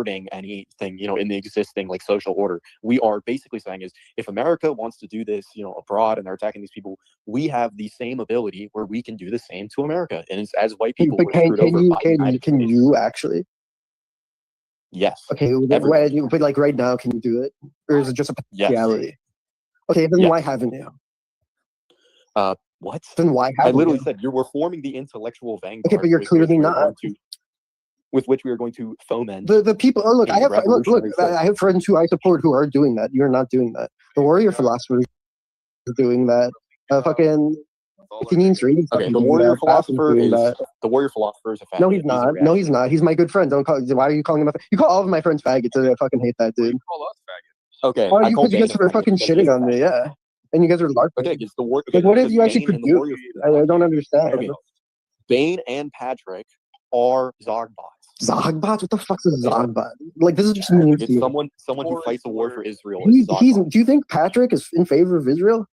subverting anything, in the existing like social order. We are basically saying is if America wants to do this, abroad and they're attacking these people, we have the same ability where we can do the same to America. And as white people, but we're screwed over by the United can States. you actually? Yes. Okay, but like right now, can you do it, or is it just a potentiality? Yes. Okay, then why haven't you? What? Then why haven't I literally you? said we're forming the intellectual vanguard. Okay, but you're clearly not. With which we are going to foment the people. Oh, look, I have friends who I support who are doing that. You're not doing that. The warrior philosophers are doing that. Fucking. He needs reading. Okay, the warrior philosopher is the warrior philosopher is a faggot. No, he's not. No, he's not. He's my good friend. Don't call. Why are you calling him a? You call all of my friends faggots. I fucking hate that dude. You call us faggots. Okay, because you guys are fucking shitting on me. Yeah, and you guys are LARPing. Okay, it's the war. Like, what if you actually could do? I don't understand. Okay. Bane and Patrick are Zogbots. Zogbots? What the fuck's a Zogbot? Like, this is just mean. It's someone who fights a war for Israel. Do you think Patrick is in favor of Israel?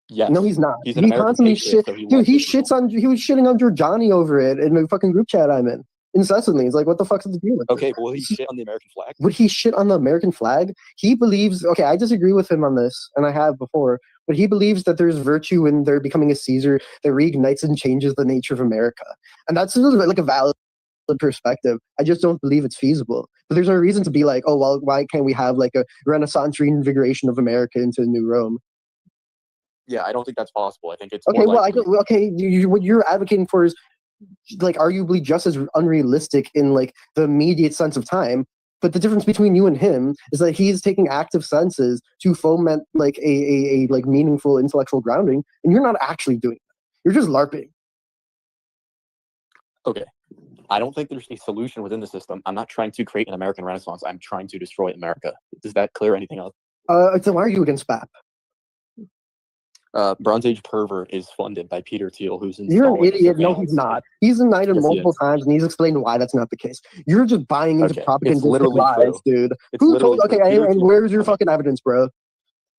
Yes. No, he's not. He constantly shit. So dude, he was shitting on Giordani over it in the fucking group chat I'm in. Incessantly. It's like, what the fuck's the deal with Okay, but will he shit on the American flag? Would he shit on the American flag? He believes, okay, I disagree with him on this, and I have before, but he believes that there's virtue in there becoming a Caesar that reignites and changes the nature of America. And that's like a valid perspective. I just don't believe it's feasible. But there's no reason to be like, oh, well, why can't we have like a Renaissance reinvigoration of America into New Rome? Yeah, I don't think that's possible. I think it's okay. What you're advocating for is like arguably just as unrealistic in like the immediate sense of time. But the difference between you and him is that he's taking active senses to foment like a like meaningful intellectual grounding, and you're not actually doing that. You're just LARPing. Okay. I don't think there's a solution within the system. I'm not trying to create an American Renaissance. I'm trying to destroy America. Does that clear anything up? So why are you against BAP? Bronze Age Pervert is funded by Peter Thiel, who's in. You're an idiot. No, he's not. He's indicted multiple times, and he's explained why that's not the case. You're just buying into propagandistic lies, dude. Who told? Okay, and where's your fucking evidence, bro?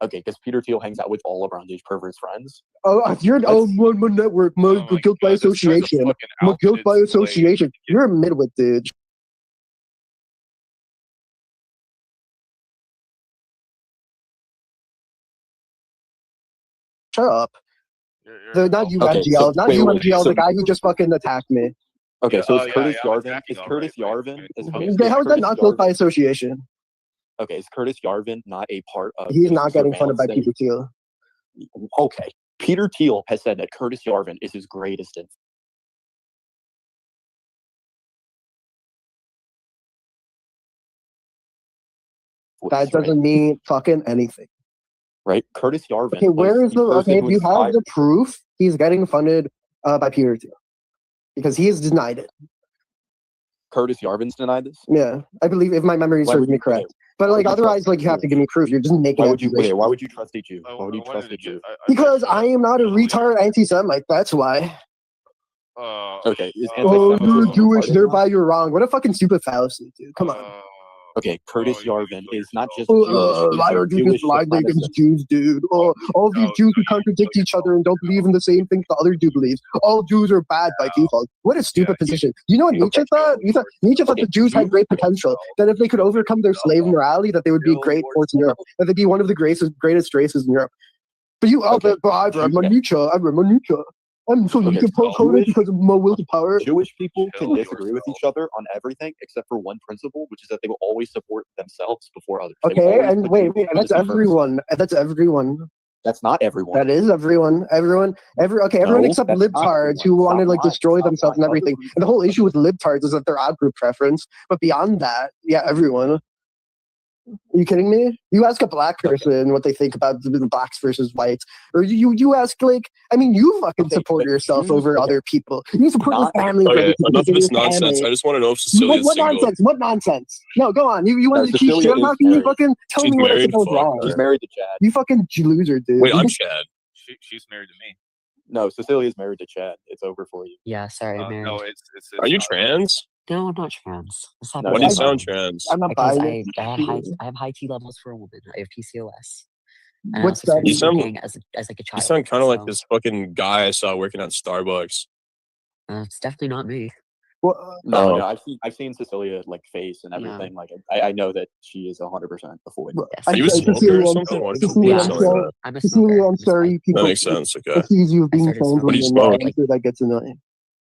Okay, because Peter Thiel hangs out with all of Bronze Age Pervert's friends. Oh, you're my network, my guilt by association. My guilt by association. You're a midwit, dude. Shut up. Not you, MGL. Not you, MGL. The guy who just fucking attacked me. Okay, so is Curtis Yarvin? Is Curtis Yarvin? How is that not guilt by association? Okay, is Curtis Yarvin not a part of? He's not getting funded by Peter Thiel. Okay, Peter Thiel has said that Curtis Yarvin is his greatest influence. That doesn't mean fucking anything. Right, Curtis Yarvin. Okay, where is the? Okay, if you have the proof, he's getting funded by Peter Thiel because he has denied it. Curtis Yarvin's denied this. Yeah, I believe if my memory serves me correct. But like otherwise, like you have to give me proof. You're just making. Why would you trust a Jew? Why would you trust a Jew? Because I am not a retard anti-Semite. That's why. Okay. You're Jewish, thereby you're wrong. What a fucking stupid fallacy, dude. Come on. Okay, Curtis Yarvin is not just Jewish. Why are you just lying against Jews, dude? All these Jews who contradict each other and don't believe in the same things the other Jew believes. All Jews are bad by default. What a stupid position. You know what Nietzsche thought? Nietzsche thought the Jews had great potential. That if they could overcome their slave morality, that they would be a great force in Europe. That they'd be one of the greatest races in Europe. But I read Nietzsche. I'm so you can post because of my will to power. Jewish people can disagree with each other on everything except for one principle, which is that they will always support themselves before others. Okay, and wait, that's everyone. That's everyone. That's not everyone. That is everyone. Everyone except libtards who want to like destroy themselves and everything. And the whole issue with libtards is that they're odd group preference. But beyond that, yeah, everyone. Are you kidding me? You ask a black person what they think about the blacks versus whites, or you ask like, I mean, you fucking support yourself over other people. You support your family. Okay, enough of this nonsense. I just want to know if Cecilia's what single. nonsense? What nonsense? No, go on. You want to keep shit? How can you fucking tell me what I think was wrong? She's married to Chad. You fucking loser, dude. Wait, I'm Chad. She's married to me. No, Cecilia's married to Chad. It's over for you. Yeah, sorry, married. No, it's Are you trans? No, I'm not trans. Why do you sound trans? I'm not because buying I have high T levels for a woman. I have PCOS. And What's I also that? started smoking as like a child. You sound kind of like this fucking guy I saw working at Starbucks. It's definitely not me. Well, No, I've seen Cecilia like face and everything. Like I know that she is 100% a void. Yes. Are you a smoker or something? Why did you Cecilia, be I'm something sorry. like that? I'm a Cecilia, smoker. I'm sorry. That People makes sense. Okay. accuse you of being started friends smoking with do you an smoke? answer that gets annoying.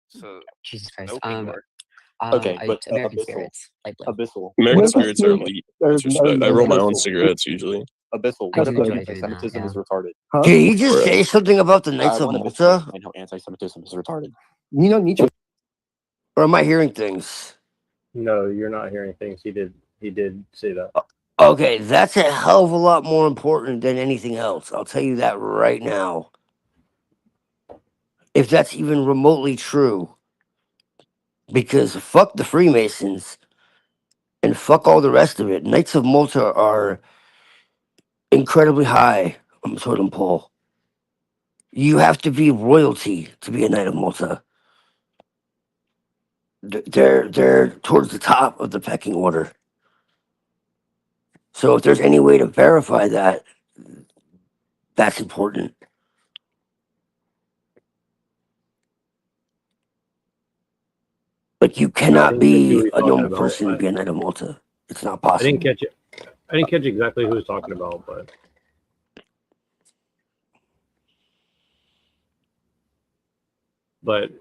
So Jesus Christ. no anymore. Okay, I but American Abyssal, spirits, light blue. Abyssal, American American spirits are spirits elite. are- That's respect. I are- roll my own Abyssal. cigarettes usually. Abyssal. I What do about enjoy doing anti-Semitism that, is retarded? Huh? Did he just Right. say something about the Knights I of want Abyssal to Malta? explain how anti-Semitism is retarded. You know Nietzsche. Or am I hearing things? No, you're not hearing things. He did say that. Okay, that's a hell of a lot more important than anything else. I'll tell you that right now. If that's even remotely true. Because fuck the Freemasons and fuck all the rest of it. Knights of Malta are incredibly high on the totem pole. You have to be royalty to be a Knight of Malta. They're towards the top of the pecking order. So if there's any way to verify that, that's important. Like you cannot didn't catch who be he's a talking normal about. person and be a Knight of Malta. It's not I possible. didn't catch it. I didn't catch exactly who he was talking about, but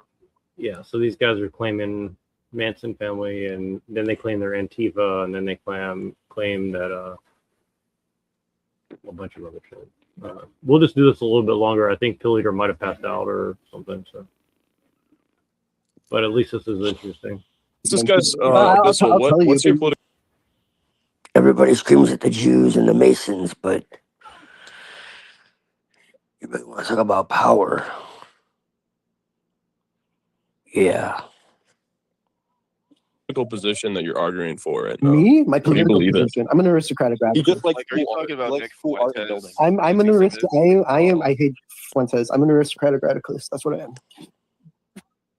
yeah. So these guys are claiming Manson family, and then they claim they're Antifa, and then they claim that a bunch of other shit. We'll just do this a little bit longer. I think Pill Eater might have passed out or something. So, but at least this is interesting. This guy's I'll Abyssal. tell you, What's your but- political? Everybody screams at the Jews and the Masons, but you might want to talk about power. Yeah. Position that you're arguing for right now? Me, my do you political believe in? position. I'm an aristocratic He radical. just likes Like, are you cool art. talking about He likes Nick cool art and Fuentes? buildings. I'm an Anti-Semitism? I hate Fuentes. I'm an aristocratic radicalist. That's what I am.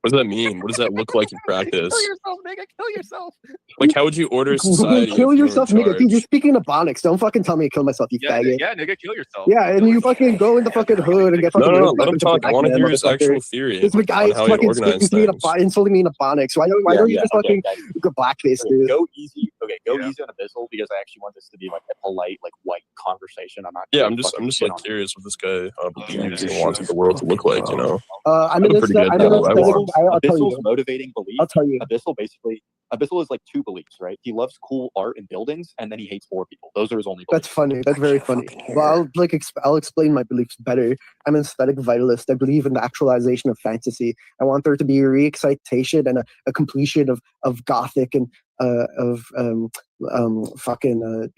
What does that mean? What does that look like in practice? Kill yourself, nigga. Kill yourself. Like, how would you order society? Kill if you were in yourself, nigga. charge? Dude, you're speaking Ebonics. Don't fucking tell me to kill myself, you Yeah, faggot. yeah, nigga, kill yourself. Yeah, and you fucking go in the fucking hood and get fucking No. raped Let him by talk. I want to black hear men, his motherfucker. actual theory This guy on is how he fucking organized speaking to me things. insulting me in Ebonics. Why don't you just fucking go blackface, dude? Go easy. Okay, go Yeah. easy on Abyssal because I actually want this to be like a polite, like white conversation. I'm not. Yeah, gonna I'm just fucking like shit on him. curious what this guy believes Okay. and wants the world to look like. You know, I'm I'm an pretty good I'm at an what I aesthetic. want. I'll tell Abyssal's you. motivating belief. I'll tell you. Abyssal is like two beliefs, right? He loves cool art and buildings, and then he hates poor people. Those are his only beliefs. That's funny. That's very funny. Well, I'll explain my beliefs better. I'm an aesthetic vitalist. I believe in the actualization of fantasy. I want there to be a re-excitation and a completion of Gothic and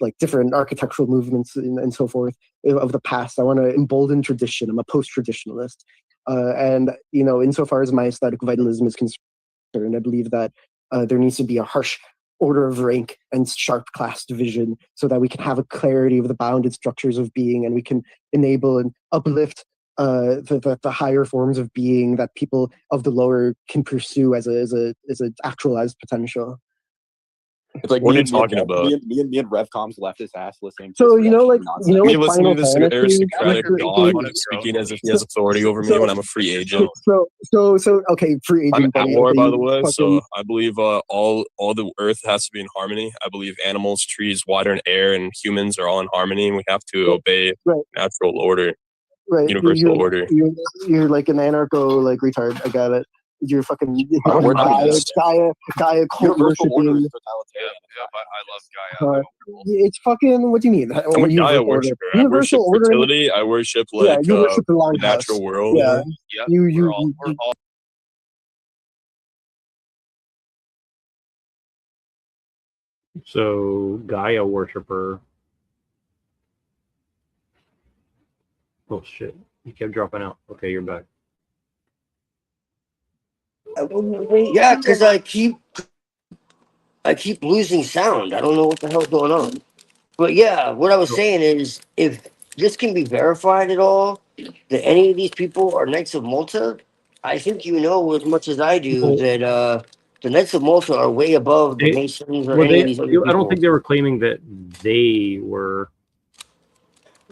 like different architectural movements and so forth of the past. I want to embolden tradition. I'm a post-traditionalist, and insofar as my aesthetic vitalism is concerned, I believe that there needs to be a harsh order of rank and sharp class division so that we can have a clarity of the bounded structures of being, and we can enable and uplift the higher forms of being that people of the lower can pursue as a actualized potential. It's like What me are you and talking about? Me and Revcom's left his ass listening. So to you know, like nonsense. you know, Me like listening to Final this Fantasy. aristocratic dog speaking as if he has authority over me when I'm a free agent. So okay, free I'm agent. at buddy, war, okay, by the way, fucking- so I believe all the earth has to be in harmony. I believe animals, trees, water, and air, and humans are all in harmony, and we have to obey Right. natural order, right, universal order. You're like an anarcho like retard. I got it. You're fucking We're not against Gaia cult Universal order worshipping. is totalitarian. I love Gaia. It's fucking. What do you mean? I'm a Gaia worshiper. I worship fertility. I worship like you worship the the longhouse. natural world. Yeah. Yeah, We're all So Gaia worshiper. Oh shit! You kept dropping out. Okay, you're back. Yeah, because I keep losing sound. I don't know what the hell's going on. But yeah, what I was saying is, if this can be verified at all, that any of these people are Knights of Malta, I think you know as much as I do that the Knights of Malta are way above the Masons or any of these other people. I don't think they were claiming that they were.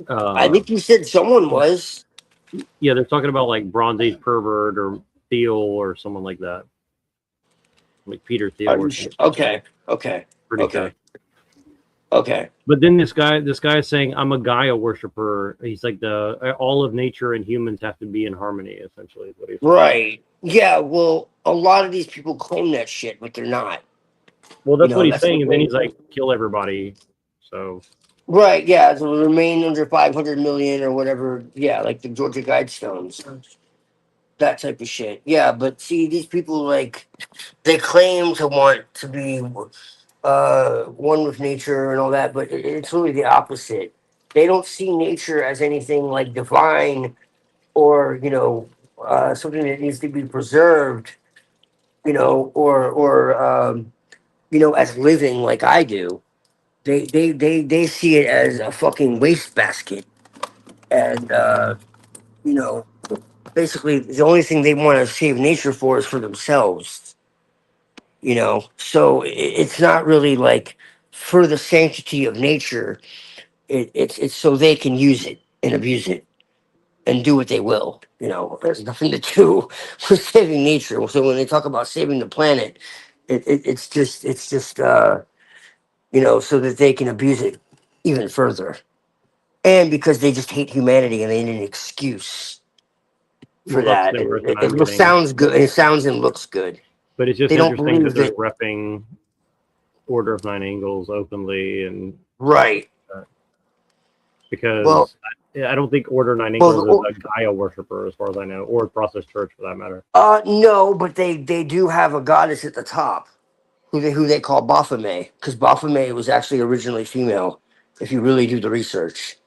I think you said someone was. Yeah, they're talking about like Bronze Age pervert or Theo or someone like that. like Peter Thiel or something. Okay. Pretty Okay. sure. Okay. But then this guy is saying, I'm a Gaia worshiper. He's like all of nature and humans have to be in harmony, essentially is what he's saying. Right. Yeah, well, a lot of these people claim that shit, but they're not. Well, that's what he's that's saying, the and then thing. he's like, kill everybody. So Right, yeah, to remain under 500 million or whatever. Yeah, like the Georgia Guidestones. That type of shit. Yeah, but see, these people, like, they claim to want to be one with nature and all that, but it's really the opposite. They don't see nature as anything like divine or, something that needs to be preserved, or as living like I do. They see it as a fucking wastebasket. And, basically the only thing they want to save nature for is for themselves. So it's not really like for the sanctity of nature. It's so they can use it and abuse it and do what they will. There's nothing to do with saving nature. So when they talk about saving the planet, it's just so that they can abuse it even further, and because they just hate humanity and they need an excuse for well, that's that. the impression It I'm getting. sounds good. It sounds and looks good. But it's just They don't interesting that believe they're that. repping Order of Nine Angles openly, and Right. because Well, I don't think Order of Nine well, Angles is a Gaia worshiper, as far as I know, or Process Church for that matter. no, but they do have a goddess at the top who they call Baphomet, because Baphomet was actually originally female. If you really do the research,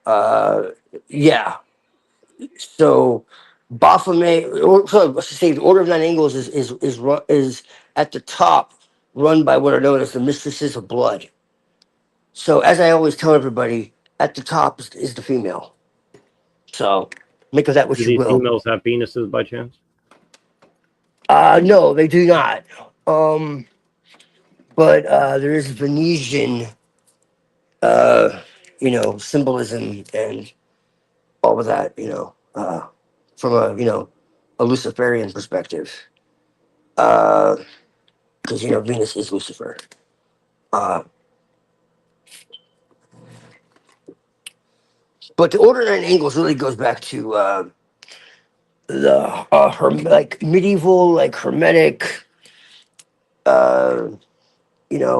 uh, yeah. So Baphomet, or so let's just say the Order of Nine Angles is at the top, run by what are known as the Mistresses of Blood. So as I always tell everybody, at the top is the female. So make of that what Do you these will. females have penises by chance? No, they do not. But there is Venetian, symbolism and all of that, from a Luciferian perspective. Because Venus is Lucifer. Uh, but the Order of Nine Angles really goes back to the like medieval, like hermetic, uh,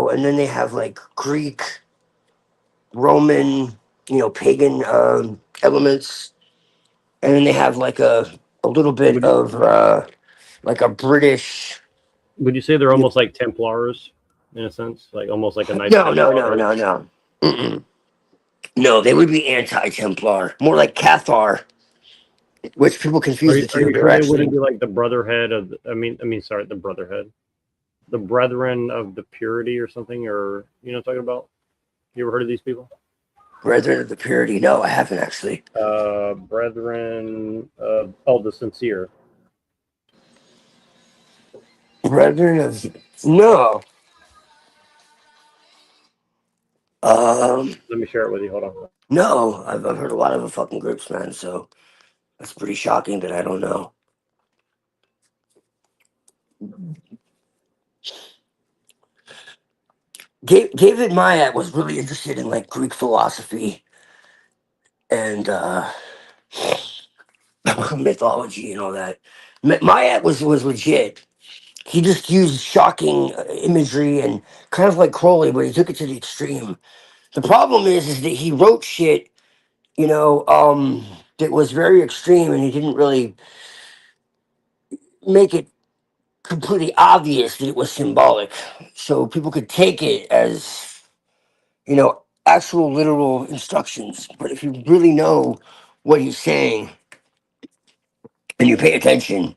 and then they have like Greek, Roman, pagan elements, and then they have like a little bit Would you, of like a British. would you say they're almost like Templars in a sense, like almost like a Knights No, no, no, Templar? no, no. Mm-mm. No, they would be anti-Templar, more like Cathar, which people confuse the Are two. you They're sure they actually wouldn't be like the Brotherhood of? Sorry, the Brotherhood, the Brethren of the Purity or something, or what I'm talking about? You ever heard of these people? brethren of the purity. No, I haven't actually. Brethren of the Sincere. Brethren of no. Let me share it with you. Hold on. No, I've heard a lot of the fucking groups, man. So that's pretty shocking that I don't know. David Mayak was really interested in like Greek philosophy and mythology and all that. Mayak was legit. He just used shocking imagery and kind of like Crowley, but he took it to the extreme. The problem is that he wrote shit, that was very extreme, and he didn't really make it completely obvious that it was symbolic, so people could take it as actual literal instructions. But if you really know what he's saying and you pay attention,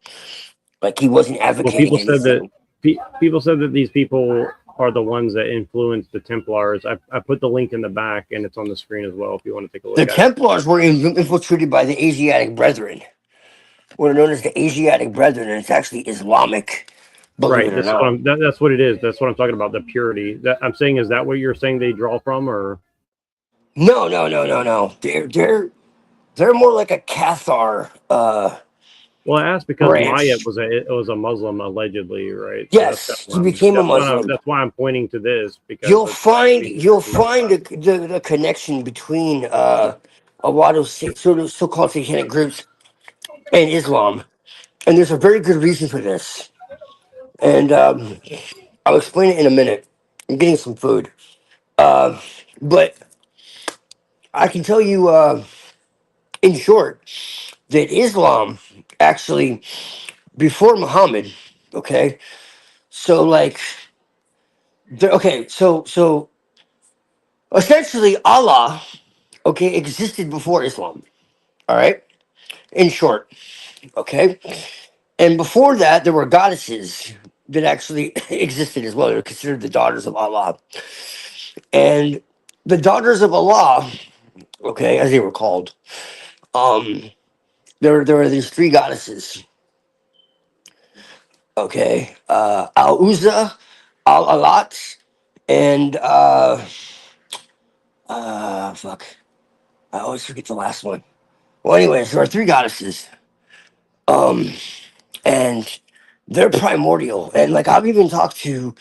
like he wasn't Well, advocating anything. people said that these people are the ones that influenced the Templars. I put the link in the back, and it's on the screen as well if you want to take a look The at it. Templars were infiltrated by the Asiatic Brethren, what are known as the Asiatic Brethren, and it's actually Islamic. Believe Right. it or not. That's what it is. That's what I'm talking about. The purity. That I'm saying, is that what you're saying they draw from, or No. They're more like a Cathar. Well, I asked because Maya branch. was a Muslim allegedly, right? So that's Yes, he became a Muslim. that's why I'm pointing to this because You'll that's why I find think you'll he's find the connection between a lot of sort of so-called satanic groups and Islam, and there's a very good reason for this. And I'll explain it in a minute. I'm getting some food, uh, but I can tell you in short that Islam actually before Muhammad, okay, so like okay, so essentially Allah, okay, existed before Islam. All right, in short, okay, and before that there were goddesses that actually existed as well. They're considered the daughters of Allah, and the daughters of Allah, okay, as they were called, um, there were these three goddesses, okay, Al Uzza, Al Alat, and fuck, I always forget the last one. Well, anyways, there are three goddesses, um, and they're primordial. And like I've even talked to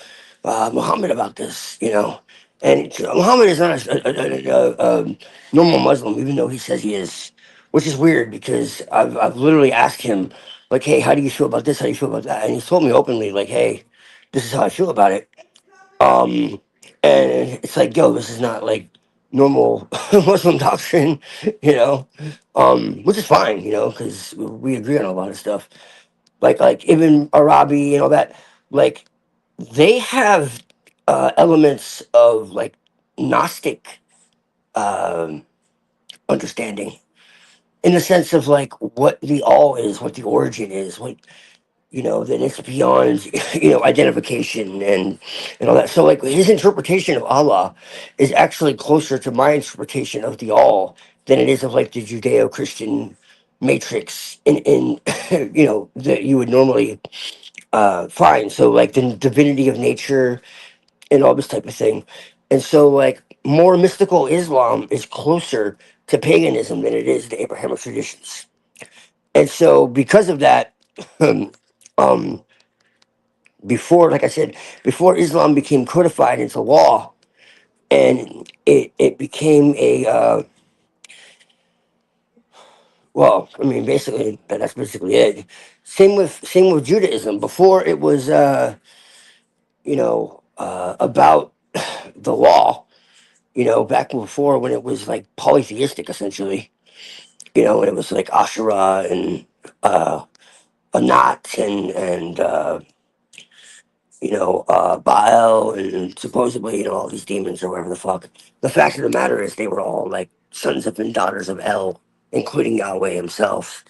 Muhammad about this, you know. And Muhammad is not a normal Muslim, even though he says he is, which is weird because I've literally asked him, like, hey, how do you feel about this? How do you feel about that? And he's told me openly, like, hey, this is how I feel about it. Um, and it's like, yo, this is not like normal Muslim doctrine, you know, which is fine, you know, because we agree on a lot of stuff. Like Ibn Arabi and all that. Like they have elements of like Gnostic um, understanding in the sense of like what the all is, what the origin is, what you know, that it's beyond, you know, identification and all that. So like his interpretation of Allah is actually closer to my interpretation of the all than it is of like the Judeo-Christian matrix in you know, that you would normally find. So like the divinity of nature and all this type of thing. And so like more mystical Islam is closer to paganism than it is to Abrahamic traditions. And so because of that, um before, like I said, before Islam became codified into law, and it became a well, I mean, basically that's basically it. Same with Judaism. Before it was, you know, about the law. You know, back before when it was like polytheistic, essentially. You know, when it was like Asherah and Anat and you know, Baal and supposedly, you know, all these demons or whatever the fuck. The fact of the matter is they were all like sons of and daughters of El, including Yahweh himself,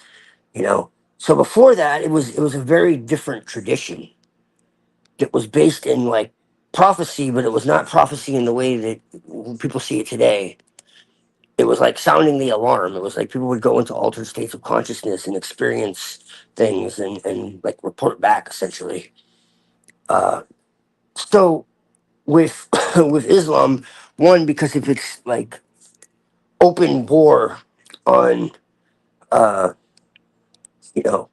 you know. So before that, it was a very different tradition that was based in like prophecy, but it was not prophecy in the way that people see it today. It was like sounding the alarm. It was like people would go into altered states of consciousness and experience things and like report back essentially. Uh, so with with Islam, one because of its like open war on uh you know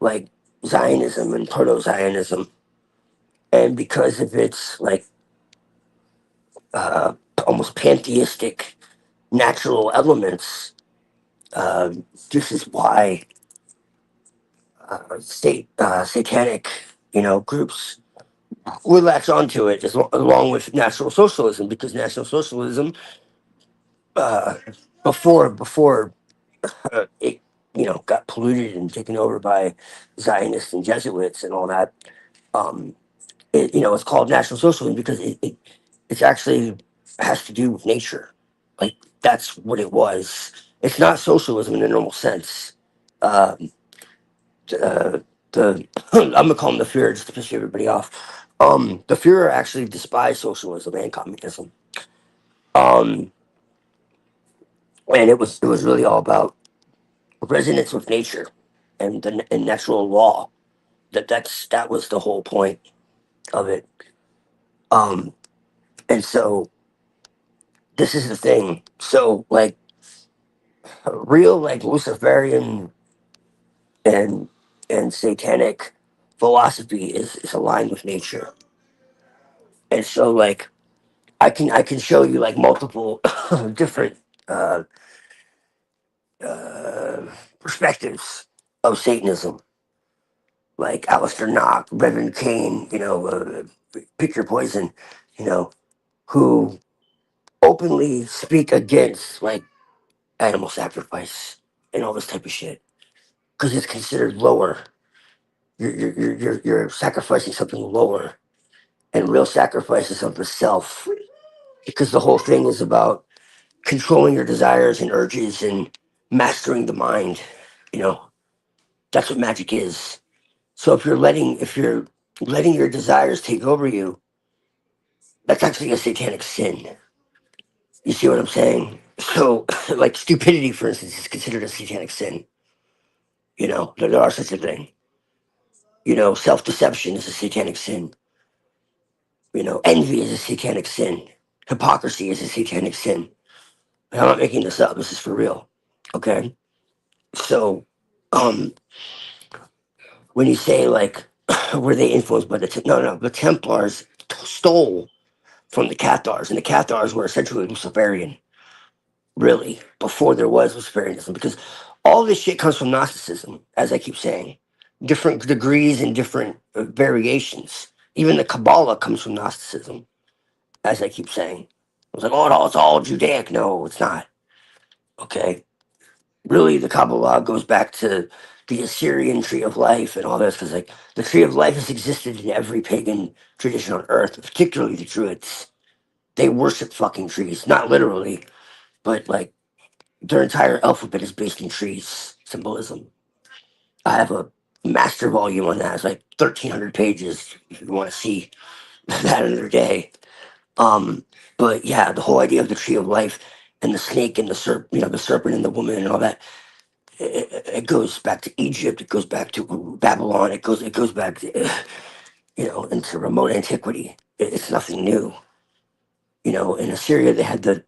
like Zionism and proto Zionism, and because of its like uh almost pantheistic natural elements, uh, this is why satanic groups would latch onto it along with National Socialism because National Socialism uh, before it got polluted and taken over by Zionists and Jesuits and all that. Um, it's called National Socialism because it's actually has to do with nature. Like that's what it was. It's not socialism in the normal sense. Um, the I'm gonna call them the Führer just to piss everybody off. The Führer actually despised socialism and communism. Um, and it was really all about resonance with nature and natural law. That was the whole point of it. Um, and so this is the thing. So like real like Luciferian and and satanic philosophy is aligned with nature. And so like I can show you like multiple different uh, perspectives of Satanism, like Alistair Knock, Reverend Kane, pick your poison, you know, who openly speak against like animal sacrifice and all this type of shit because it's considered lower. You're sacrificing something lower, and real sacrifice is of the self because the whole thing is about controlling your desires and urges and mastering the mind. You know, that's what magic is. So if you're letting your desires take over you, that's actually a satanic sin. You see what I'm saying? So, like stupidity, for instance, is considered a satanic sin. There are such a thing. Self deception is a satanic sin. Envy is a satanic sin. Hypocrisy is a satanic sin. And I'm not making this up. This is for real. Okay. So, um, when you say like, were they influenced by no, the Templars stole from the Cathars, and the Cathars were essentially Luciferian, really, before there was Luciferianism, because all this shit comes from Gnosticism, as I keep saying, different degrees and different variations. Even the Kabbalah comes from Gnosticism, as I keep saying. I was like, oh no, it's all Judaic. No, it's not. Okay, really, the Kabbalah goes back to the Assyrian tree of life and all this, because like the tree of life has existed in every pagan tradition on earth, particularly the Druids. They worship fucking trees, not literally, but like their entire alphabet is based in trees symbolism. I have a master volume on that. It's like 1,300 pages if you want to see that another day. Um, but yeah, the whole idea of the tree of life and the snake and the serpent and the woman and all that. It goes back to Egypt. It goes back to Babylon. It goes back to into remote antiquity. It's nothing new. In Assyria they had the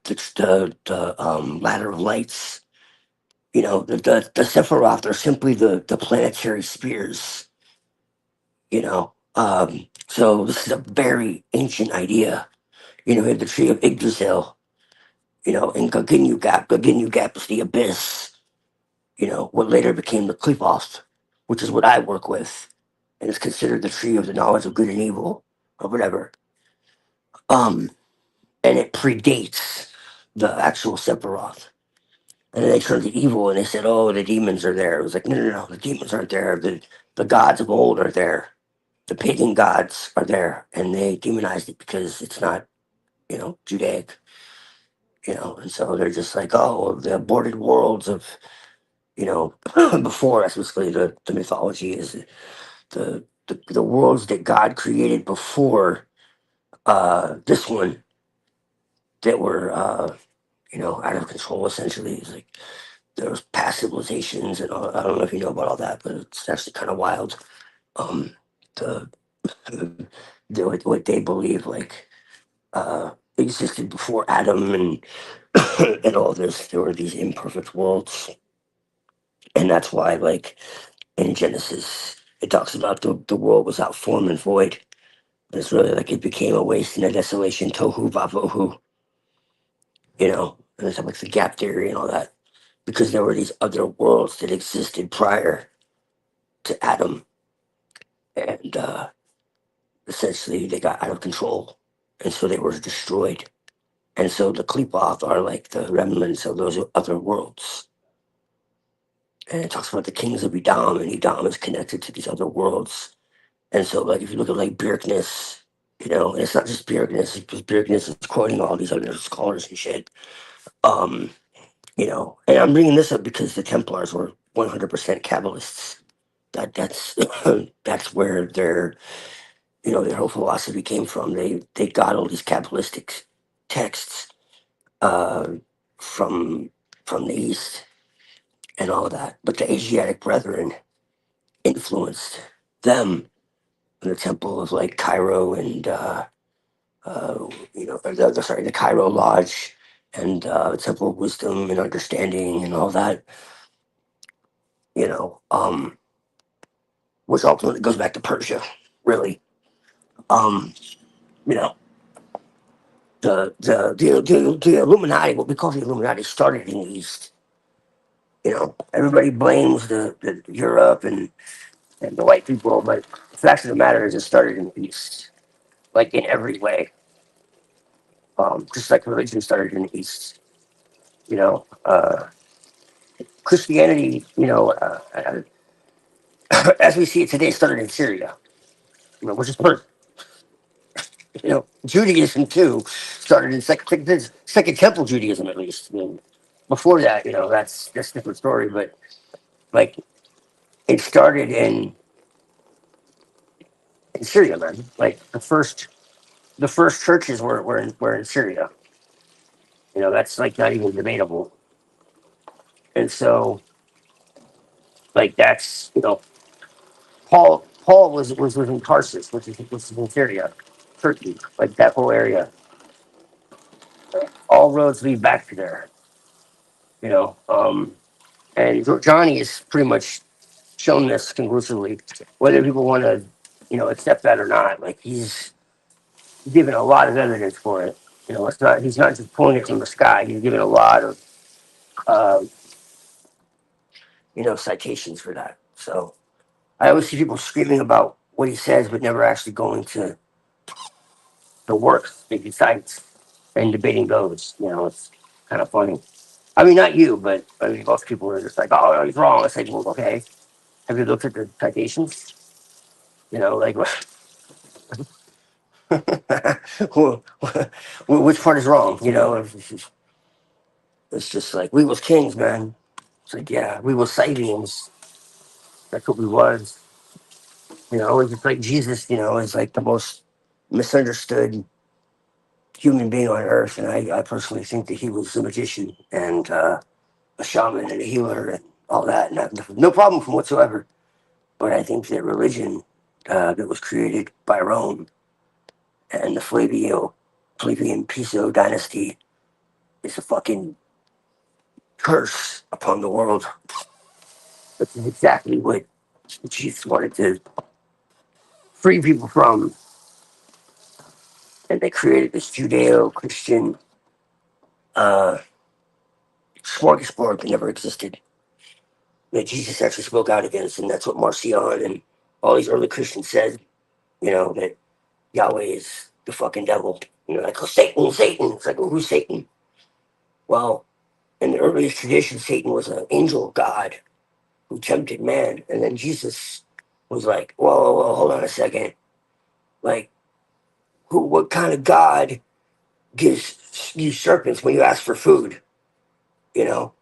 ladder of lights. The Sephiroth are simply the planetary spheres. So this is a very ancient idea. We have the tree of Yggdrasil. And Gaginu Gap is the abyss. What later became the Qlipoth, which is what I work with, and it's considered the tree of the knowledge of good and evil, or whatever. Um, and it predates the actual Sephiroth. And then they turned to evil, and they said, "Oh, the demons are there." It was like, no, no, no, the demons aren't there. The gods of old are there. The pagan gods are there, and they demonized it because it's not, Judaic. And so they're just like, oh, the aborted worlds of, before. That's basically the mythology is the worlds that God created before this one that were out of control. Essentially, it's like there was past civilizations and all. I don't know if you know about all that, but it's actually kind of wild. Um, the, what they believe like existed before Adam and and all this. There were these imperfect worlds, and that's why like in Genesis it talks about the world without form and void. It's really like it became a waste and a desolation, tohu vavohu, and it's like the gap theory and all that, because there were these other worlds that existed prior to Adam, and essentially they got out of control, and so they were destroyed. And so the Qlipoth are like the remnants of those other worlds. And it talks about the kings of Edom, and Edom is connected to these other worlds. And so, like, if you look at like Bjerknes, and it's not just Bjerknes, because Bjerknes is quoting all these other scholars and shit. Um, and I'm bringing this up because the Templars were 100% Kabbalists. That's that's where their whole philosophy came from. They got all these Kabbalistic texts uh, from from the East and all that. But the Asiatic Brethren influenced them in the temple of like Cairo and the Cairo Lodge and Temple of Wisdom and Understanding and all that. You know, um, which ultimately goes back to Persia, really. Um, you know, the Illuminati, what we call the Illuminati, started in the East. You know, everybody blames the Europe and the white people, but the fact of the matter is it started in the East, like in every way. Just like religion started in the East. You know, Christianity, as we see it today, started in Syria, which is perfect. Judaism too started in second Temple Judaism, at least. I mean, before that, that's a different story. But like, it started in Syria, man. Like the first churches were in Syria. That's like not even debatable. And so, like, that's Paul was in Tarsus, which is in Syria, Turkey, like that whole area. All roads lead back to there. You know, and Johnny has pretty much shown this conclusively, whether people want to, accept that or not. Like, he's given a lot of evidence for it. He's not just pulling it from the sky. He's given a lot of, uh, citations for that. So I always see people screaming about what he says, but never actually going to the works that he cites and debating those. It's kind of funny. I mean, not you, but I mean, most people are just like, "Oh, he's wrong." It's like, well, okay. Have you looked at the citations? Like, wh- which part is wrong? It's just like, we was kings, man. It's like, yeah, we was Sabians. That's what we was. It's just like Jesus. Is like the most misunderstood human being on earth, and I personally think that he was a magician and a shaman and a healer and all that, and I have no problem from whatsoever. But I think that religion that was created by Rome and the Flavian Piso dynasty is a fucking curse upon the world. This is exactly what Jesus wanted to free people from. And they created this Judeo-Christian uh, smorgasbord that never existed, that Jesus actually spoke out against. And that's what Marcion and all these early Christians said, that Yahweh is the fucking devil. Like, oh, Satan, Satan. It's like, well, who's Satan? Well, in the earliest tradition, Satan was an angel of God who tempted man. And then Jesus was like, whoa, hold on a second. Like, what kind of God gives you serpents when you ask for food? You know?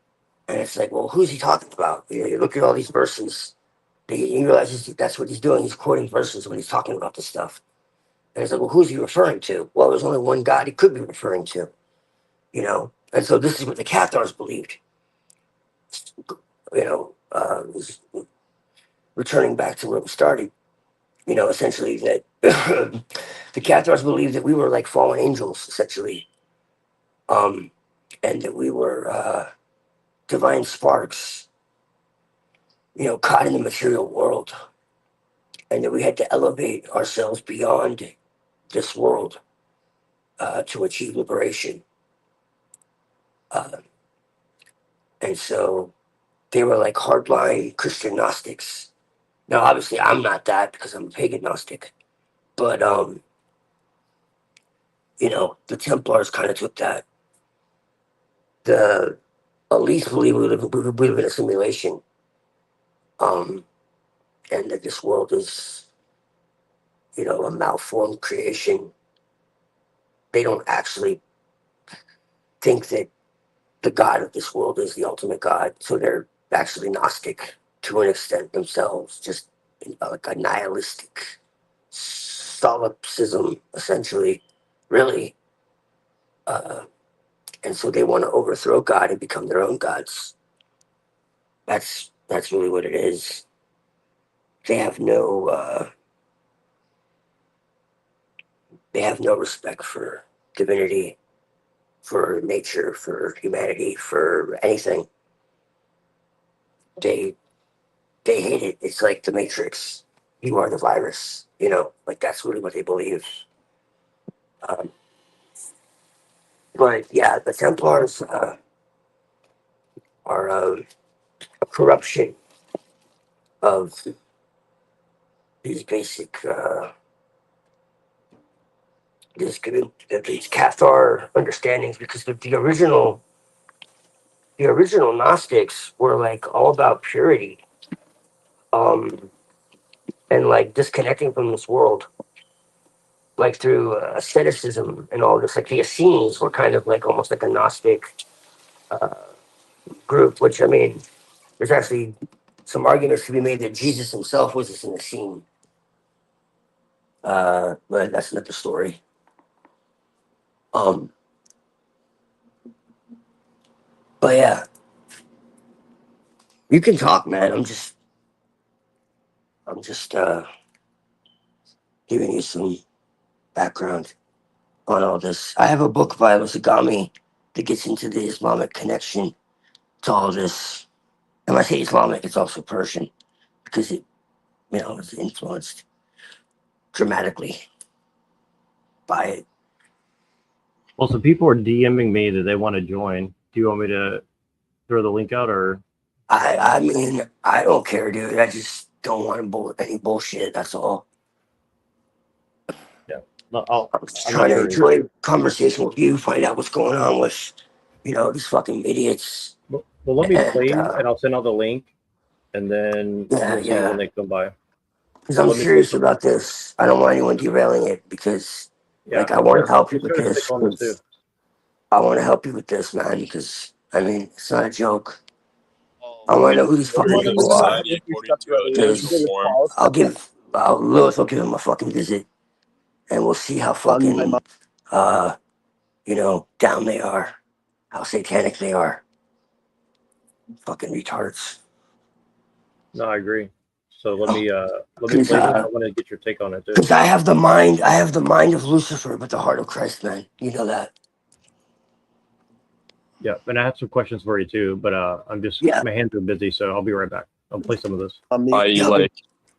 And it's like, well, who's he talking about? You look at all these verses, you realize that's what he's doing. He's quoting verses when he's talking about this stuff. And it's like, well, who's he referring to? Well, there's only one God he could be referring to, And so this is what the Cathars believed. Returning back to where we started, essentially that the Cathars believed that we were like fallen angels, essentially, and that we were divine sparks, caught in the material world, and that we had to elevate ourselves beyond this world to achieve liberation. Uh, and so they were like hardline Christian Gnostics. Now, obviously, I'm not that because I'm a pagan Gnostic, but the Templars kind of took that. The elites believe we live in a simulation, and that this world is, a malformed creation. They don't actually think that the God of this world is the ultimate God, so they're actually Gnostic to an extent themselves, just like a nihilistic solipsism, essentially, really. Uh, and so they want to overthrow God and become their own gods. That's really what it is. They have no respect for divinity, for nature, for humanity, for anything. They hate it. It's like the Matrix. you are the virus. You know, like that's really what they believe. Um, but yeah, the Templars are a corruption of these basic these Cathar understandings, because the original Gnostics were like all about purity, um, and like disconnecting from this world, like through asceticism and all this. Like the Essenes were kind of like almost like a Gnostic uh, group, which I mean, there's actually some arguments to be made that Jesus himself was just an Essene. But that's not the story. Um, but yeah, you can talk, man. I'm just giving you some background on all this. I have a book by Musagami that gets into the Islamic connection to all this. And when I say Islamic, it's also Persian because it, you know, is influenced dramatically by it. Well, some people are DMing me that they want to join. Do you want me to throw the link out, or? I mean, I don't care, dude. I just don't want any bullshit. That's all. Yeah, no, I'm just I'm trying not to sure. enjoy conversation with you, find out what's going on with, you know, these fucking idiots. Well, let me play, And and I'll send out the link, and then we'll see when they come by. Because I'm Let me serious play about this. I don't want anyone derailing it because, Yeah, like, I want to help you Chris with trying to this. take on this too. I want to help you with this, man, because, I mean, it's not a joke. I want to know who these fucking According to people are. society, according to natural Because form. Lewis will give him a fucking visit, and we'll see how fucking, you know, down they are, how satanic they are. Fucking retards. No, I agree. So let me play Because this. I want to get your take on it too. I have the mind of Lucifer, but the heart of Christ, man. You know that. Yeah, and I have some questions for you too, but I'm just my hands are busy, so I'll be right back. I'll play some of this.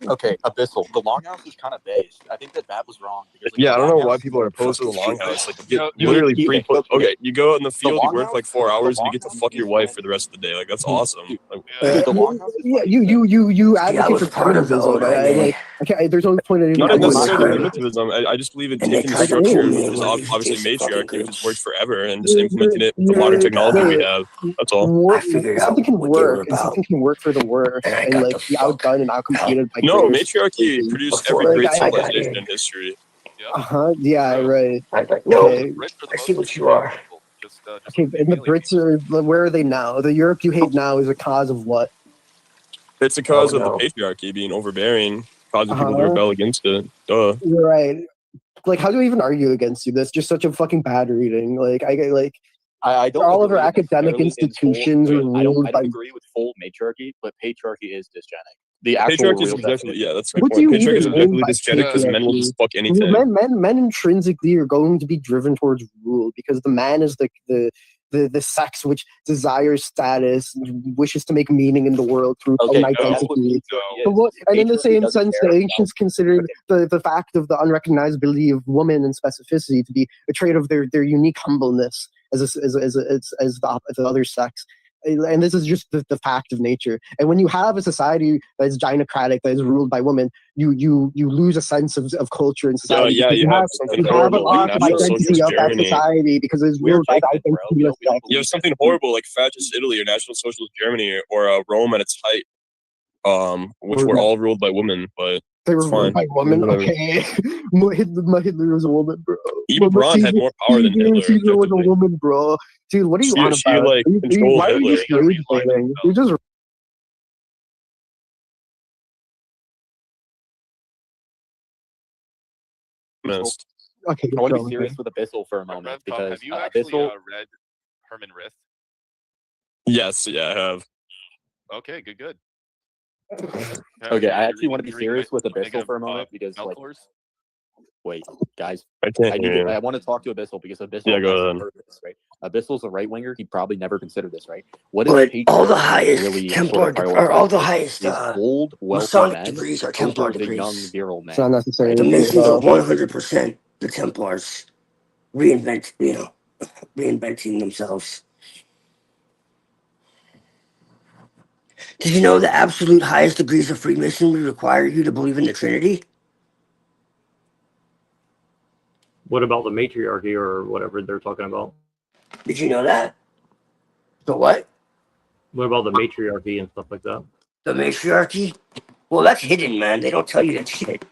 Okay, Abyssal. The Longhouse is kind of based. I think that was wrong. Because, like, Yeah, I don't know why people are opposed to the Longhouse. Like, you get literally free. Okay, you go out in the field, you work like 4 hours, and you get to fuck your wife for the rest of the day. Like, that's awesome. Yeah, you advocate for primitivism. There's no point in Not even necessarily primitivism. I just believe in taking the structure, which is obviously matriarchy, which has worked forever, and just implementing it with the modern technology we have. That's all. Something can work, and something can work for the worse, and like be outdone and outcompeted by No, greater matriarchy produced every great civilization in history. Yeah, right. No, Okay. I see what you are. Okay, and the Brits are, where are they now? The Europe you hate now is a cause of what? It's a cause of the patriarchy being overbearing, causing people to rebel against it. Duh. You're right. Like, how do I even argue against you? That's just such a fucking bad reading. I don't. All of our academic institutions are ruled I by. don't agree with full matriarchy, but patriarchy is dysgenic. The actual Patriarchy is real objectively, yeah, that's my What do point. you Patriarchy is even mean objectively by dysgenic because men will patriarchy? just fuck anything. Men intrinsically are going to be driven towards rule because the man is the sex which desires status, wishes to make meaning in the world through own identity. And in the same sense, the ancients considered the fact of the unrecognizability of woman and specificity to be a trait of their unique humbleness as the other sex. And this is just the fact of nature. And when you have a society that is gynocratic, that is ruled by women, you lose a sense of culture in society. You have something horrible like National Socialist Germany. That society because it's ruled by identity. You have something horrible like Fascist Italy or National Socialist Germany or Rome at its height, which were all ruled by women, but they were it's fine. ruled by women. Okay, Hitler was a woman, bro. Eva Braun had more power than Hitler. Caesar was a woman, bro. Dude, what are you on She about? like controlled Why are you Hitler. just rage baiting? You're just. Okay, I want to be serious with Abyssal for a moment because have you actually Abyssal. read Herman Rith? Yes, yeah, I have. Okay, good. Okay, I actually want to be serious with Abyssal for a moment because, wait, guys, I want to talk to Abyssal because Abyssal has heard this, right? Bissell's a right winger. He probably never considered this, right? What if But all the patriarchy highest really sort Templar, of or all prioritizes the this? highest Is old, wealthy Masonic men degrees are Templar over the young, degrees. virile It's not men, necessary. right? The Because, Masons are 100% the Templars reinventing themselves. Did you know the absolute highest degrees of Freemasonry require you to believe in the Trinity? What about the matriarchy or whatever they're talking about? Did you know that? The what? What about the matriarchy and stuff like that? The matriarchy? Well, that's hidden, man. They don't tell you that shit.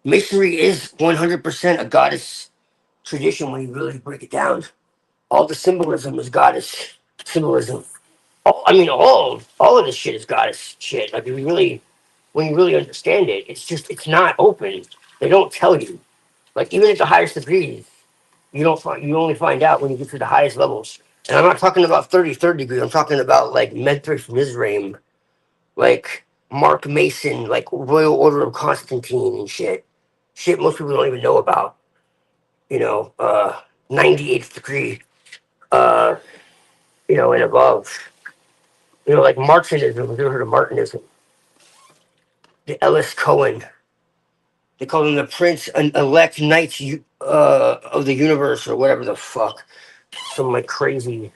Masonry is 100% a goddess tradition when you really break it down. All the symbolism is goddess symbolism. All of this shit is goddess shit. Like, when you really understand it, it's not open. They don't tell you. Like, even at the highest degrees, you only find out when you get to the highest levels. And I'm not talking about 33rd degree. I'm talking about like Medthrift Mizraim, like Mark Mason, like Royal Order of Constantine and shit. Shit most people don't even know about. 98th degree, uh, and above. Like Martinism. Have you ever heard of Martinism? The Ellis Cohen. They call him the Prince and Elect Knights of the Universe or whatever the fuck. Some like crazy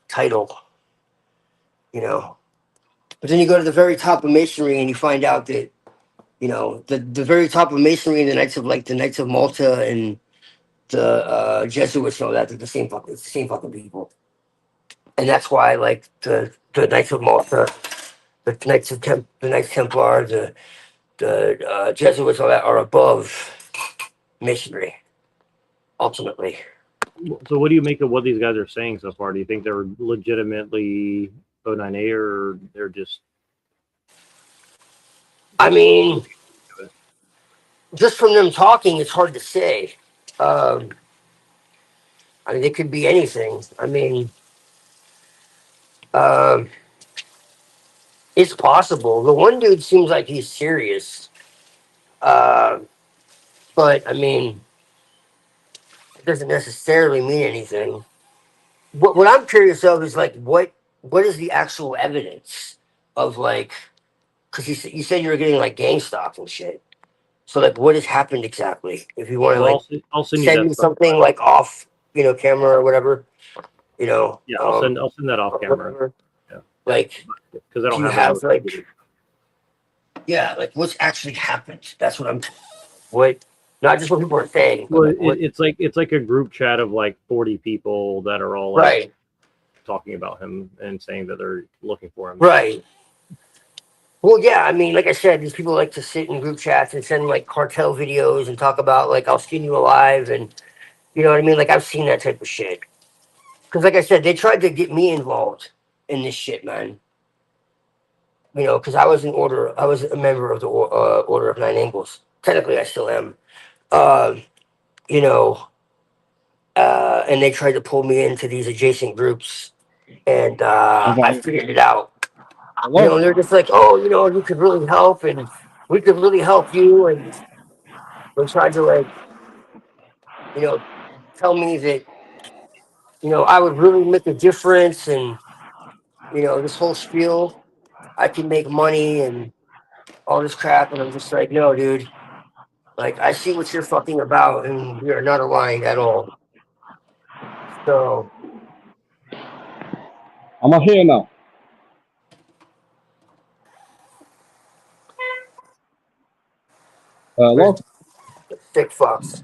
title, you know. But then you go to the very top of Masonry and you find out that, the very top of Masonry and the Knights of Malta and the Jesuits and all that, they're it's the same fucking people. And that's why like the Knights of Malta, the Knights Templar, the Jesuits, all that are above Masonry, ultimately. So what do you make of what these guys are saying so far? Do you think they're legitimately O9A or they're just... I mean, just from them talking, it's hard to say. Um, it could be anything. Um, it's possible. The one dude seems like he's serious. Uh, but it doesn't necessarily mean anything. What I'm curious of is like what is the actual evidence of like, because you said you were getting like gang stalked and shit. So like, what has happened exactly? If you want to Well, like I'll send you send that me stuff. something like off, camera or whatever, Yeah, I'll send that off or camera. whatever. Yeah. Like, Because I do don't you have have it. like, yeah, like what's actually happened? That's what, not just what people are saying, but Well, like what, it's like a group chat of like 40 people that are all like right, talking about him and saying that they're looking for him. right. Well, yeah, like I said, these people like to sit in group chats and send like cartel videos and talk about like I'll skin you alive and you know what I mean. Like I've seen that type of shit. Because like I said, they tried to get me involved in this shit, man. Because I was a member of the Order of Nine Angles. Technically, I still am. Um, you know, and they tried to pull me into these adjacent groups, and I figured it out. And they're just like, oh, you could really help, and we could really help you, and they tried to like, you know, tell me that, I would really make a difference, and this whole spiel, I can make money and all this crap, and I'm just like, no, dude. Like, I see what you're fucking about, and we are not aligned at all. So, I'm not here now. there's Hello? sick fucks.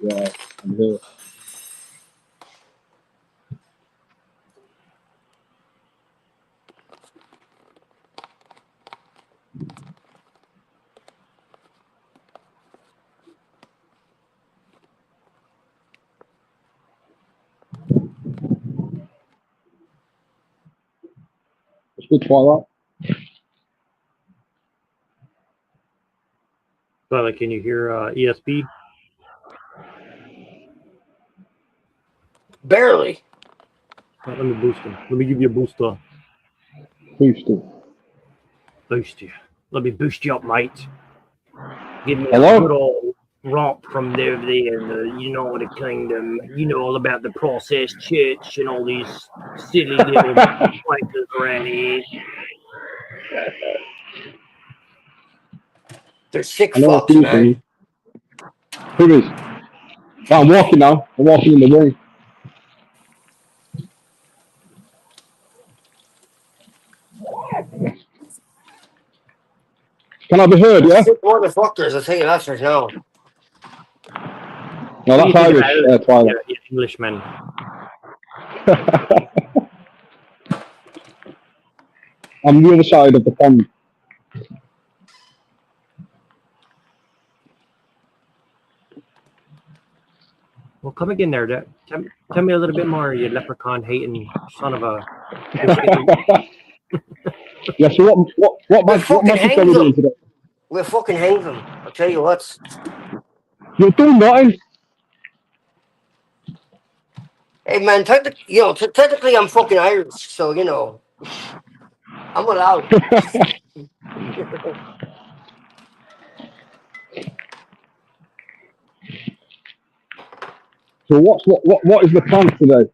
Yeah, I'm here. Good Twilight. Twilight, can you hear ESP? Barely. Let me boost him. Let me give you a booster. Boosted. Boost you. Let me boost you up, mate. Give me Hello? a good old romp from there in the, you know, the kingdom. You know all about the processed church and all these silly little places around here. They're sick I know a fucks, few man. things. Who is? Oh, I'm walking now. I'm walking in the room. Can I be heard, They're yeah? sick motherfuckers, I'll tell you that right now. No, What do you that's think of Irish, Irish? Twilight. Yeah, Englishmen. I'm the other side of the pond. Well, come again there. Tell me a little bit more, you leprechaun hating son of a. Yeah, so what We'll magic fucking are hang we doing them. today? We'll fucking hang them. I'll tell you what. You're doing nothing. Hey, man, technically I'm fucking Irish, so, you know, I'm allowed. So what is the plan today?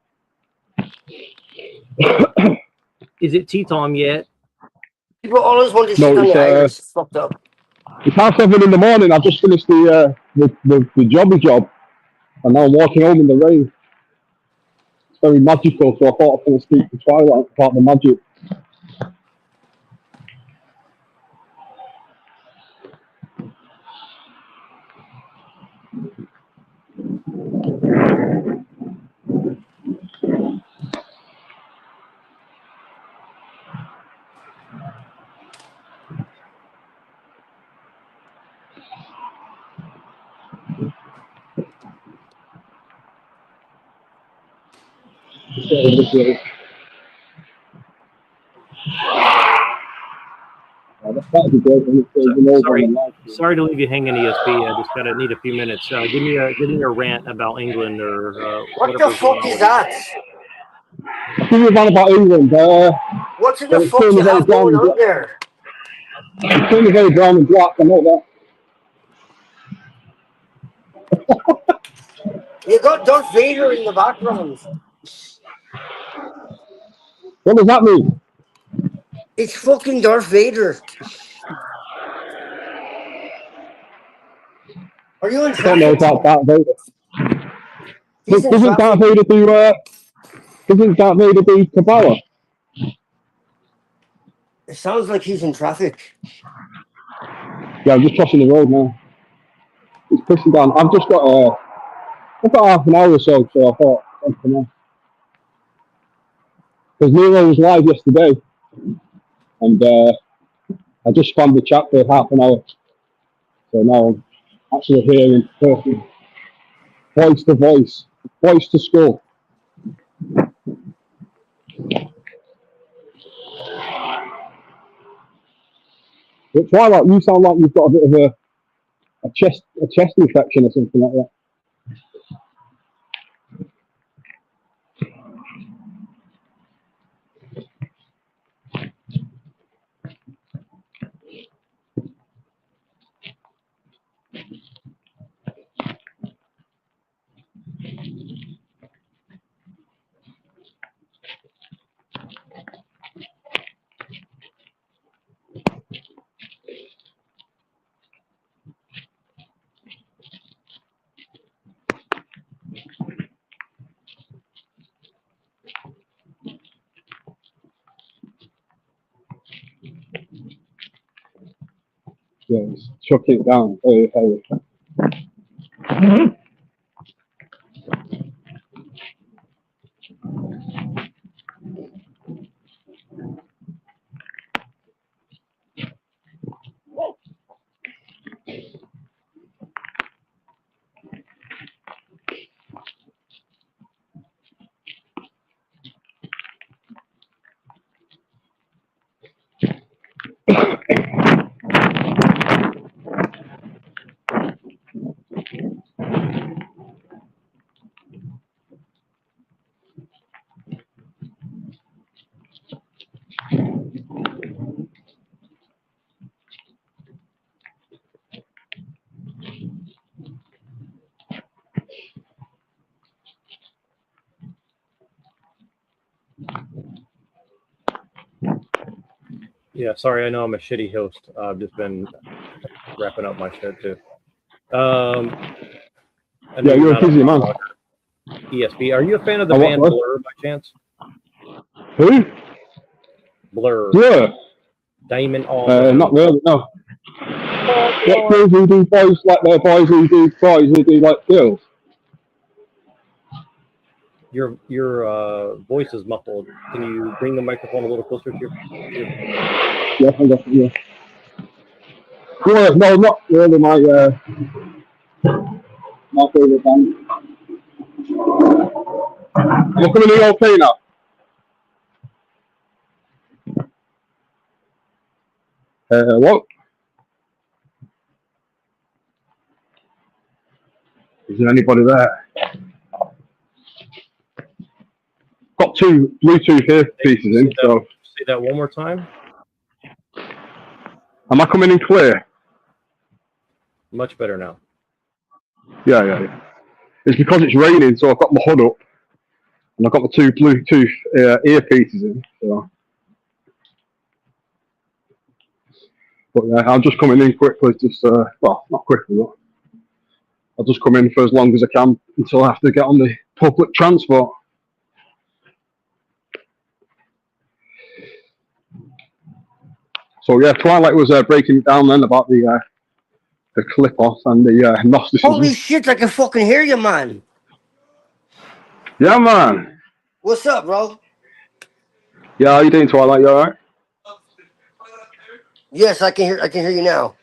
Is it tea time yet? People always want to No, shit on the Irish. It's fucked up. it's 7:30 in the morning. I've just finished the jobby job, and now I'm walking home in the rain. It's very magical, so I thought I was going to speak to Twilight about the magic. That'd be great. And it's So, been over on the sorry, live stream. sorry to leave you hanging, ESP. I just gotta need a few minutes. Give me a rant about England or What the whatever's going fuck on is with you. that? I think we're on about England. What in the But it's fuck certainly you very have brown going and on black. there? It's certainly very brown and black. I know that. You got Darth Vader in the background. What does that mean? It's fucking Darth Vader. Are you in I don't know traffic? about Darth Vader. He's in Doesn't Darth traffic. Vader do? Doesn't Darth Vader do Kabbalah? It sounds like he's in traffic. Yeah, I'm just crossing the road now. It's pushing down. I've got half an hour or so, so I thought, I'd come on. Because Nero was live yesterday, and I just spammed the chat for half an hour. So now I'm actually hearing perfect voice to voice, voice to skull. But Twilight, you sound like you've got a bit of a chest infection or something like that. Yeah, just chuck it down. Hey, hey. Yeah, sorry, I know I'm a shitty host. I've just been wrapping up my shit too. I know Yeah, you're a not busy man. ESP. Are you a fan of the Oh, band what? Blur by chance? Who? Blur. Blur. Damon Albarn. Not really, no. What girls who do boys like their boys who do like girls? Your voice is muffled. Can you bring the microphone a little closer to your Yeah, yeah. Yeah, no, not really my favourite band. Am I coming in okay now? What? Is there anybody there? Got two Bluetooth earpieces in, so. Say that one more time. Am I coming in clear? Much better now. Yeah. It's because it's raining, so I've got my hood up, and I've got my two Bluetooth earpieces in, so. But yeah, I'm just coming in quickly, well, not quickly, but I'll just come in for as long as I can until I have to get on the public transport. So yeah, Twilight was breaking it down then about the clip off and the Gnosticism. Holy shit, I can fucking hear you, man. Yeah, man. What's up, bro? Yeah, how you doing, Twilight? You alright? Yes, I can hear you now.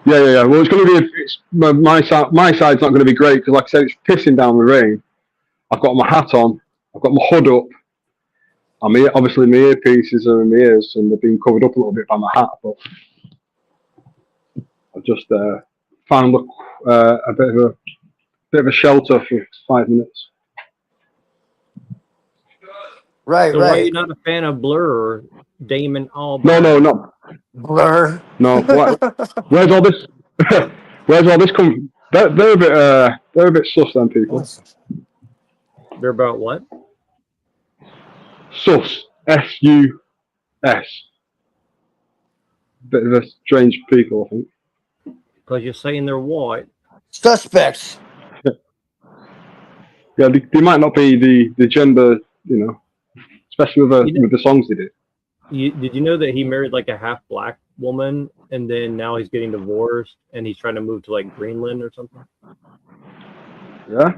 Yeah. Well, it's going to be my side's not going to be great because, like I said, it's pissing down with rain. I've got my hat on. I've got my hood up. Obviously my earpieces are in my ears and they've been covered up a little bit by my hat. But I've just found a bit of a shelter for 5 minutes. Right. Why are you not a fan of Blur or Damon Albarn? No. Blur. No. Where's all this? Where's all this come? They're a bit sus, them people. They're about what? Sus. S-U-S. Bit of a strange people, I think. Because you're saying they're white. Suspects. Yeah, they might not be the gender, especially with the songs they did. Did you know that he married like a half black woman and then now he's getting divorced and he's trying to move to like Greenland or something? Yeah.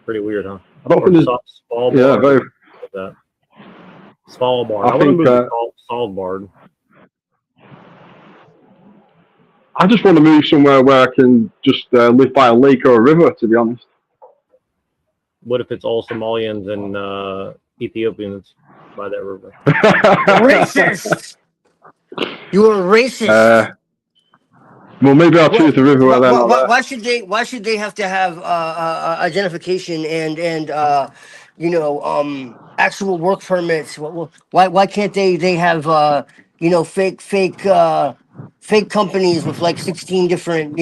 Pretty weird, huh? I don't think Svalbard. Yeah, very. Like that. Svalbard. I want to move to Svalbard. I just want to move somewhere where I can just live by a lake or a river, to be honest. What if it's all Somalians and Ethiopians by that river? Racist! You are racist. Well, maybe I'll choose the river where they're not there. Why should they have to have identification and actual work permits? Why can't they have fake companies with like 16 different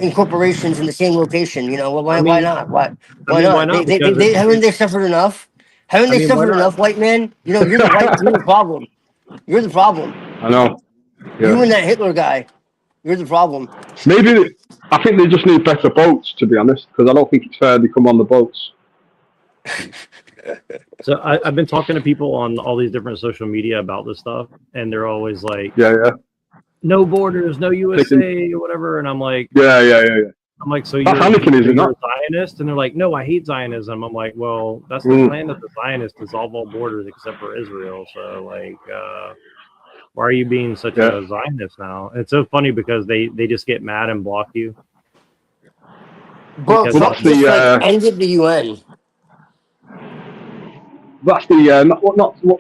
incorporations in the same location? Why not? Why not? They haven't they suffered enough? Haven't they suffered enough, white man? You're the problem. You're the problem. I know. Yeah. You and that Hitler guy. You're the problem. Maybe I think they just need better boats, to be honest, because I don't think it's fair they come on the boats. So I've been talking to people on all these different social media about this stuff, and they're always like, "Yeah, no borders, no USA, or whatever." And I'm like, "Yeah." I'm like, so you're a Zionist? And they're like, no, I hate Zionism. I'm like, well, that's the plan of the Zionists, dissolve all borders except for Israel. So like, why are you being such a Zionist now? It's so funny because they just get mad and block you. Bro, Trump just ended the UN. That's the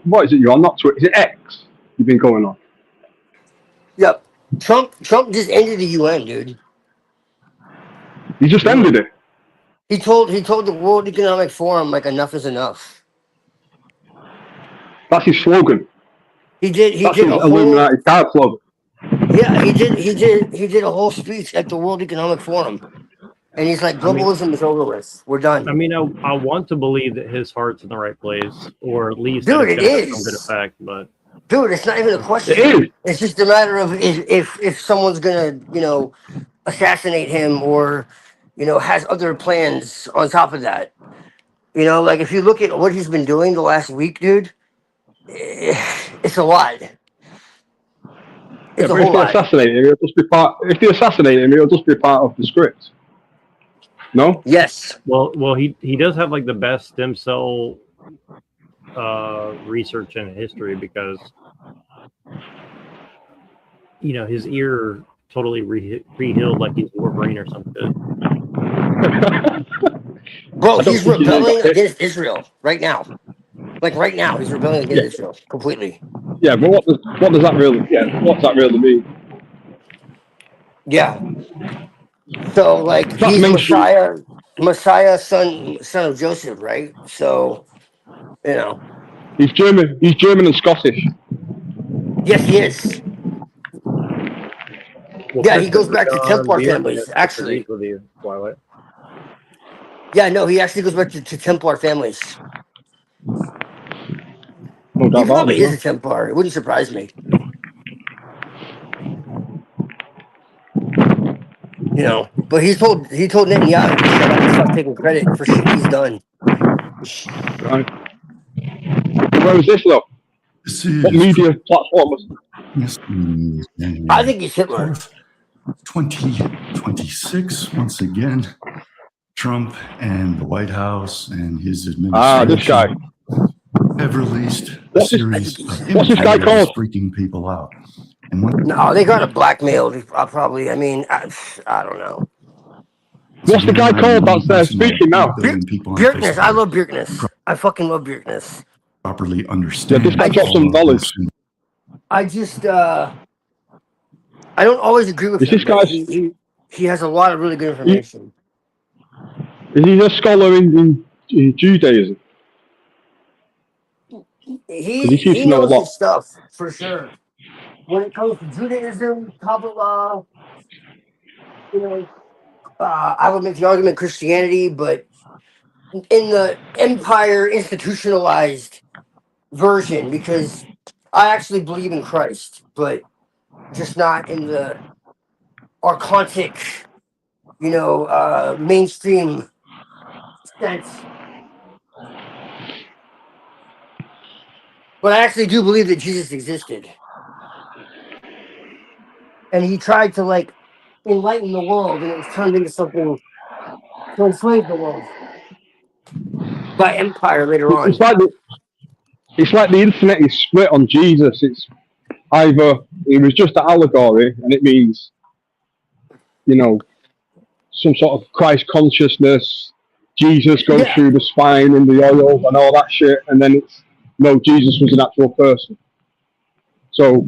what is it you're on? Not Twitter. Is it X? You've been going on. Yep. Trump just ended the UN, dude. He just ended it. He told the World Economic Forum like enough is enough. That's his slogan. He did a Illuminati card slogan. Yeah, he did a whole speech at the World Economic Forum. and he's like, I mean- globalism is over with. We're done. I mean, I want to believe that his heart's in the right place, or at least Dude, that it's it going to have is. some good effect. But Dude, it's not even a question. It is. It's just a matter of if someone's gonna, assassinate him or, has other plans on top of that. Like if you look at what he's been doing the last week, dude, it's a lot. Yeah, It's a but if whole they lot. assassinate him, he'll just be part. If they assassinate him, he'll just be part of the script. No. Yes. well, he does have like the best stem cell research in history because his ear totally re-healed like he's Wolverine or something. Bro, I don't he's think he rebelling did. against Israel right now. Like right now, he's rebelling against Yeah. Israel completely. Yeah, but what does that really? Yeah, what's that really mean? Yeah. So like That's he's mainstream. Messiah, son of Joseph, right? So He's German. He's German and Scottish. yes, he is. Well, Yeah, he goes back to John Templar Beard families, disagrees actually. with you, Twilight. Yeah, no, he actually goes back to Templar families. No He doubt about probably it. is a Templar. It wouldn't surprise me. But he told Netanyahu to shut up and stop taking credit for shit he's done. Right. Where was this though? This is What media platform was? I think he's Hitler. 4th, 2026. Once again, Trump and the White House and his This guy. administration have released a What's this- series of what's this guy images called? freaking people out. And when No, they got him blackmailed. Probably. I mean, I don't know. What's the guy called that's speaking now? Bjerknes. I love Bjerknes. I fucking love Bjerknes. properly understand. Yeah, this guy dropped some all of knowledge. this. I just I don't always agree with Is him. this But guy- he has a lot of really good information. Is he a scholar in Judaism? He seems to know a knows lot. his stuff for sure. When it comes to Judaism, Kabbalah, I would make the argument Christianity, but in the empire institutionalized version, because I actually believe in Christ, but just not in the archontic, mainstream sense. But I actually do believe that Jesus existed. And he tried to enlighten the world, and it was turned into something to enslave the world by empire later on. It's like the internet is split on Jesus. It's either it was just an allegory and it means, some sort of Christ consciousness. Jesus goes through the spine and the oil and all that shit, and then it's no, Jesus was an actual person. So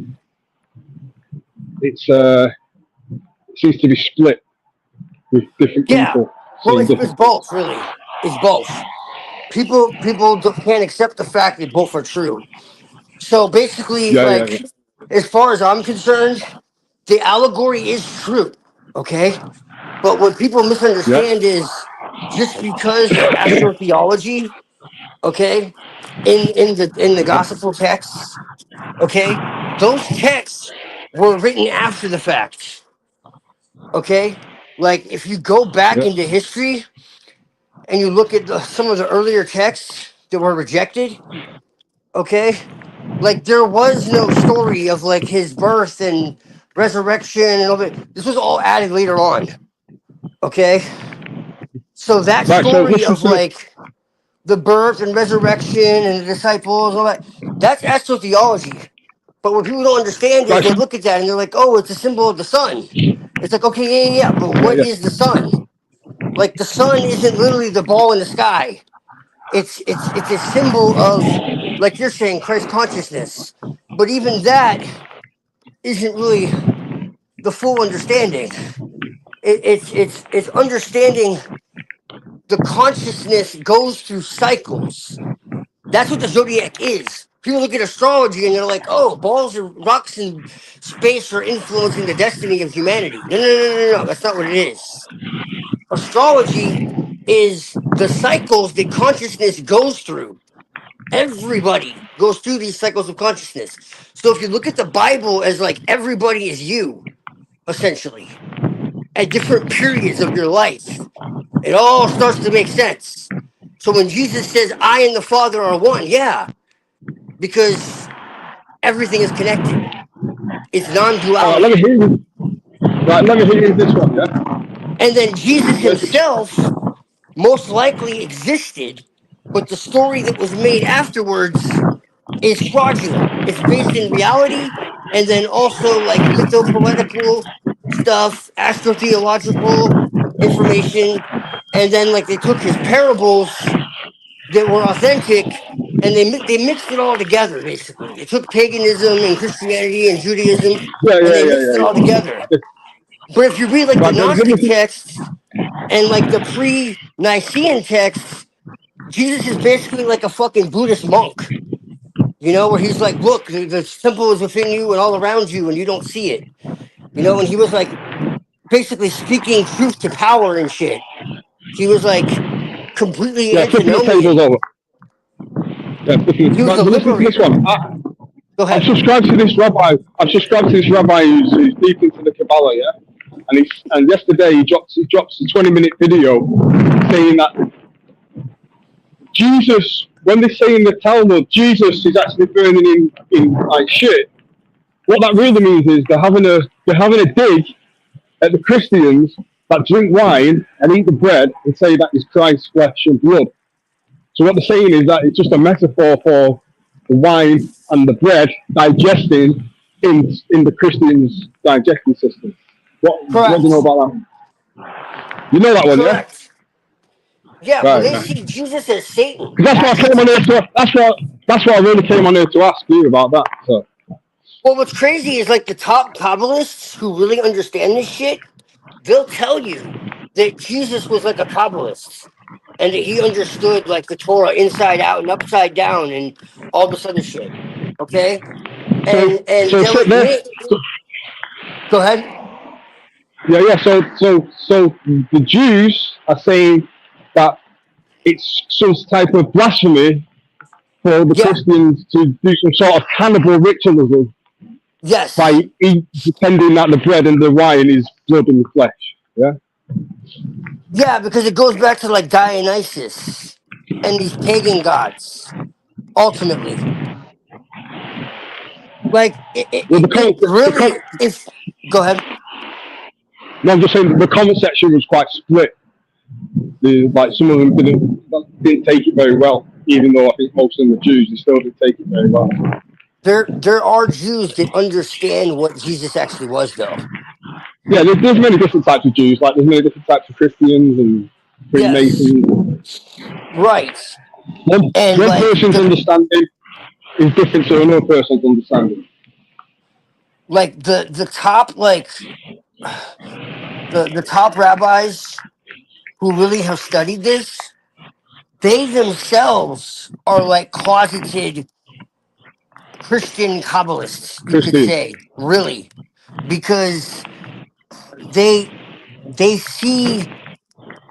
it seems to be split with different people. Well, it's both, really. It's both. People can't accept the fact that both are true. So basically, as far as I'm concerned, the allegory is true, okay? But what people misunderstand is just because of astrotheology, okay, in the gospel texts, okay, those texts were written after the fact, okay? Like if you go back into history and you look at some of the earlier texts that were rejected, okay, like there was no story of like his birth and resurrection and all that. This was all added later on, okay? So that story of like the birth and resurrection and the disciples and all that, that's astrotheology. But what people don't understand is they look at that and they're like, oh, it's a symbol of the sun. It's like, okay, yeah, but what is the sun? Like the sun isn't literally the ball in the sky. It's a symbol of, like you're saying, Christ consciousness. But even that isn't really the full understanding. It's understanding the consciousness goes through cycles. That's what the zodiac is. People look at astrology and they're like, oh, balls and rocks in space are influencing the destiny of humanity. No. That's not what it is. Astrology is the cycles that consciousness goes through. Everybody goes through these cycles of consciousness. So if you look at the Bible as like everybody is you, essentially, at different periods of your life, it all starts to make sense. So when Jesus says, I and the Father are one, yeah, because everything is connected. It's non All right, let me duality. hear you. Right, let me hear you this one, yeah? And then Jesus himself most likely existed, but the story that was made afterwards is fraudulent. It's based in reality and then also like mythopoetical stuff, astrotheological information. And then like they took his parables that were authentic and they mixed it all together basically. They took paganism and Christianity and Judaism Yeah, and yeah, they yeah, mixed yeah, it all yeah. together. But if you read like the Right, let me Gnostic see. texts and like the pre-Nicene texts, Jesus is basically like a fucking Buddhist monk, you know, where he's like, look, the temple is within you and all around you, and you don't see it, you know, and he was like basically speaking truth to power and shit. He was like completely Yeah, flipping the tables antinomian. over. Yeah, flipping. He was Right, a but listen to this liberator. one. Go I've ahead. subscribed to this rabbi. I've subscribed to this rabbi who's deep into the Kabbalah, yeah. And yesterday he drops a 20-minute video saying that Jesus, when they say in the Talmud, Jesus is actually burning in like shit. What that really means is they're having a dig at the Christians that drink wine and eat the bread and say that is Christ's flesh and blood. So what they're saying is that it's just a metaphor for the wine and the bread digesting in the Christians' digesting system. What do you know Correct. about that? You know that one, yeah? Correct. Yeah, well, Right, they right. see Jesus as Satan. 'Cause that's what I came on Actually, here to. That's what I really came on here to ask you about that. So well, what's crazy is like the top Kabbalists who really understand this shit, they'll tell you that Jesus was like a Kabbalist and that he understood like the Torah inside out and upside down and all this other shit. Okay, so and so they'll sit there. admit. So, Go ahead. yeah. So the Jews are saying that it's some type of blasphemy for the Yeah. Christians to do some sort of cannibal ritualism by Yes. pretending that the bread and the wine is blood and flesh. Yeah. Yeah, because it goes back to like Dionysus and these pagan gods. Ultimately, like Well, it really. If go ahead. no, I'm just saying the comment section was quite split. Like some of them didn't take it very well, even though I think most of them are Jews. They still didn't take it very well. There are Jews that understand what Jesus actually was, though. Yeah, there's many different types of Jews. Like there's many different types of Christians and Yes, Freemasons. right. And One like person's understanding is different to another person's understanding. the top the top rabbis who really have studied this, they themselves are like closeted Christian Kabbalists, you could Christians. say, really, because they they see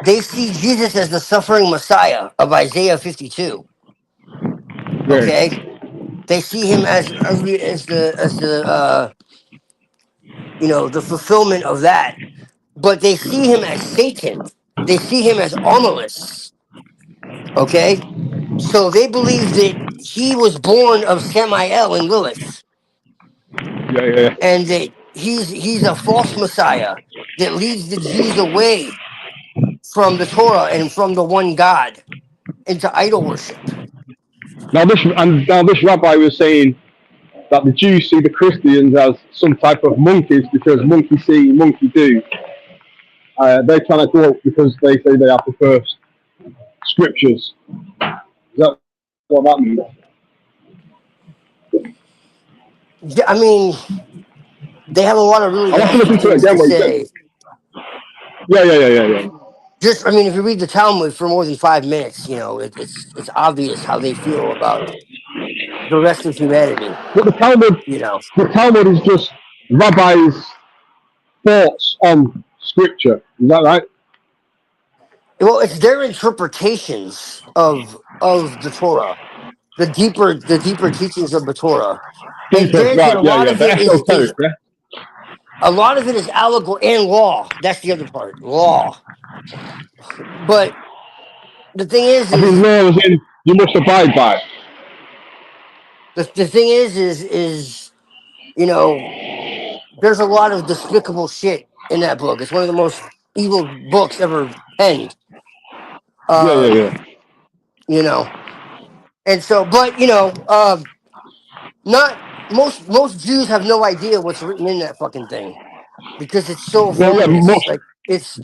they see Jesus as the suffering Messiah of Isaiah 52. Yeah. Okay, they see him as the you know, the fulfillment of that, but they see him as Satan. They see him as Omelis. Okay, so they believe that he was born of Samael and Lilith, Yeah. and that he's a false Messiah that leads the Jews away from the Torah and from the one God into idol worship. Now this rabbi was saying that the Jews see the Christians as some type of monkeys because monkey see, monkey do. They're trying to go up because they say they have the first scriptures. Is that what that means? Yeah, I mean, they have a lot of really I'll have to deep listen to it things again. to What he said. say. Yeah. Just, I mean, if you read the Talmud for more than 5 minutes, you know, it's obvious how they feel about the rest of humanity. But You know, the Talmud is just rabbis' thoughts on scripture. Is that right? Well, it's their interpretations of the Torah, the deeper teachings of the Torah. And Deeper, granted, right? Yeah, yeah. The esoteric, yeah. a lot of it is allegory and law. That's the other part, law. But the thing I mean, is law as in you must abide by. the thing is you know, there's a lot of despicable shit in that book. It's one of the most evil books ever penned. Yeah, yeah, Um, yeah. you know, and so, but not most Jews have no idea what's written in that fucking thing because it's so Well, yeah, voluminous. Like it's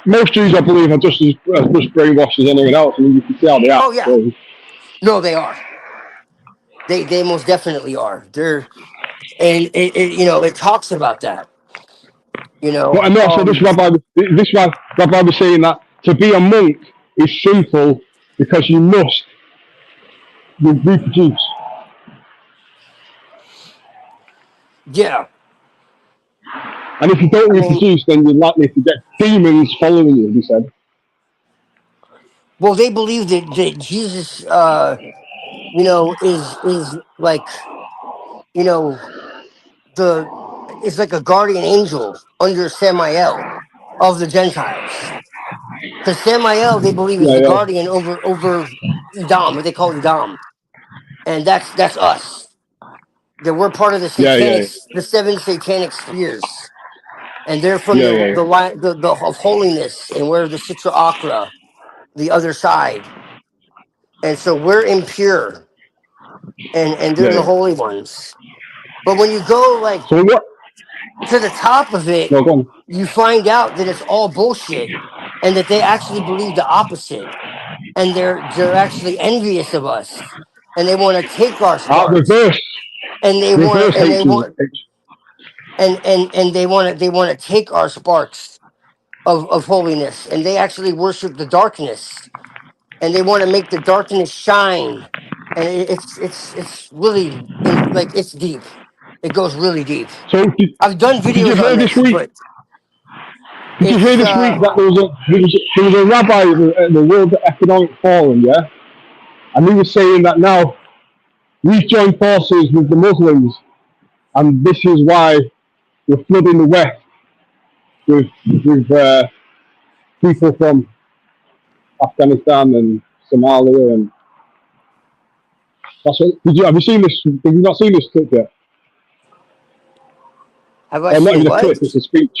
most Jews, I believe, are just as much brainwashed as anyone else. I mean, you can see how they act. oh yeah, So. no, they are. They most definitely are. They're and it talks about that. You But know, and also, this rabbi was saying that to be a monk is sinful because you must reproduce. yeah. And if you don't I mean, reproduce, then you're likely to get demons following you, he said. well, they believe that Jesus, is like, you know, the is like a guardian angel under Samael of the Gentiles. Because Samael, they believe, is Yeah, the yeah, guardian over Edom, what they call Edom, and that's us. That we're part of yeah, yeah, the seven satanic spheres, and they're from yeah, yeah, the of holiness, and we're the Sitra Akra, the other side, and so we're impure, and they're yeah, the yeah. holy ones. But when you go like So what? to the top of it, No, go on. you find out that it's all bullshit, and that they actually believe the opposite, and they're actually envious of us, and they want to take our sparks, Reverse, and they want reverse to, and they hatred. want and they want to take our sparks of holiness, and they actually worship the darkness, and they want to make the darkness shine, and it's really like it's deep. It goes really deep. So I've done did you videos on hear this this, week? but Did you hear it's this week that there was a rabbi at the World Economic Forum, yeah, and he was saying that now we've joined forces with the Muslims, and this is why we're flooding the West with people from Afghanistan and Somalia, and that's what. Have you seen this? Have you not seen this clip yet? have I Or not seen even a what? clip; it's a speech.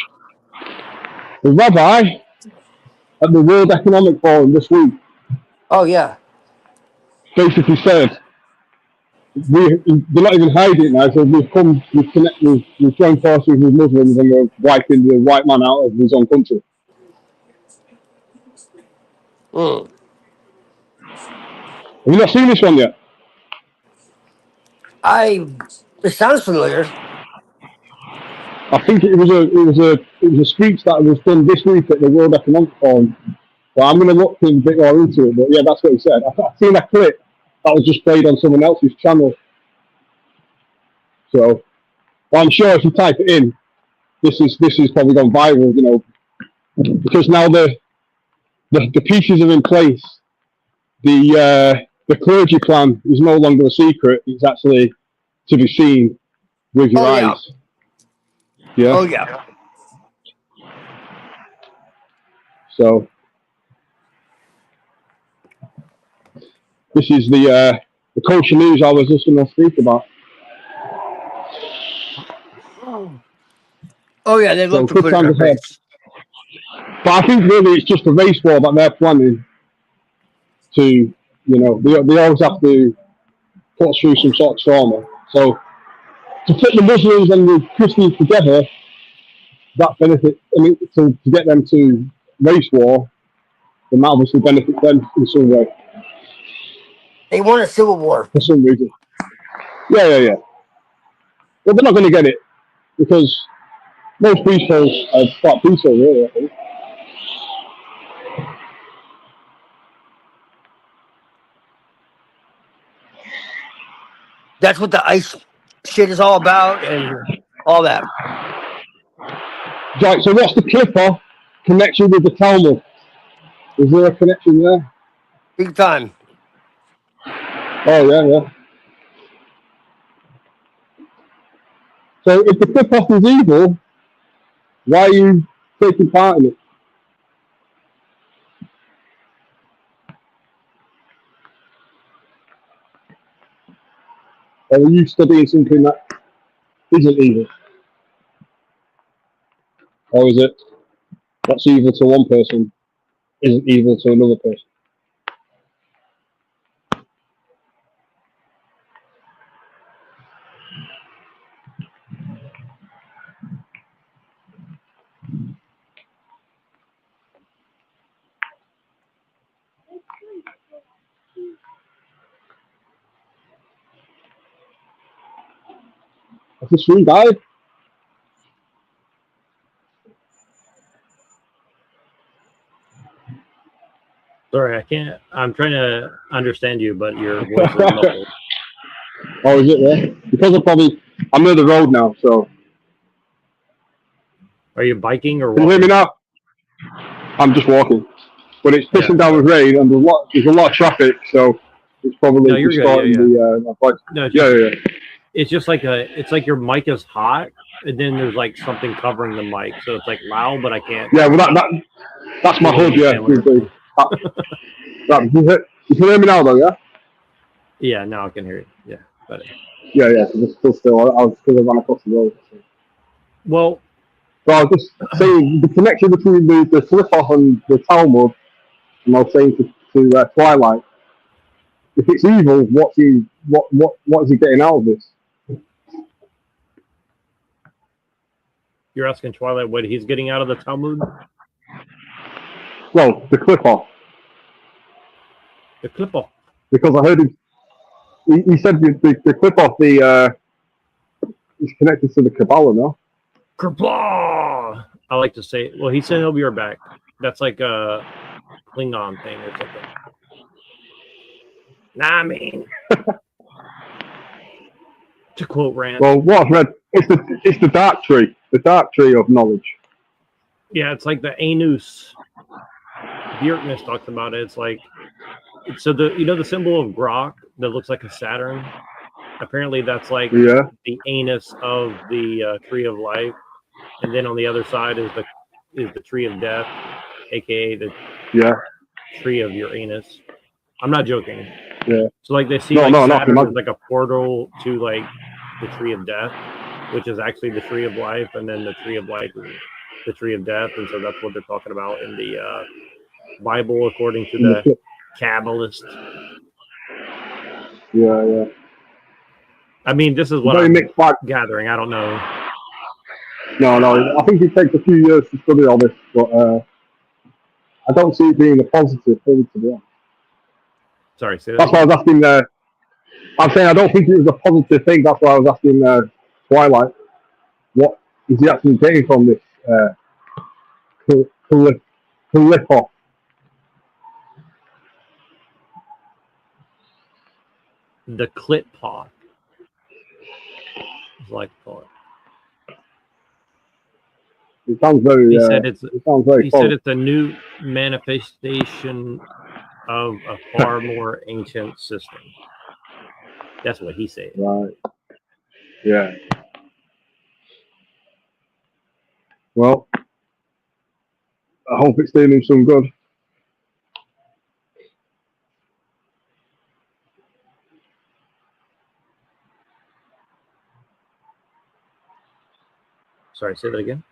The rabbi at the World Economic Forum this week Oh yeah. basically said, they're not even hiding it now. So we've joined forces with Muslims, and we're wiping the white man out of his own country. Mm. Have you not seen this one yet? It sounds familiar. I think it was a speech that was done this week at the World Economic Forum. Well, I'm going to look a bit more into it, but yeah, that's what he said. I've seen that clip that was just played on someone else's channel. So, well, I'm sure if you type it in, this is probably gone viral, because now the pieces are in place. The clergy plan is no longer a secret; it's actually to be seen with your Oh yeah. eyes. Yeah. Oh yeah. So this is the Kosher news I was just going to speak about. Oh yeah. They love So to good put it in our times ahead. face. But I think really it's just a race war that they're planning to, they always have to put through some sort of trauma. So to put the Muslims and the Christians together, that benefit, to get them to race war, then that obviously benefits them in some way, They want a civil war. for some reason. Yeah, yeah, yeah. But they're not going to get it because most people are quite peaceful, really, I think. That's what the ice shit is all about, and all that. Right, so what's the Clipper connection with the Talmud? Is there a connection there? Big time. Oh, yeah. So if the flip-off is evil, why are you taking part in it? Or are you studying something that isn't evil? Or is it what's evil to one person isn't evil to another person? Has the stream died? Sorry, I can't. I'm trying to understand you, but your voice is muffled. Oh, is it there? Because I'm near the road now, so. Are you biking or Can you walking? hear me now? I'm just walking. But it's pissing down with rain and there's a lot of traffic, so it's probably No, you're good. distorting Yeah. my voice. No, Yeah. It's just like it's like your mic is hot, and then there's like something covering the mic, so it's like loud, but I can't. Yeah, well that's my hood. Yeah. You can hear me now, though. Yeah. Yeah, now I can hear you. Yeah, better. Yeah. It's still. I was still ran across the road. So. Well, I was just saying the connection between the flip-off and the Talmud, and I was saying to Twilight, if it's evil, what is he getting out of this? you're asking Twilight what he's getting out of the Talmud? Well, the clip-off. The clip-off. Because I heard he said the clip-off is connected to the Kabbalah, no? Kabbalah! I like to say, well, he said he'll be right back. That's like a Klingon thing or something. Nah, I mean, to quote Rand. Well, what I've read, it's the dark tree of knowledge. Yeah, it's like the Anus. Bjerknes talks about it. It's like, so the symbol of Grok that looks like a Saturn. Apparently, that's like the anus of the tree of life, and then on the other side is the tree of death, aka the tree of Uranus. I'm not joking. Yeah. So like they see Saturn as like a portal to like the tree of death, which is actually the tree of life, and then the tree of life is the tree of death, and so that's what they're talking about in the Bible according to the Kabbalist. Yeah. I mean, this is what I'm gathering. I don't know. No. I think it takes a few years to study all this, but I don't see it being a positive thing to be honest. Sorry, say that. That's why I was asking. I'm saying I don't think it was a positive thing. That's why I was asking Twilight, what is he actually getting from this clip-off? The clit paw. I like to call it. It sounds very. He said it sounds very. He said it's a new manifestation of a far more ancient system. That's what he said. Right. Yeah. Well, I hope it's doing him some good. Sorry, say that again.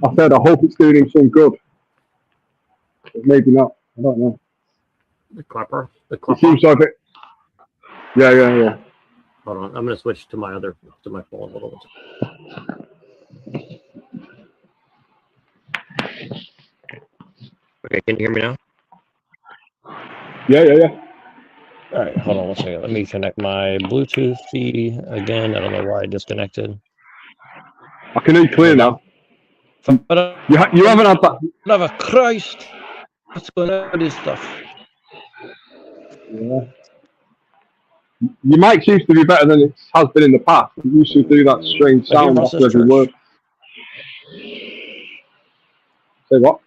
I said I hope it's doing him some good. But maybe not. I don't know. The clapper. It seems like it. Yeah. Hold on, I'm gonna switch to my phone. Hold on. Okay, can you hear me now? Yeah. All right, hold on one second. Let me connect my Bluetooth feed again. I don't know why I disconnected. I can hear you clear now. You haven't had that. Love of Christ! What's going on with this stuff? Yeah. Your mic seems to be better than it has been in the past. It used to do that strange sound after every word. Say what?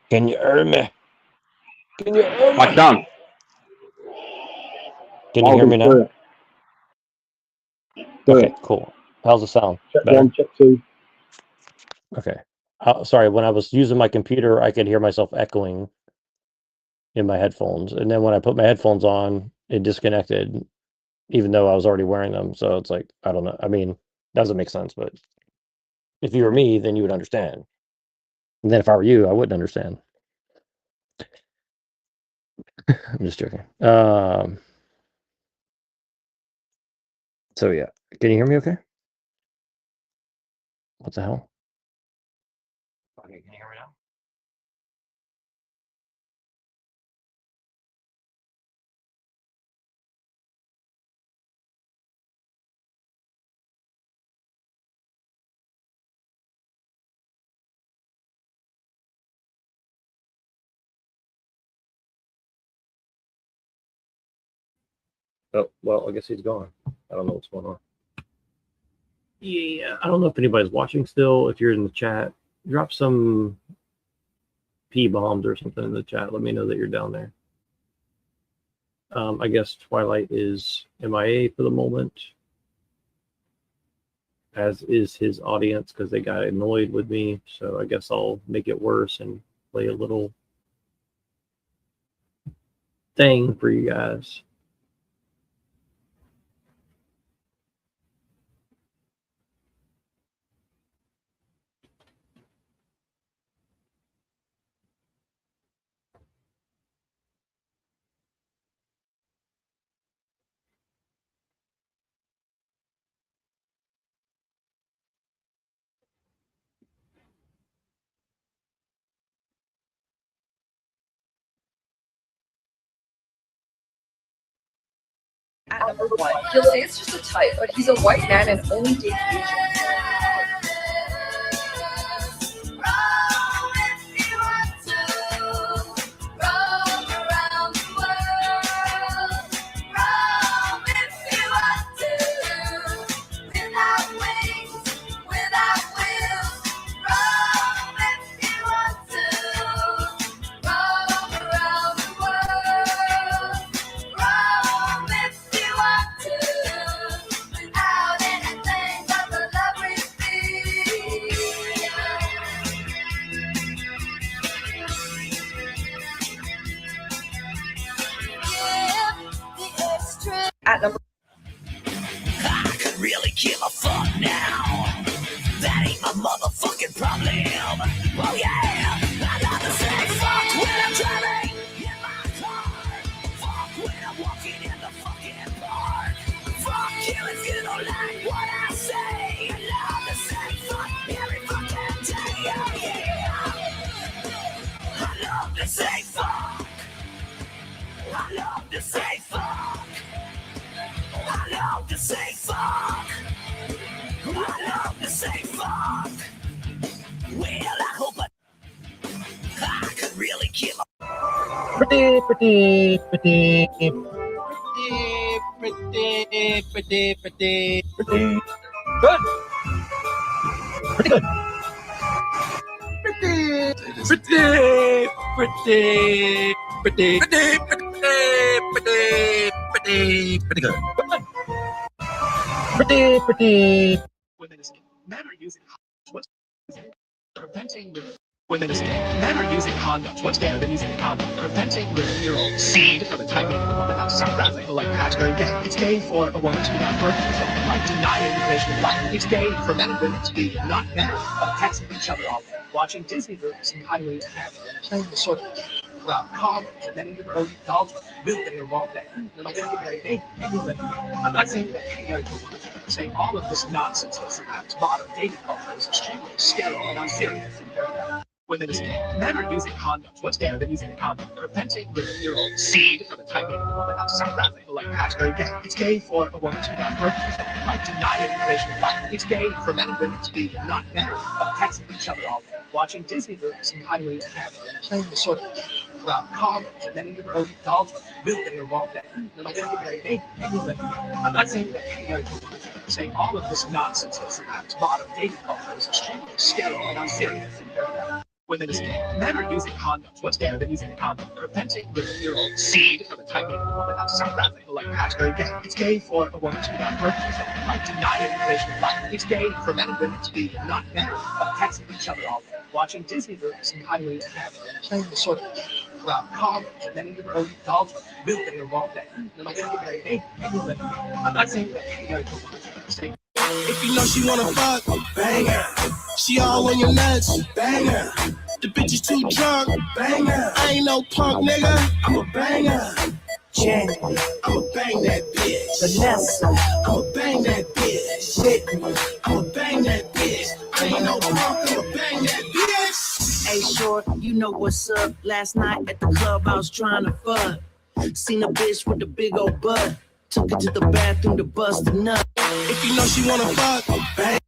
Can you hear me? Can you hear me? I can. Can you hear me now? Clear. Okay, cool. How's the sound? Check Better? 1, check 2. Okay. Sorry, when I was using my computer, I could hear myself echoing in my headphones. And then when I put my headphones on, it disconnected, even though I was already wearing them. So it's like, I don't know. I mean, doesn't make sense, but if you were me, then you would understand. And then if I were you, I wouldn't understand. I'm just joking. So yeah. Can you hear me okay? What the hell? Okay, can you hear me now? Oh, well, I guess he's gone. I don't know what's going on. Yeah, I don't know if anybody's watching still. If you're in the chat, drop some P-bombs or something in the chat. Let me know that you're down there. I guess Twilight is MIA for the moment, as is his audience, because they got annoyed with me. So I guess I'll make it worse and play a little thing for you guys. At number 1, he'll say it's just a type, but he's a white man and only dates Asians. At number I could really give a fuck now. That ain't my motherfucking problem. Oh yeah, I got to say fuck when I'm driving in my car. Fuck when I'm walking in the fucking park. Fuck you if you don't like what I say. I love to say fuck every fucking day. Oh yeah, I love to say fuck. I love to say fuck. I love to say fuck. I love to say fuck. Well, I hope I could really give a Pretty good. Pretty good. Pretty. Women is men are using what's preventing women is men are using condoms. What's better than using a condom? Preventing your seed from entangling with a woman outside rather than like that's very gay. It's gay for a woman to be not birth control, like denying the creation of life. It's gay for men and women to be not men, texting each other all day, watching Disney movies and highly playing the sort of condoms and then even early adults will get involved there. Like I'm not saying that I'm saying all of this nonsense that's about modern dating culture is extremely sterile and unserious. Women is men are using condoms. What's better than using a condom? Preventing your seed from entangling with a woman outside rather than like that's very gay. It's gay for a woman to be not birth control, like denying the creation of life. It's gay for men and women to be not men, texting each other all day, watching Disney movies and highly playing the sort of condoms and then even early adults will get involved there. Like I'm not saying that I'm saying all of this nonsense that's about modern dating culture is extremely sterile and unserious. Women is men are using condoms. What's better than using a condom? Preventing your own seed from attacking a woman outside rather than like that's very gay. It's gay for a woman to be not birth herself, like deny information of life. It's gay for men and women to be not married, but texting each other all day, watching Disney movies and kindly together, and playing the sort of around condoms, and then even early adulthood, milking the wrong day. And I'm very gay. I'm not saying that you gotta go I'm saying If you know she wanna fuck, bang her. She all on your nuts, bang her. The bitch is too drunk, bang her. I ain't no punk nigga, I'm a banger. Janet, I'ma bang that bitch. Vanessa, I'ma bang that bitch. Whitney, I'ma bang that bitch. I ain't no punk, I'ma bang that bitch. Hey, short, you know what's up. Last night at the club, I was trying to fuck. Seen a bitch with a big old butt. Took her to the bathroom to bust a nut. If you know she wanna fuck, bang.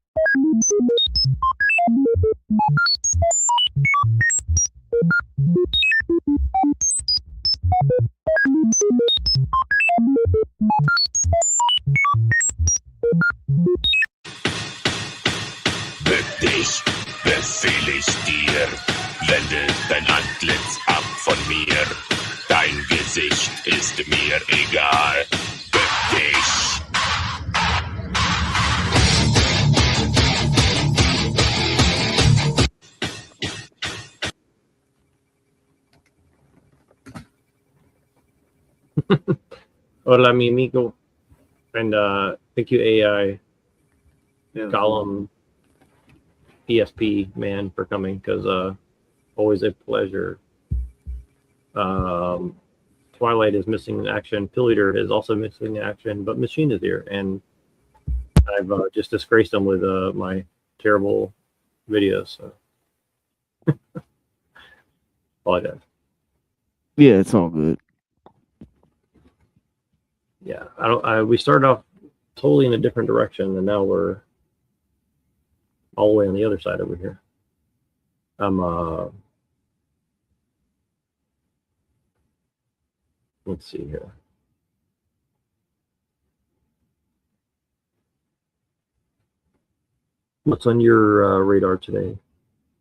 Bück dich, befehl ich dir. Wende dein Antlitz ab von mir. Dein Gesicht ist mir egal. Bück dich. Hola, mi amigo. And thank you, AI Gollum ESP man, for coming, because always a pleasure. Twilight is missing in action. Pillator is also missing in action, but Machine is here, and I've just disgraced him with my terrible videos. So. Apologize. Yeah, it's all good. Yeah, we started off totally in a different direction, and now we're all the way on the other side over here. Let's see here. What's on your radar today?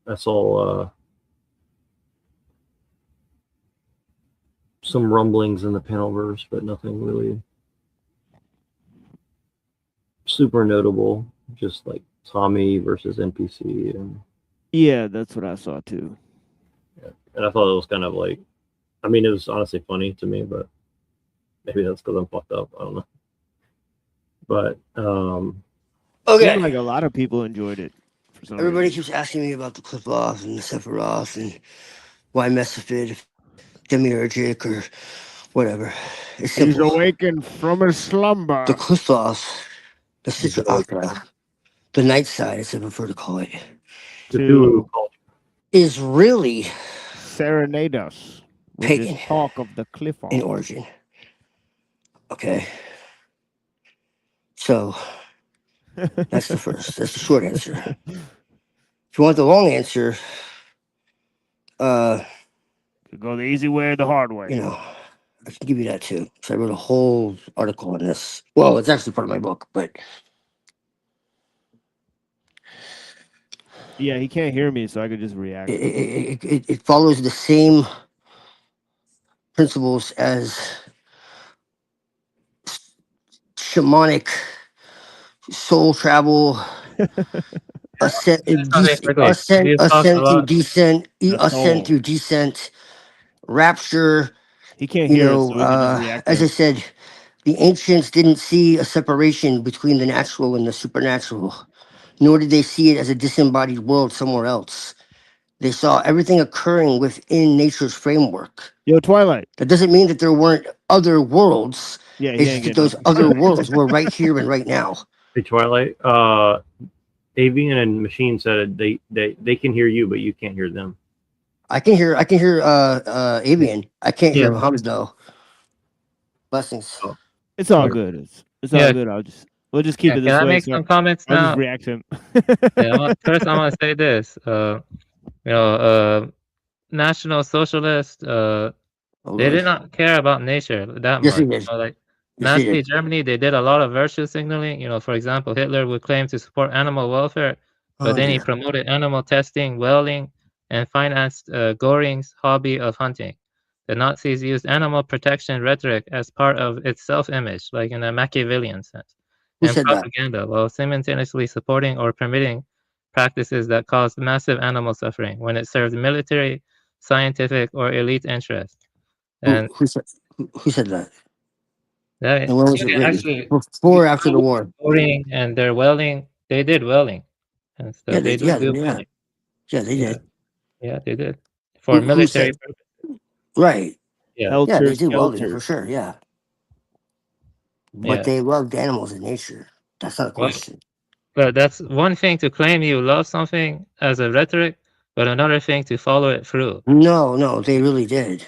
I saw some rumblings in the panelverse, but nothing really super notable. Just like Tommy versus NPC, and yeah, that's what I saw too. Yeah, and I thought it was kind of like, I mean, it was honestly funny to me, but maybe that's because I'm fucked up. I don't know. But okay, seemed like a lot of people enjoyed it. For some everybody reason. keeps asking me about the Cliff-Off and the Sephiroth and why mess with it, demiurgic or whatever. It's simple. He's awakened from his slumber. The Cliff-Off, the Citra Aqua, the night side, as I prefer to call it, is really serenade us with pagan this talk of the cliff in origin. Okay. So that's the first. That's the short answer. If you want the long answer, go the easy way or the hard way. You know, I can give you that too. So I wrote a whole article on this. Well, it's actually part of my book, but yeah, he can't hear me, so I could just react. It follows the same principles as shamanic soul travel, ascent through descent, rapture. He can't hear us, so we can just react. As I said, the ancients didn't see a separation between the natural and the supernatural, nor did they see it as a disembodied world somewhere else. They saw everything occurring within nature's framework. Yo, Twilight. That doesn't mean that there weren't other worlds. Yeah, it's just that those other worlds were right here and right now. Hey, Twilight. Avian and Machine said they can hear you, but you can't hear them. I can hear Avian. I can't hear Muhammad though. Blessings. It's all good. It's all good. We'll just keep it this way. Can I make some comments I'll now? just react to him. First, I want to say this. National Socialists, they did not care about nature that Yes, much. they did. Like Yes, they Nazi did. Germany, they did a lot of virtue signaling. For example, Hitler would claim to support animal welfare, but then he promoted animal testing, whaling, and financed Göring's hobby of hunting. The Nazis used animal protection rhetoric as part of its self-image, like in a Machiavellian sense, Who and said that? propaganda, while simultaneously supporting or permitting practices that caused massive animal suffering when it served military, scientific, or elite interests. And Who said that? that And when was you it can written? actually Before or after the war? Göring and their welding, they did welding and stuff. Yeah, They did do yeah. welding. Yeah, they Yeah, did. yeah, they did for Who military said? purposes. Right. Yeah, Yeah, they Helter did welding for Skelter. sure. Yeah, but yeah. they loved animals in nature. That's not a Well, question. but that's one thing to claim you love something as a rhetoric, but another thing to follow it through. No, they really did.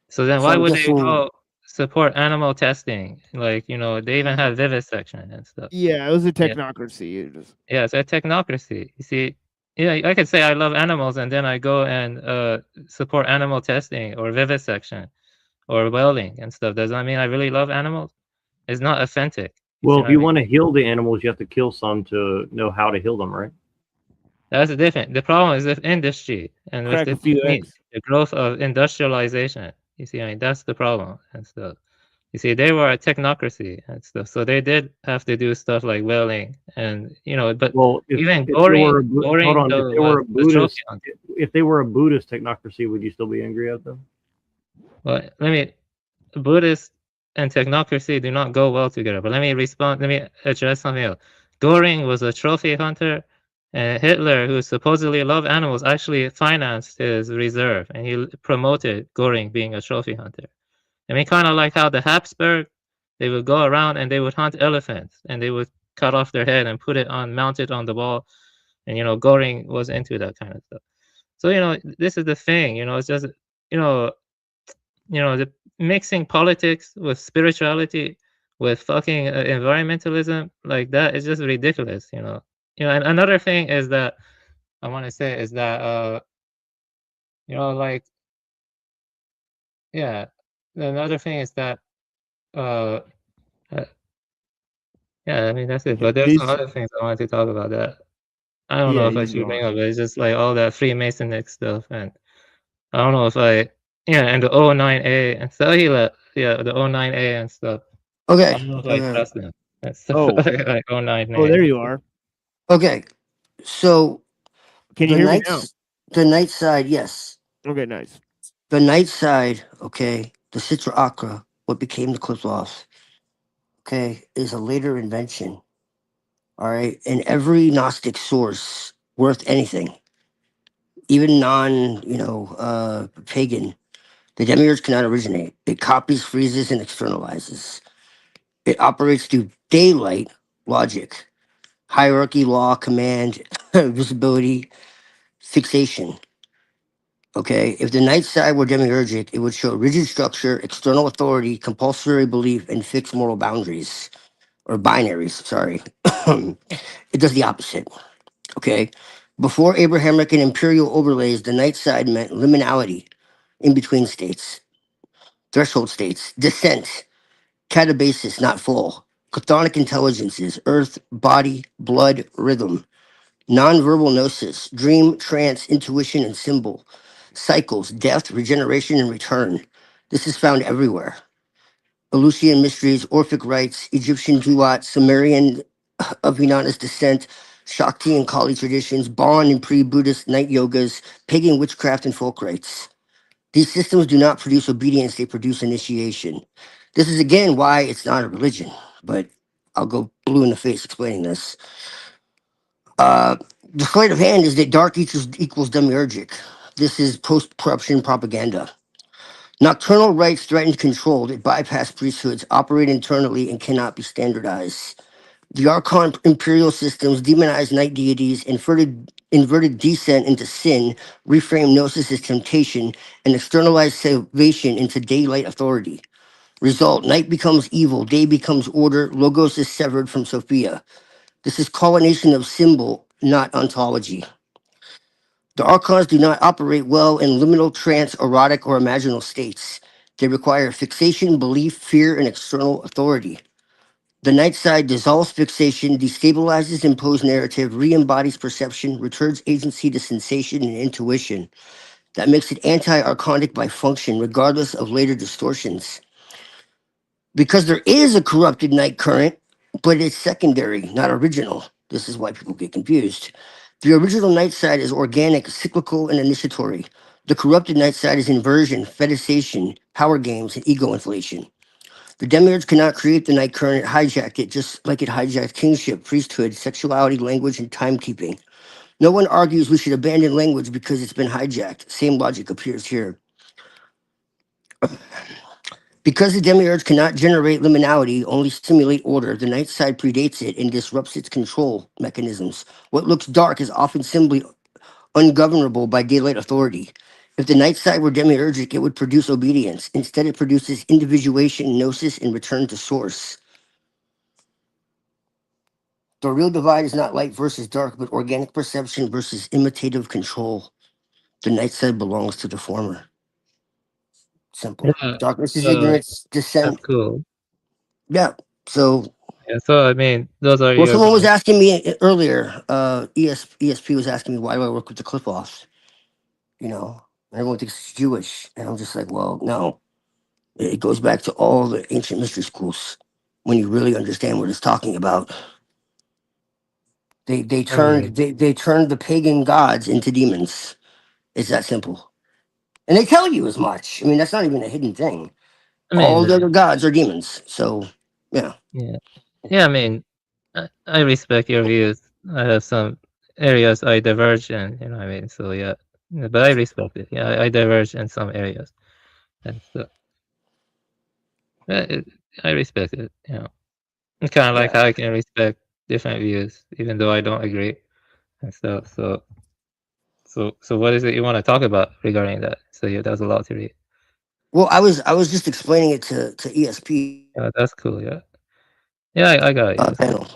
So then So why I'm would they guessing. go support animal testing? Like, they even have vivisection and stuff. Yeah, it was a Yeah. technocracy. It just... Yeah, it's a technocracy. You see, yeah, I could say I love animals and then I go and support animal testing or vivisection or welding and stuff. Does that mean I really love animals? It's not authentic. Well, see if what I you mean? want to heal the animals, you have to kill some to know how to heal them, right? That's different. The problem is with industry and with Crack the a few technique, eggs. the growth of industrialization. You see, I mean, that's the problem and stuff. You see, they were a technocracy and stuff, so they did have to do stuff like welding and but Well, even if they were hold Göring on, if though they was were a a trophy Buddhist, hunter. if they were a Buddhist technocracy, would you still be angry at them? Well, Buddhist and technocracy do not go well together. But let me address something else. Göring was a trophy hunter, and Hitler, who supposedly loved animals, actually financed his reserve, and he promoted Göring being a trophy hunter. I mean, kind of like how the Habsburg, they would go around and they would hunt elephants, and they would cut off their head and mount it on the wall, and Göring was into that kind of stuff. So this is the thing. It's just you know the mixing politics with spirituality with fucking environmentalism like that is just ridiculous. And another thing is that I want to say is that like yeah, another thing is that uh, uh yeah, I mean that's it. But there's some other things I wanted to talk about that I don't know Yeah, if I he's should bring gone. up. But it's just like all that Freemasonic stuff, and I don't know if and the O9A and stuff. The O9A and stuff. Okay. I don't know if I trust them. That's stuff Oh. like O9A. Oh, there you are. Okay, so Can you hear me now? the night side, yes. Okay, nice. The night side, okay, the Citra Aqua, what became the Qliphoth, okay, is a later invention. All right, and every Gnostic source worth anything, even pagan, the demiurge cannot originate. It copies, freezes, and externalizes. It operates through daylight logic, hierarchy, law, command, visibility, fixation. Okay, if the night side were demiurgic, it would show rigid structure, external authority, compulsory belief, and fixed moral boundaries or binaries. Sorry, it does the opposite. Okay, before Abrahamic and imperial overlays, the night side meant liminality, in between states, threshold states, descent, catabasis, not full, chthonic intelligences, earth, body, blood, rhythm, nonverbal gnosis, dream, trance, intuition, and symbol, cycles, death, regeneration, and return. This is found everywhere. Eleusinian mysteries, Orphic rites, Egyptian duat, Sumerian of Hinata's descent, Shakti and Kali traditions, Bon and pre-Buddhist night yogas, pagan witchcraft, and folk rites. These systems do not produce obedience, they produce initiation. This is again why it's not a religion, but I'll go blue in the face explaining this. The sleight of hand is that dark equals demiurgic. This is post-corruption propaganda. Nocturnal rites threaten control that bypass priesthoods, operate internally, and cannot be standardized. The Archon imperial systems demonize night deities, inverted descent into sin, reframe gnosis as temptation, and externalize salvation into daylight authority. Result, night becomes evil, day becomes order, logos is severed from Sophia. This is culmination of symbol, not ontology. The archons do not operate well in liminal, trance, erotic, or imaginal states. They require fixation, belief, fear, and external authority. The night side dissolves fixation, destabilizes imposed narrative, re-embodies perception, returns agency to sensation and intuition. That makes it anti-archonic by function, regardless of later distortions. Because there is a corrupted night current, but it's secondary, not original. This is why people get confused. The original night side is organic, cyclical, and initiatory. The corrupted night side is inversion, fetishization, power games, and ego inflation. The demiurge cannot create the night current, hijack it, just like it hijacked kingship, priesthood, sexuality, language, and timekeeping. No one argues we should abandon language because it's been hijacked. Same logic appears here. Because the demiurge cannot generate liminality, only stimulate order, the night side predates it and disrupts its control mechanisms. What looks dark is often simply ungovernable by daylight authority. If the night side were demiurgic, it would produce obedience. Instead, it produces individuation, gnosis, and return to source. The real divide is not light versus dark, but organic perception versus imitative control. The night side belongs to the former. Simple. Yeah, Darkness is ignorance, that's descent. cool. Yeah. So, Yeah, so I mean, those are well, your someone was beliefs. asking me earlier, ESP was asking me, why do I work with the clip offs? You know, everyone thinks it's Jewish. And I'm just like, well, no. It goes back to all the ancient mystery schools when you really understand what it's talking about. They I mean, they turned the pagan gods into demons. It's that simple. And they tell you as much. I mean, that's not even a hidden thing. I All mean, the other gods are demons. So, yeah. yeah, yeah. I mean, I respect your views. I have some areas I diverge in. You know, what I mean, so yeah, but I respect it. Yeah, I diverge in some areas, and so I respect it. You know, it's kind of like Yeah. how I can respect different views, even though I don't agree. And so what is it you want to talk about regarding that? So yeah, that's a lot to read. Well, I was just explaining it to ESP Yeah, that's cool. Yeah, yeah, I got you. So, panel.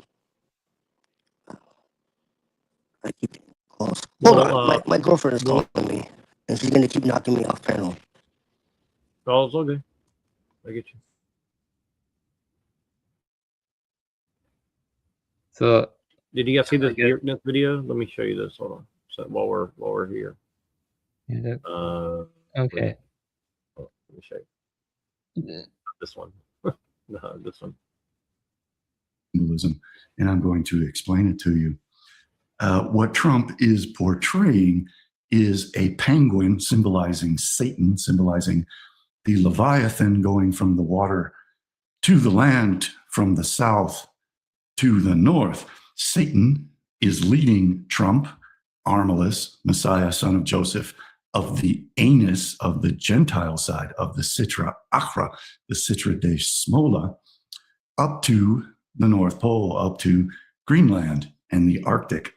I keep close. Hold Well, on, my girlfriend is well, calling me, and she's gonna keep knocking me off panel. oh, it's okay. I get you. so Did you guys see this I guess- weirdness video? Let me show you this. Hold on. So while we're here. Yeah, Oh, okay. let me show you. This one. No, this one. Symbolism, and I'm going to explain it to you. What Trump is portraying is a penguin symbolizing Satan, symbolizing the Leviathan going from the water to the land, from the south to the north. Satan is leading Trump, Armilus, Messiah, son of Joseph, of the anus of the Gentile side of the Sitra Achra, the Sitra de Smola, up to the North Pole, up to Greenland and the Arctic.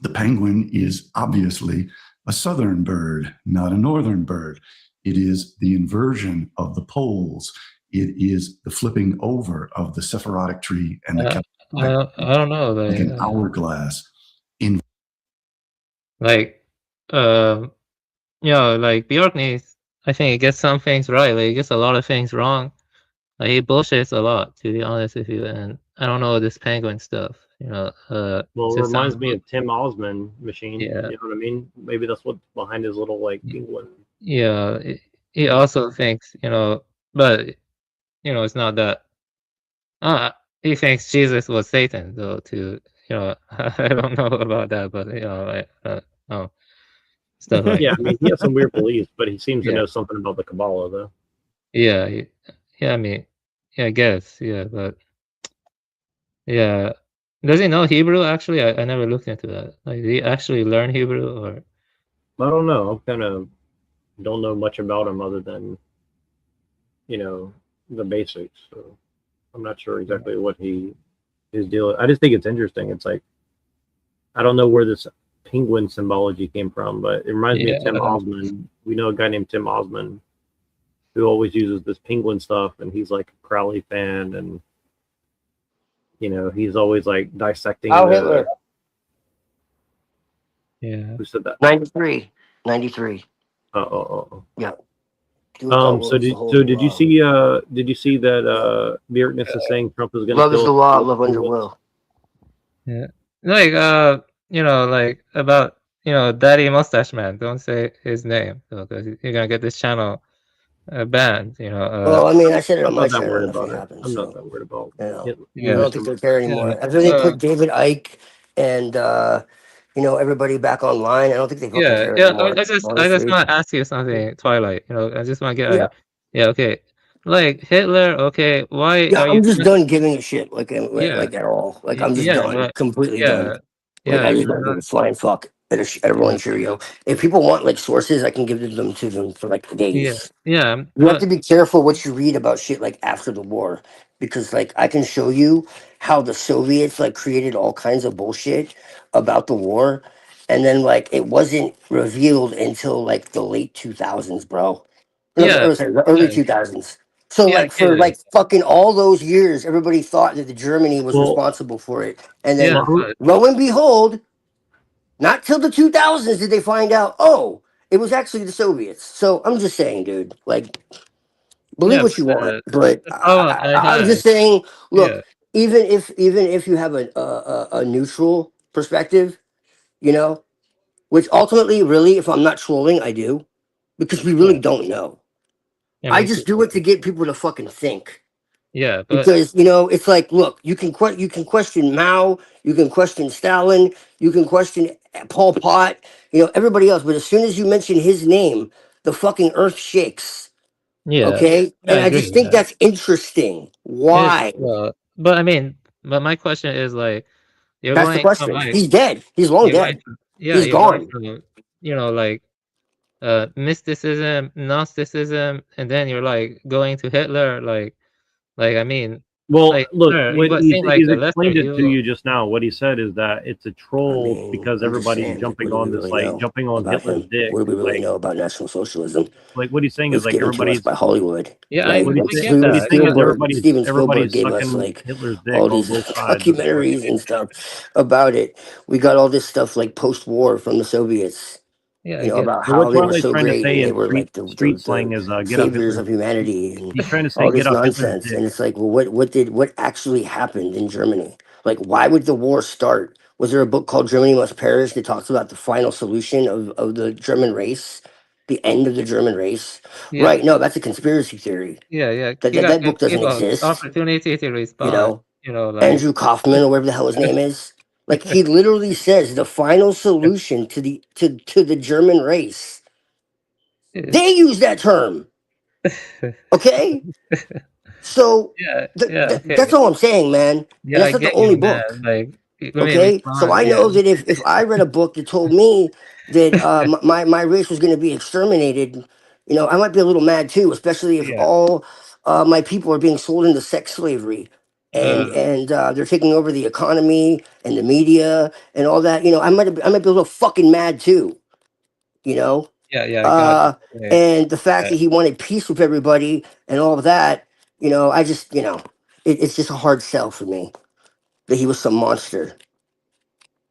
The penguin is obviously a southern bird, not a northern bird. It is the inversion of the poles. It is the flipping over of the Sephirotic tree and the I don't know, like an hourglass. In like, you know, like Bjorkney, I think he gets some things right. Like he gets a lot of things wrong. Like he bullshits a lot, to be honest with you. And I don't know this penguin stuff. You know, Well, it just reminds sounds me of Tim Osman machine. Yeah. You know what I mean? Maybe that's what's behind his little like penguin. Yeah, he also thinks, you know, but you know, it's not that. He thinks Jesus was Satan, though. To you know, I don't know about that, but you know, oh, stuff like Yeah, I mean, he has some weird beliefs, but he seems to Yeah. know something about the Kabbalah, though. Yeah, yeah. I mean, yeah, I guess, yeah, but yeah. Does he know Hebrew? Actually, I never looked into that. Like, did he actually learn Hebrew, or? I don't know. I'm kind of don't know much about him other than, you know, the basics. So I'm not sure exactly what his deal is. I just think it's interesting. It's like, I don't know where this penguin symbology came from, but it reminds me of Tim Yeah. Osman. We know a guy named Tim Osman who always uses this penguin stuff, and he's like a Crowley fan, and you know, he's always like dissecting Hitler. Yeah. Who said that? 93. 93. Oh. Yeah. Do what God So wills, the whole did you world. see that Beardness is saying Trump is going to Love is kill the law, love under will. Yeah. Like like about Daddy Mustache Man. Don't say his name because you're gonna get this channel banned. Well, I mean, I said it on I'm my not that channel. worried Nothing about it. happened. I'm not So, that worried about I Yeah. don't think they care anymore. After they put David Icke and everybody back online, I don't think they fucking care Yeah. anymore. I just Honestly. want to ask you something, Twilight. I just want to get Yeah. yeah. Okay. Like Hitler. Okay. Why Yeah, are you? I'm just done giving a shit, like Yeah. at all. Like I'm just Yeah. done, completely done. Yeah. Like Yeah. I just You're don't give not. a flying fuck at a rolling Cheerio. If people want like sources, I can give them to them for like Yeah. days. Yeah. You have to be careful what you read about shit like after the war, because like I can show you how the Soviets like created all kinds of bullshit about the war, and then like it wasn't revealed until like the late 2000s, bro. No, Yeah. the early Yeah. 2000s. So Yeah. like for like fucking all those years, everybody thought that the Germany was Well, responsible for it, and Yeah. then lo and behold, not till the 2000s did they find out. Oh, it was actually the Soviets. So I'm just saying, dude. Like, believe Yeah. what you want, but The problem I I'm had. just saying. Yeah. Look, even if you have a neutral perspective, which ultimately, really, if I'm not trolling, I do, because we really don't know. Yeah. I just do it to get people to fucking think. Yeah. But Because it's like, look, you can question Mao, you can question Stalin, you can question Pol Pot, everybody else, but as soon as you mention his name, the fucking earth shakes. yeah. Okay, I and I agree just with think that. that's interesting. Why? But I mean, but my question is like, you're That's the going from question. like, He's dead. He's long you're going dead. from, yeah, He's you're going gone. from, like, mysticism, Gnosticism, and then you're like going to Hitler, I mean, well, like, look, Hitler, he what would he's seem like a lesser explained it to evil. you just now. What he said is that it's a troll because I'm just everybody's saying, like, what jumping do we on this, really like know jumping on about Hitler's him? dick. What do we really Like, know about National Socialism? what he's saying is It's like given to us everybody's. by Hollywood. Yeah, Like, What I get that. he's I saying get is that. Steven Spielberg everybody's gave us sucking like Hitler's dick all on these both sides. Of the documentaries and stuff about it. We got all this stuff like post-war from the Soviets. Yeah, I get About But what how they were Twilight's so trying to great say and they in were like street the slang is get up saviors Hitler's. of humanity and He's trying to say all get this up Hitler's nonsense. dick. And it's like, well, what actually happened in Germany? Like, why would the war start? Was there a book called Germany Must Perish that talks about the final solution of the German race, the end of the German race? Yeah, Right? No, that's a conspiracy theory. yeah. That You that, got that to book doesn't give an exist. opportunity to You respond. know, Like, Andrew Kaufman or whatever the hell his name is. Like he literally says the final solution to the German race. They use that term. Okay, so yeah, okay. that's all I'm saying, man. And Yeah, I that's not the get you, only man. book. Like, let me Okay, so respond. I Yeah, know that if I read a book that told me that my race was going to be exterminated, I might be a little mad too, especially if yeah. all my people are being sold into sex slavery and they're taking over the economy and the media and all that. I might be a little fucking mad too. You know, I got it. Okay. and the fact Yeah. that he wanted peace with everybody and all of that, I just, it's just a hard sell for me that he was some monster,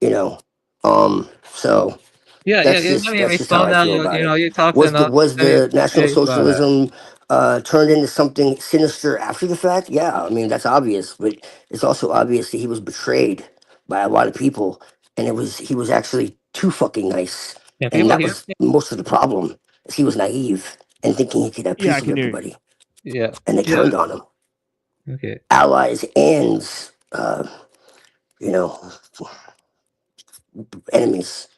you know. So that's Yeah. Let just me that's just how respond I now. feel about it. You talked Was the enough. was the Let National me respond that. Socialism turned into something sinister after the fact? Yeah, I mean that's obvious, but it's also obvious that he was betrayed by a lot of people, and he was actually too fucking nice, Can and people that hear was me? most of the problem. Is he was naive and thinking he could have Yeah, peace I with can hear you. everybody, Yeah. and they turned on him. Okay. Allies and you know enemies.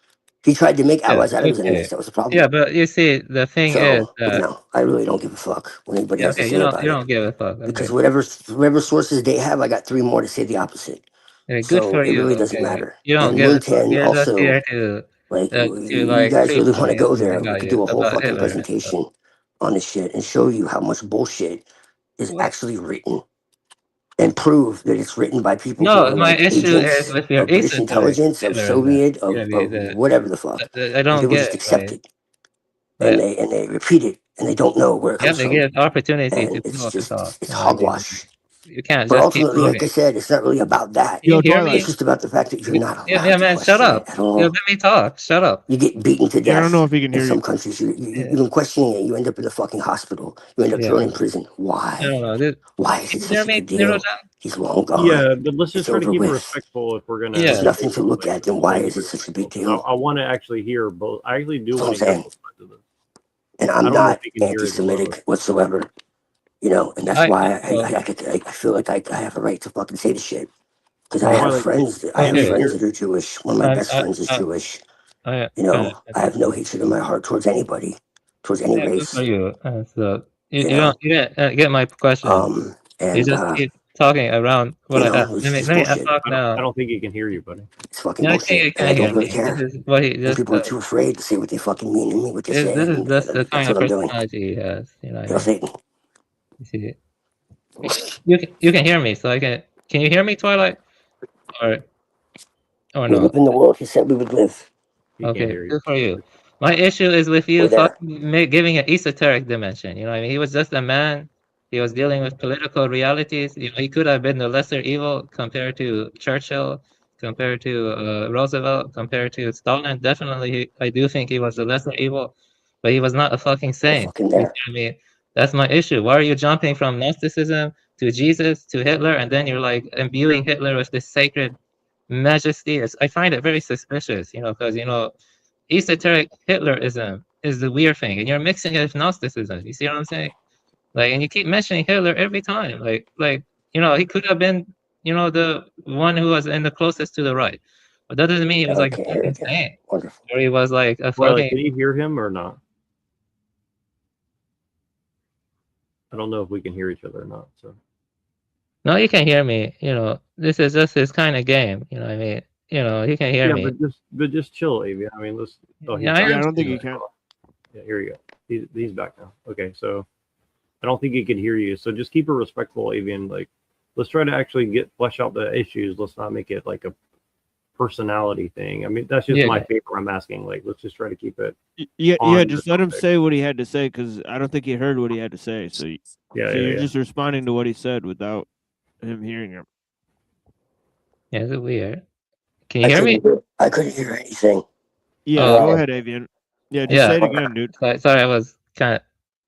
He tried to make Yeah. allies out of his Okay. enemies. That was the problem. Yeah, but you see, the thing is So, that I really don't give a fuck what anybody yeah, has to okay, say about you it don't give a fuck. because Okay. whatever sources they have, I got three more to say the opposite. Okay, good So for it you. really doesn't Okay. matter. You don't And give a fuck. 110 You're just also, here to like, you like guys preach really to want to me. go Okay, I there. We got could you. do a whole About fucking Hitler and stuff. presentation on this shit and show you how much bullshit is What? actually written and prove that it's written by people who No, are my like issue is agents with your of British esoteric intelligence, of Hitler and that. Soviet, You know what I mean? of whatever the fuck. I And don't people get just it. accept Like, it and like, they repeat it and they don't know where it you have comes to from. give opportunity And to it's people to just talk. it's You know what I mean? hogwash. you can't But just keep ultimately, like I talking. said, it's not really about that. Can you hear Twilight. It's me? just about the fact that you're not allowed Yeah, to man, shut question up. it at all. Yeah, let me talk. Shut up. You get beaten to Yeah, I don't death. know if he can In hear some you. countries, you even questioning it, you end up in a fucking hospital. You end up Yeah. thrown in prison. I don't Why? know. This, Why is can it you hear such a me, big deal? Neurojan? He's long gone. Yeah, but let's just It's try to over keep it with. respectful if we're gonna. There's Yeah. nothing to look at. Then why is it such a big deal? I want to actually hear both. I actually do That's what want I'm to hear saying. both sides of this. And I I'm don't know if not you can hear it the most. anti-Semitic whatsoever. You know, and that's I why well, I feel like I have a right to fucking say this shit. Because I well, have Twilight, friends. I have okay. friends that are Jewish. One of my best friends is Jewish. I You kind know, I have no hatred in my heart towards anybody, towards any yeah, good race. for you. So You you know, don't get my question. You and just keep talking around what you I know, asked. it's just Let me bullshit. talk I now. don't think he can hear you, buddy. It's fucking Yeah, I think bullshit, you and I can hear don't really me. This care. is what he And just people are too afraid to say what they fucking mean and mean what they say, this is and just the that's kind of what I'm doing. personality he has. You know what I Hail mean? Satan. You see, you can hear me, so I can. Can you hear me, Twilight? Or We no? live in the world he said we would live. He can't Okay, hear you. good for you. My issue is with you We're there. giving an esoteric dimension. You know what I mean? He was just a man. He was dealing with political realities. You know, he could have been the lesser evil compared to Churchill, compared to Roosevelt, compared to Stalin. Definitely, I do think he was the lesser evil, but he was not a fucking We're saint. fucking You see there. what I mean? That's my issue. Why are you jumping from Gnosticism to Jesus to Hitler, and then you're like imbuing Hitler with this sacred majesty? I find it very suspicious, you know, because, you know, esoteric Hitlerism is the weird thing, and you're mixing it with Gnosticism. You see what I'm saying? Like, and you keep mentioning Hitler every time. Like, you know, he could have been, you know, the one who was in the closest to the right, but that doesn't mean he was like a Okay, here fucking again. saint, Wonderful. or he was like a Twilight, fucking. can you hear him or not? I don't know if we can hear each other or not. So No, you can hear me. You know, this is just his kind of game. You know what I mean? You know, he can hear yeah, me. but just chill, Avi. I mean, let's. Oh, he's Yeah, back. Yeah, I don't think he can. Yeah, here you go. He's back now. Okay, so I don't think he can hear you. So just keep it respectful, Avian. Like, let's try to actually flesh out the issues. Let's not make it like a personality thing. I mean, that's just my favor. I'm asking. Like, let's just try to keep it. Yeah. Just let him say what he had to say, because I don't think he heard what he had to say. So you're just responding to what he said without him hearing him. Yeah, it's weird. Can you hear me? I couldn't hear anything. Yeah, go ahead, Avian. Yeah, just say it again, dude. Sorry, I was kind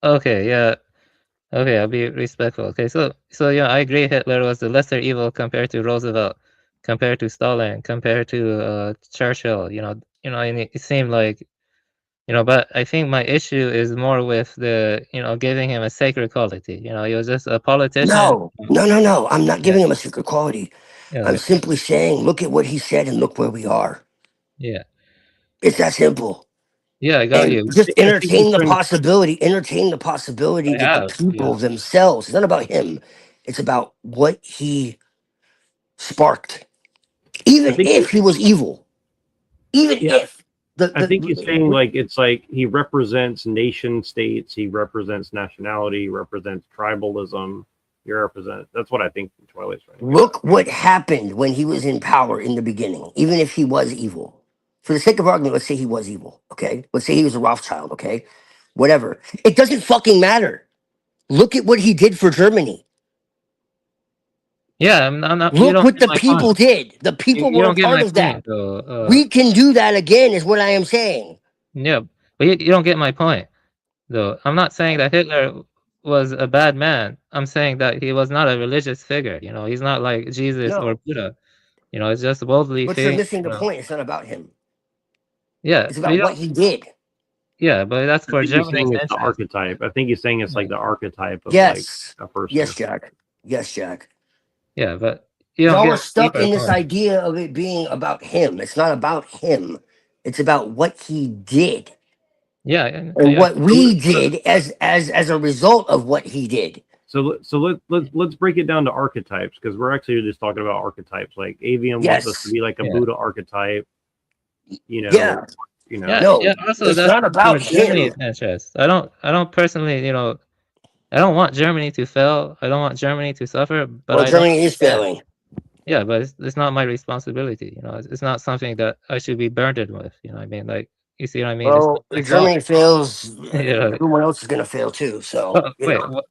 of okay. Yeah, okay, I'll be respectful. Okay, so yeah, I agree. Hitler was the lesser evil compared to Roosevelt, compared to Stalin, compared to Churchill. You know, and it seemed like, you know, but I think my issue is more with the, you know, giving him a sacred quality. You know, he was just a politician. No. I'm not giving him a secret quality. Yeah. I'm simply saying, look at what he said and look where we are. Yeah. It's that simple. Yeah, I got And you. just entertain the possibility I that have, the people themselves, it's not about him. It's about what he sparked. Even if he was evil. Even if. I think he's saying like it's like he represents nation states, he represents nationality, he represents tribalism. He represents. That's what I think Twilight's trying to get Look what happened when he was in power in the beginning, even if he was evil. For the sake of argument, let's say he was evil, okay? Let's say he was a Rothschild, okay? Whatever. It doesn't fucking matter. Look at what he did for Germany. Yeah, I'm not. You Look don't what get the my people point. did. The people You were a don't get part my of that. point, though. We can do that again, is what I am saying. Yeah, but you don't get my point, though. I'm not saying that Hitler was a bad man. I'm saying that he was not a religious figure. You know, he's not like Jesus or Buddha. You know, it's just boldly But you're saying. missing the point. It's not about him. Yeah, It's but about what he did. Yeah, but that's I for think he's Germany's saying it's the interest. archetype. I think he's saying it's like the archetype of Yes. like a person. Yes, Jack. Yes, Jack. Yeah, but you don't Y'all get are stuck deeper in this point. idea of it being about him. It's not about him. It's about what he did. Yeah, And what we did as a result of what he did. So let's break it down to archetypes, because we're actually just talking about archetypes. Like Avian wants us to be like a Buddha archetype. You know. Yeah. You know. Yeah. Also, it's that's not about for Germany's him. interest. I don't personally, you know, I don't want Germany to fail. I don't want Germany to suffer. But Well, Germany is failing. Yeah, but it's not my responsibility. You know, it's not something that I should be burdened with. You know what I mean? Like, You see what I mean? Well, It's if not like, Germany fails, yeah. everyone else is going to fail too. So,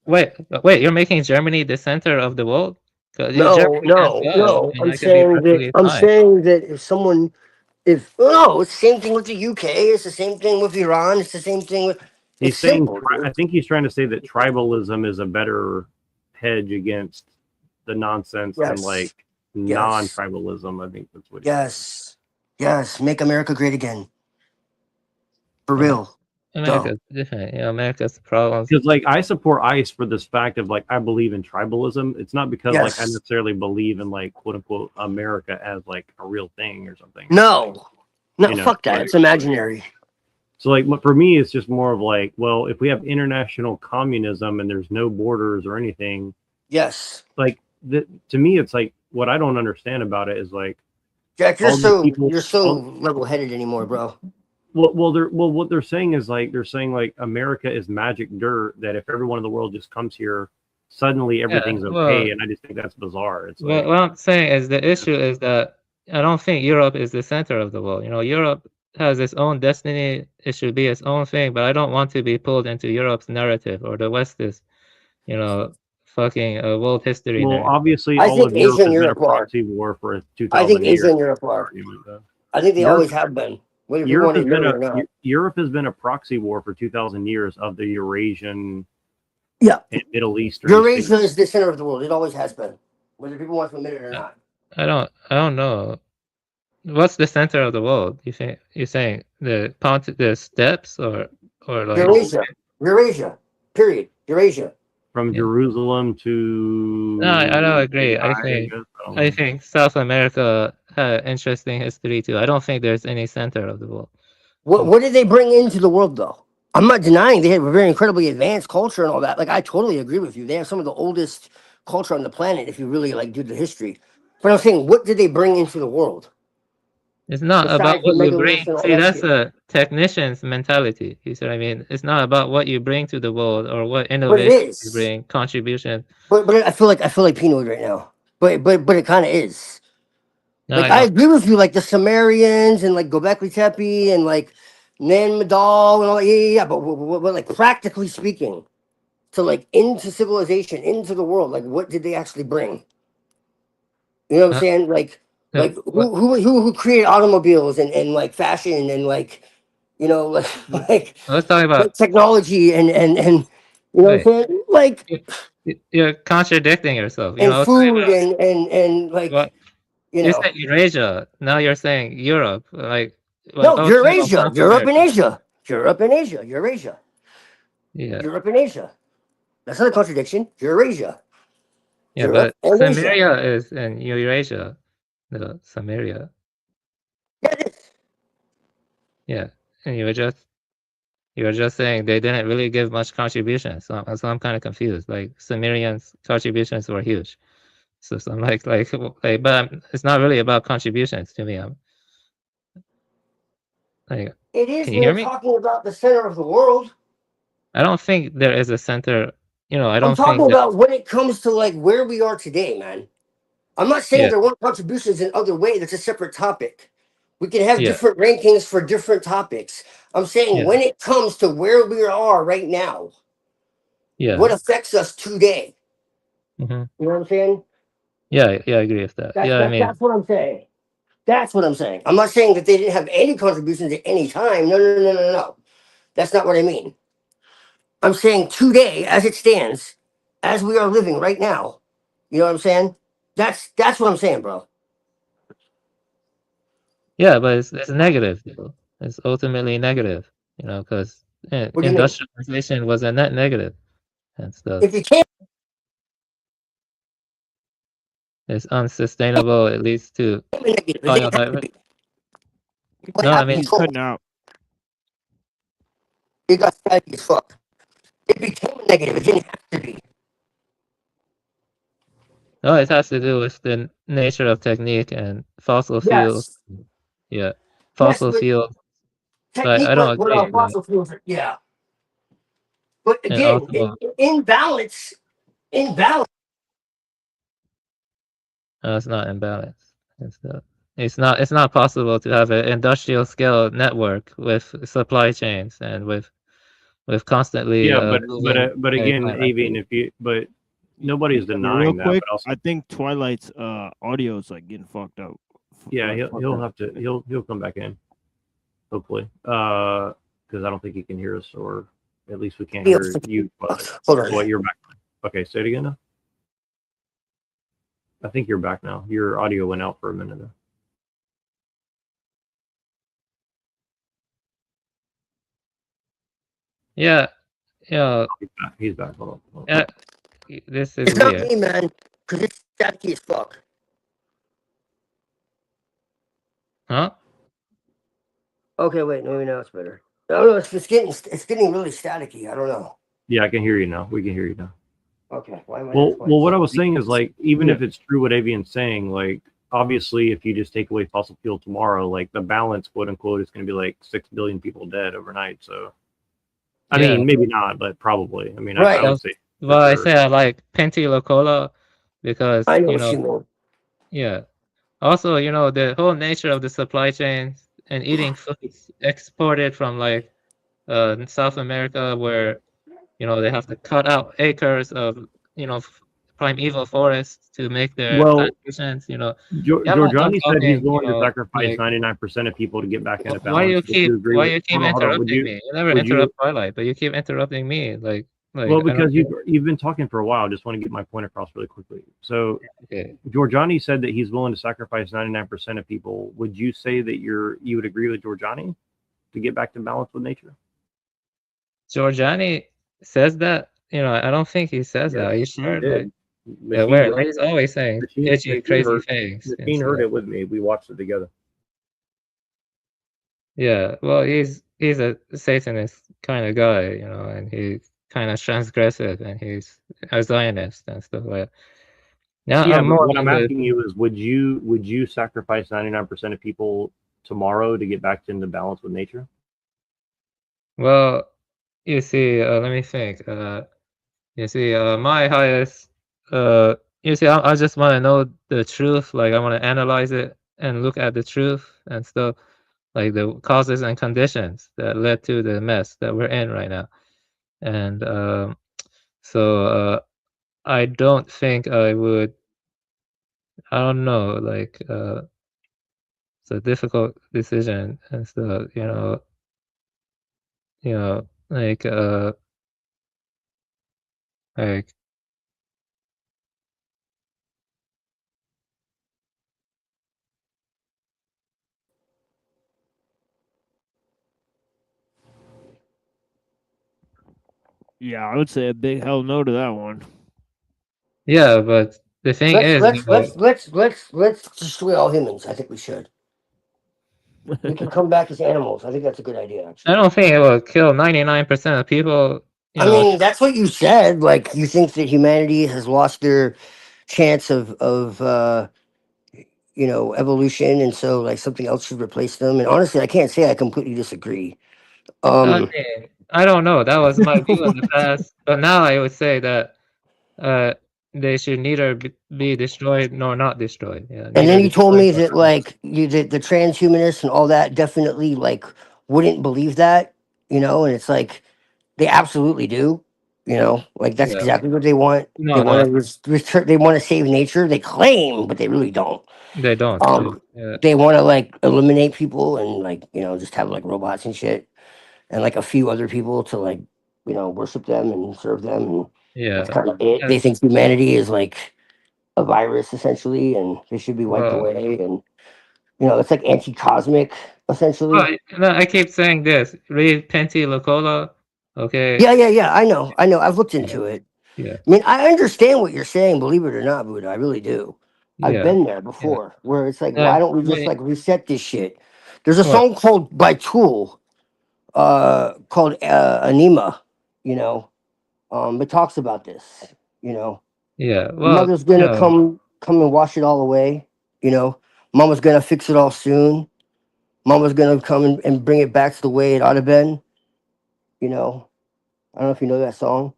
Wait! You're making Germany the center of the world? 'Cause no, Germany can no, fail, no. and that could be perfectly I'm fine. saying that if someone, if no, it's the same thing with the UK. It's the same thing with Iran. It's the same thing with. He's It's saying, simple, dude. I think he's trying to say that tribalism is a better hedge against the nonsense than like Yes. non-tribalism. I think that's what. Yes. Yes. Make America great again. For real. America's different. You know, America's problems. Because like I support ICE for this fact of like I believe in tribalism. It's not because like I Yes. necessarily believe in like quote unquote America as like a real thing or something. No. No, You know, fuck that. like- It's imaginary. So like for me, it's just more of like, well, if we have international communism and there's no borders or anything, Yes. like to me, it's like what I don't understand about it is like, Jack, all the people- you're so all- level-headed anymore, bro. well, what they're saying is like they're saying like America is magic dirt that if everyone in the world just comes here, suddenly everything's okay, and I just think that's bizarre. It's like What I'm saying is the issue is that I don't think Europe is the center of the world. You know, Europe has its own destiny. It should be its own thing, but I don't want to be pulled into Europe's narrative or the West is, you know, fucking a world history well, narrative. obviously, I all think of Europe Asia and has been a Europe are. proxy war for 2,000 I think years. Asia and Europe are. I think they Europe- always have been. Whether people Europe want to has been admit it or not. Europe has been a proxy war for 2,000 years of the Eurasian, Yeah, and Middle Eastern. Eurasia is the center of the world. It always has been, whether people want to admit it or not. I don't know. What's the center of the world? You're saying the steppes or like Eurasia. Period. Eurasia. From Jerusalem to. No, I don't agree. I guess. I think South America had interesting history too. I don't think there's any center of the world. What did they bring into the world though? I'm not denying they have a very incredibly advanced culture and all that. Like I totally agree with you. They have some of the oldest culture on the planet if you really like do the history. But I'm saying, what did they bring into the world? It's not Besides about the what you megaliths bring. and all See, that that's shit. a technician's mentality. You see what I mean? It's not about what you bring to the world or what But it innovation you is. bring, contribution. But I feel like Pinoid right now. But it kind of is. No, Like I I don't. agree with you, like the Sumerians and like Gobekli Tepe and like Nan Madol and all. Yeah. But like practically speaking, to like into civilization, into the world, like what did they actually bring? You know what I'm saying? Like who created automobiles and like fashion and like you know like Let's talk about. technology and you know what I'm saying? Like You're contradicting yourself. You and know, let's talk food about and like what you you know. said Eurasia. Now you're saying Europe. Like No, oh, Eurasia, South Europe and America. Asia, Europe and Asia, Eurasia, Yeah. Europe and Asia. That's not a contradiction. Eurasia, Yeah, Europe but and Asia. Samaria is in Eurasia. The Samaria. Yeah, and you were just saying they didn't really give much contribution. So I'm kind of confused. Like Sumerians' contributions were huge. So I'm but it's not really about contributions to me. I'm like, It is can you when hear you're me? talking about the center of the world. I don't think there is a center. You know, I I'm don't talking think that. about when it comes to like where we are today, man. I'm not saying Yeah. there weren't contributions in other ways. That's a separate topic. We can have Yeah. different rankings for different topics. I'm saying Yeah. when it comes to where we are right now, Yeah. what affects us today. hmm You know what I'm saying? Yeah, I agree with that. That's Yeah, I mean, that's what I'm saying. That's what I'm saying. I'm not saying that they didn't have any contributions at any time. No. That's not what I mean. I'm saying today, as it stands, as we are living right now. You know what I'm saying? That's what I'm saying, bro. yeah, but it's negative. Though. It's ultimately negative. You know, because What do you mean? industrialization was a net negative and stuff. If you can't, It's unsustainable. It leads to. it Oh, didn't have to be. no, I mean, He's cutting out. It got fatty as fuck. It became a negative. It didn't have to be. no, it has to do with the nature of technique and fossil fuels. Yes. Yeah, Yes, fossil but fuels. But technique I don't what agree. fossil fuels are. Yeah. But And again, also, in balance. it's not imbalance and stuff. It's not possible to have an industrial scale network with supply chains and with constantly Yeah, moving but again, mankind. Avian, but nobody's Real denying that. quick, But also, I think Twilight's audio is like getting fucked up. yeah, Like, he'll have to he'll come back in, hopefully, because I don't think he can hear us, or at least we can't hear you. But Hold on. what, you're back? Okay, say it again now. I think you're back now. Your audio went out for a minute there. Yeah, yeah. He's back. Hold on. This is It's not weird. me, man, because it's staticky as fuck. Huh? Okay, wait, maybe now it's better. No, it's getting really staticky. I don't know. Yeah, I can hear you now. We can hear you now. Okay, why am I? Well, what I was saying is, like, even if it's true what Avian's saying, like, obviously, if you just take away fossil fuel tomorrow, like, the balance, quote unquote, is going to be like 6 billion people dead overnight. So, I mean, maybe not, but probably. I mean, I would say. Well, I say I like Penti Locola because I know what you mean. yeah. Also, the whole nature of the supply chain and eating foods exported from like South America, where they have to cut out acres of primeval forests to make their plantations. I'm not Giorgiani said he's talking, willing to sacrifice like, 99% of people to get back into why balance. Would you agree why with? you keep Hold on. interrupting me? You never interrupt Twilight, but you keep interrupting me. Like Well, I because don't you've been talking for a while. I just want to get my point across really quickly. So, Okay. Giorgiani said that he's willing to sacrifice 99% of people. Would you say that you would agree with Giorgiani to get back to balance with nature? Giorgiani says that. I don't think he says that. Are you sure? Like, where? Like, he's always saying itchy, crazy things. Machine heard it with me. We watched it together. Yeah, well, he's a Satanist kind of guy, and he's kind of transgressive, and he's a Zionist and stuff like that. Now, Yeah, I'm but more what I'm into- asking you is, would you sacrifice 99% of people tomorrow to get back into balance with nature? Well, you see, let me think. You see, my highest, you see, I just want to know the truth. Like, I want to analyze it and look at the truth and stuff, like the causes and conditions that led to the mess that we're in right now. And so I don't think I would. I don't know, like it's a difficult decision and stuff. Like like Yeah, I would say a big hell no to that one. yeah, but the thing is, Let's destroy all humans. I think we should. We can come back as animals. I think that's a good idea. Actually, I don't think it will kill 99% of people. I mean, that's what you said. Like, you think that humanity has lost their chance of evolution, and so like something else should replace them. And honestly, I can't say I completely disagree. I mean, I don't know. That was my view in the past, but now I would say that they should neither be destroyed nor not destroyed. Yeah, And then you told me destroyed that like the transhumanists and all that definitely like wouldn't believe that, and it's like they absolutely do, like that's Yeah. exactly what they want. No, They want no. to return. They want to save nature. They claim, but they really don't. They don't. Yeah. They want to like eliminate people and like just have like robots and shit, and like a few other people to like worship them and serve them. And that's Yeah. kind of it. They think humanity is like a virus essentially, and they should be wiped Well, away. And it's like anti-cosmic essentially. well, no, I keep saying this. Read Penti Locola. Okay. Yeah. I know. I've looked into it. Yeah. I mean, I understand what you're saying. Believe it or not, Buddha, I really do. I've Yeah. been there before, where it's like, Yeah, why don't we just wait. like reset this shit? There's a What? song called by Tool, called Anima. It talks about this. Yeah. Well, Mother's gonna come and wash it all away. Mama's gonna fix it all soon. Mama's gonna come and bring it back to the way it ought to been. I don't know if you know that song.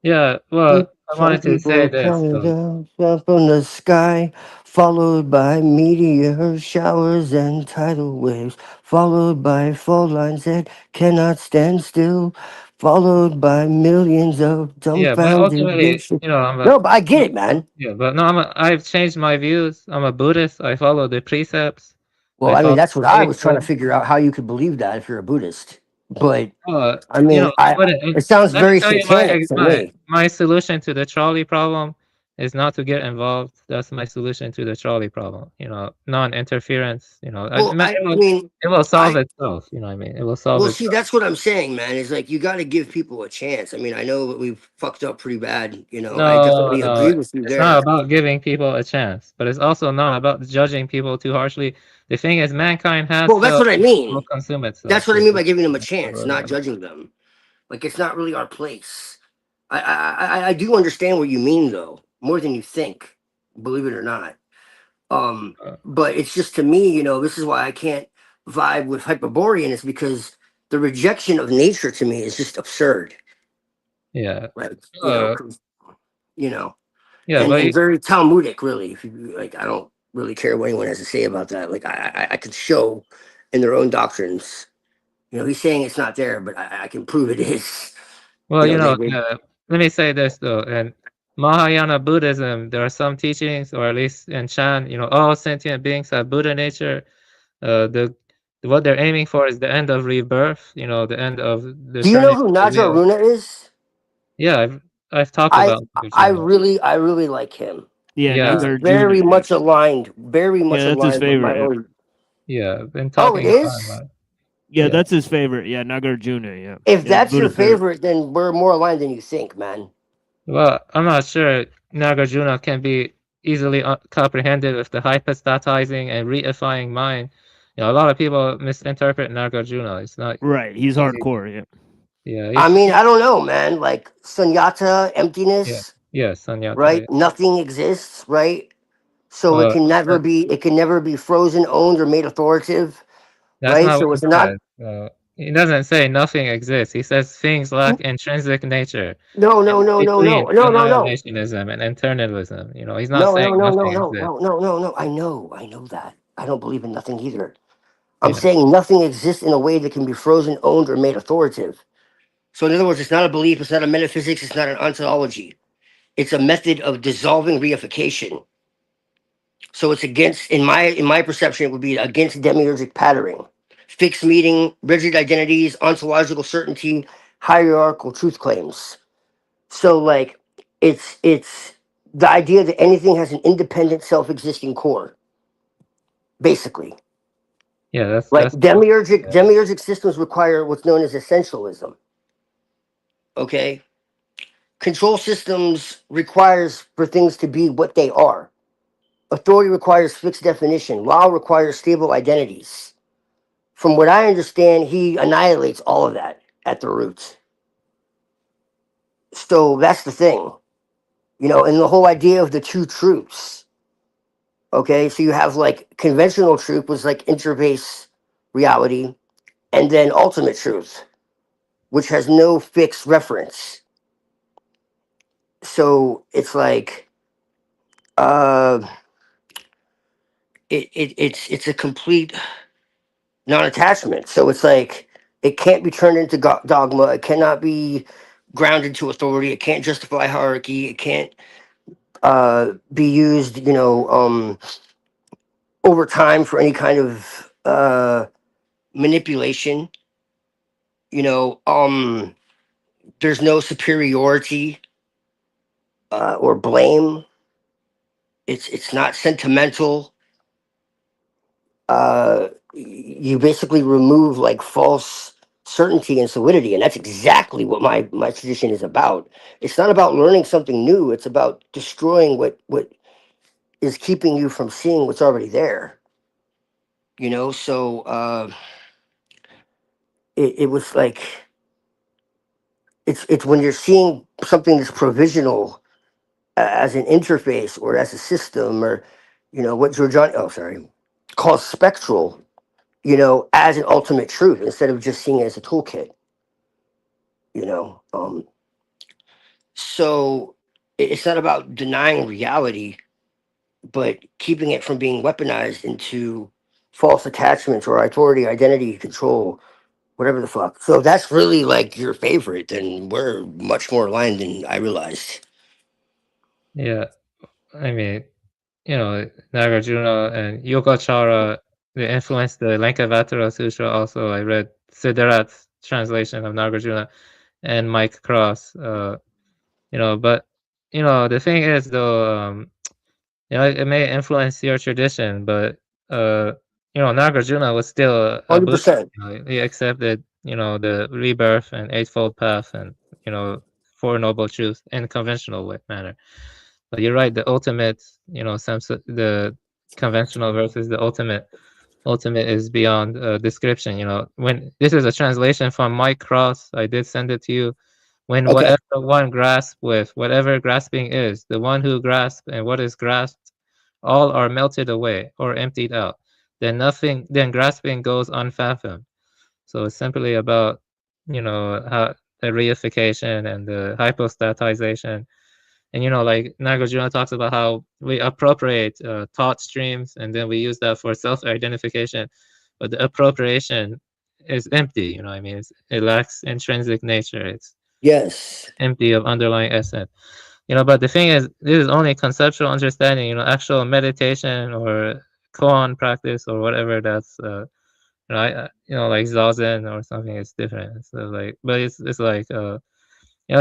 Yeah, well, I Some wanted to say people this. coming down from the sky, followed by meteors, showers, and tidal waves, followed by fault lines that cannot stand still, followed by millions of Yeah, but dumbfounded ultimately, gifts. I'm a No, but I get it, man. yeah, but no, I've changed my views. I'm a Buddhist. I follow the precepts. Well, I I mean, follow that's what I the was trying to faithful. figure out how you could believe that if you're a Buddhist. But I You know, mean, what it sounds let me very tell you satanic to me. my solution to the trolley problem is not to get involved. That's my solution to the trolley problem. Non-interference. Well, I mean, it will solve itself. You know what I mean? It will solve well, see, itself. that's what I'm saying, man. Is like you got to give people a chance. I mean, I know that we've fucked up pretty bad. I No, definitely no, agree with you it's not there. about giving people a chance, but it's also not about judging people too harshly. The thing is, mankind has Well, that's failed. what I It will mean. consume itself. That's what I So mean by giving them a that's not chance, really not about. judging them. Like it's not really our place. I do understand what you mean, though, more than you think. Believe it or not. But it's just to me, this is why I can't vibe with Hyperborean is because the rejection of nature to me is just absurd. Yeah. Like, Uh, 'cause, you know, yeah, and very Talmudic, really. If you like, I don't really care what anyone has to say about that. Like, I could show in their own doctrines. He's saying it's not there, but I can prove it is. well, They let me say this though. In Mahayana Buddhism, there are some teachings, or at least in Chan, all sentient beings have Buddha nature. The what they're aiming for is the end of rebirth. The end of the Do you know turning who of the Naja wheel. Aruna is? Yeah, I've talked I about I Nagarjuna. really I really like him. Yeah, Yeah, He's Nagarjuna. very Yeah. much aligned, very much Yeah, that's his aligned with my favorite. Yeah. own. yeah, I've been Oh, it talking about is? him. Yeah, Yeah. that's his favorite. Yeah, Nagarjuna. Yeah. If Yeah, that's your Buddha's favorite. favorite, then we're more aligned than you think, man. Well, I'm not sure Nagarjuna can be easily comprehended with the hypostatizing and reifying mind. A lot of people misinterpret Nagarjuna. It's not Right. He's easy. hardcore. Yeah. Yeah, I mean, I don't know, man. Like sunyata, emptiness, yeah, Sanyata. right? Yeah. Nothing exists, right? So it Well, can never be frozen, owned, or made authoritative, that's right? not what So he it's not. says. He doesn't say nothing exists. He says things lack intrinsic nature. No, And no, no, no, between no, no, no, no. annihilationism and internalism, he's not No, saying no, no, no, nothing no, exists. no, no, no, no. I know that. I don't believe in nothing either. I'm Yeah. saying nothing exists in a way that can be frozen, owned, or made authoritative. So, in other words, it's not a belief, it's not a metaphysics, it's not an ontology. It's a method of dissolving reification. So, it's against, in my perception, it would be against demiurgic patterning, fixed meaning, rigid identities, ontological certainty, hierarchical truth claims. So, like, it's the idea that anything has an independent, self-existing core, basically. Yeah, Like that's demiurgic systems require what's known as essentialism. Okay, control systems requires for things to be what they are. Authority requires fixed definition. Law requires stable identities. From what I understand, he annihilates all of that at the roots. So that's the thing, and the whole idea of the two truths. Okay, so you have like conventional truth was like interface reality, and then ultimate truth, which has no fixed reference. So it's like uh it's a complete non-attachment. So it's like it can't be turned into dogma, it cannot be grounded to authority, it can't justify hierarchy, it can't be used over time for any kind of manipulation. There's no superiority or blame. It's not sentimental. You basically remove like false certainty and solidity, and that's exactly what my tradition is about. It's not about learning something new, it's about destroying what is keeping you from seeing what's already there. So it was like it's when you're seeing something that's provisional as an interface or as a system, or what Giorgiani, oh sorry, calls spectral, as an ultimate truth instead of just seeing it as a toolkit. you know um So it's not about denying reality, but keeping it from being weaponized into false attachments or authority, identity, control, whatever the fuck. So that's really like your favorite, and we're much more aligned than I realized. Yeah, I mean, Nagarjuna and Yogacara, they influenced the Lankavatara Sutra also. I read Siddharth's translation of Nagarjuna and Mike Cross. But the thing is though, it may influence your tradition, but Nagarjuna was still a Buddha. 100%. He accepted, the rebirth and eightfold path and Four Noble Truths in conventional manner. But you're right, the ultimate, the conventional versus the ultimate is beyond description. When this is a translation from Mike Cross, I did send it to you. When whatever one grasps with, whatever grasping is, the one who grasps and what is grasped, all are melted away or emptied out. Then grasping goes unfathomed. So it's simply about, how the reification and the hypostatization. And, like Nagarjuna talks about how we appropriate thought streams and then we use that for self-identification. But the appropriation is empty, I mean, it lacks intrinsic nature. It's empty of underlying essence. But the thing is, this is only conceptual understanding, actual meditation or koan practice or whatever that's, like Zazen or something is different. So like, but it's like,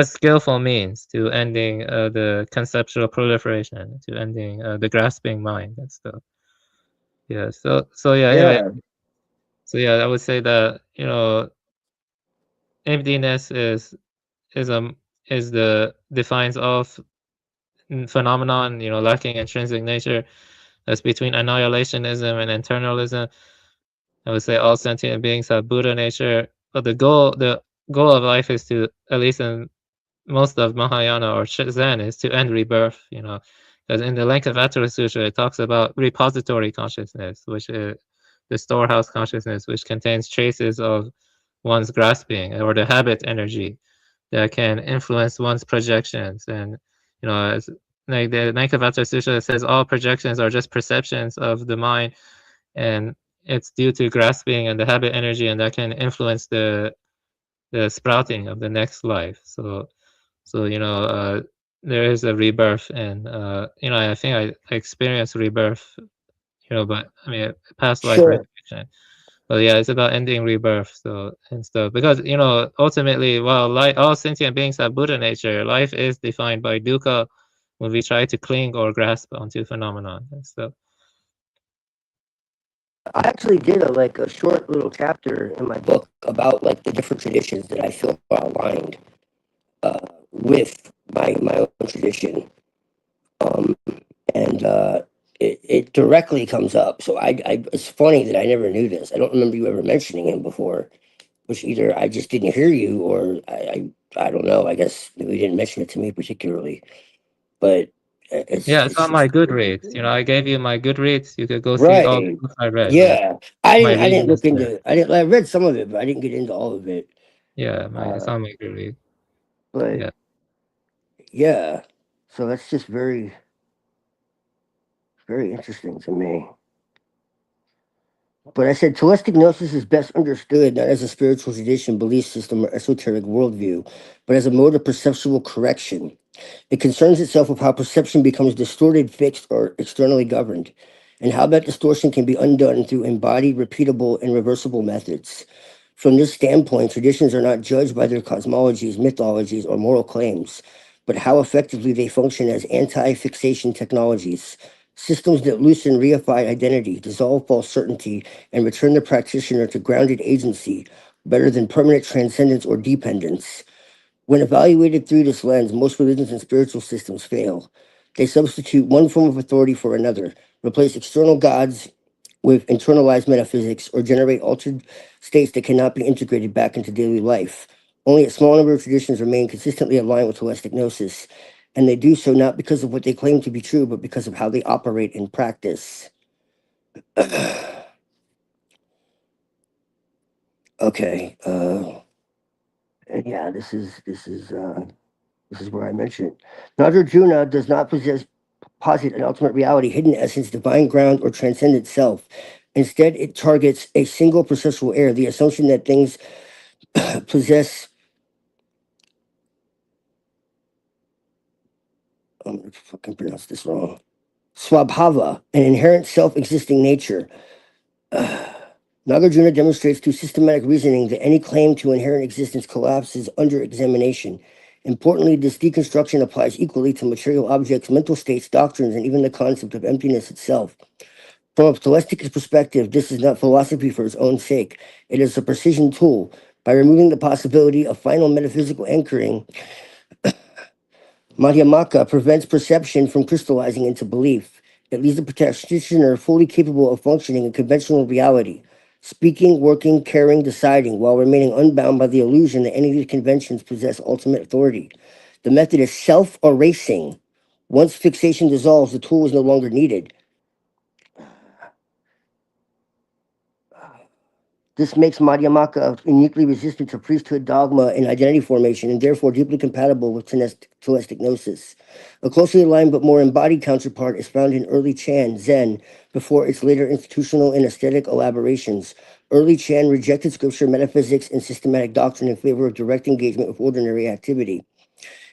skillful means to ending the conceptual proliferation, to ending the grasping mind and stuff. Yeah. So yeah. Anyway. So yeah, I would say that emptiness defines all phenomenon. Lacking intrinsic nature. That's between annihilationism and internalism. I would say all sentient beings have Buddha nature, but the goal of life is to, at least in most of Mahayana or Zen, is to end rebirth. Because in the Lankavatara Sutra, it talks about repository consciousness, which is the storehouse consciousness, which contains traces of one's grasping or the habit energy that can influence one's projections. And as like the Lankavatara Sutra says, all projections are just perceptions of the mind, and it's due to grasping and the habit energy, and that can influence the sprouting of the next life. So there is a rebirth, and I think I experienced rebirth, but I mean past life resurrection. But yeah, it's about ending rebirth, and stuff, because ultimately, while all sentient beings have Buddha nature, life is defined by dukkha when we try to cling or grasp onto phenomenon and stuff. I actually did a short little chapter in my book about like the different traditions that I feel are aligned with my own tradition, and it directly comes up. So I it's funny that I never knew this. I don't remember you ever mentioning him before, which either I just didn't hear you or I don't know. I guess you didn't mention it to me particularly, but It's on my Goodreads. I gave you my Goodreads. You could go see all the right. books I read. Yeah, I My didn't look reading into. I read some of it, but I didn't get into all of it. Yeah, it's on my Goodreads. But yeah, so that's just very, very interesting to me. But I said Telestic Gnosis is best understood not as a spiritual tradition, belief system, or esoteric worldview, but as a mode of perceptual correction. It concerns itself with how perception becomes distorted, fixed, or externally governed, and how that distortion can be undone through embodied, repeatable, and reversible methods. From this standpoint, traditions are not judged by their cosmologies, mythologies, or moral claims, but how effectively they function as anti fixation technologies, systems that loosen reified identity, dissolve false certainty, and return the practitioner to grounded agency better than permanent transcendence or dependence. When evaluated through this lens, most religions and spiritual systems fail. They substitute one form of authority for another, replace external gods with internalized metaphysics, or generate altered states that cannot be integrated back into daily life. Only a small number of traditions remain consistently aligned with holistic gnosis, and they do so not because of what they claim to be true, but because of how they operate in practice. Okay. And yeah, this is This is where I mentioned it. Nagarjuna does not posit an ultimate reality, hidden essence, divine ground, or transcendent self. Instead, it targets a single processual error, the assumption that things possess. I'm gonna fucking pronounce this wrong. Swabhava, an inherent self-existing nature. Nagarjuna demonstrates through systematic reasoning that any claim to inherent existence collapses under examination. Importantly, this deconstruction applies equally to material objects, mental states, doctrines, and even the concept of emptiness itself. From a scholastic perspective, this is not philosophy for its own sake. It is a precision tool. By removing the possibility of final metaphysical anchoring, Madhyamaka prevents perception from crystallizing into belief. It leaves the practitioner fully capable of functioning in conventional reality, speaking, working, caring, deciding, while remaining unbound by the illusion that any of these conventions possess ultimate authority. The method is self-erasing. Once fixation dissolves, the tool is no longer needed. This makes Madhyamaka uniquely resistant to priesthood dogma and identity formation, and therefore deeply compatible with Telestic Gnosis. A closely aligned but more embodied counterpart is found in early Chan, Zen, before its later institutional and aesthetic elaborations. Early Chan rejected scripture, metaphysics, and systematic doctrine in favor of direct engagement with ordinary activity.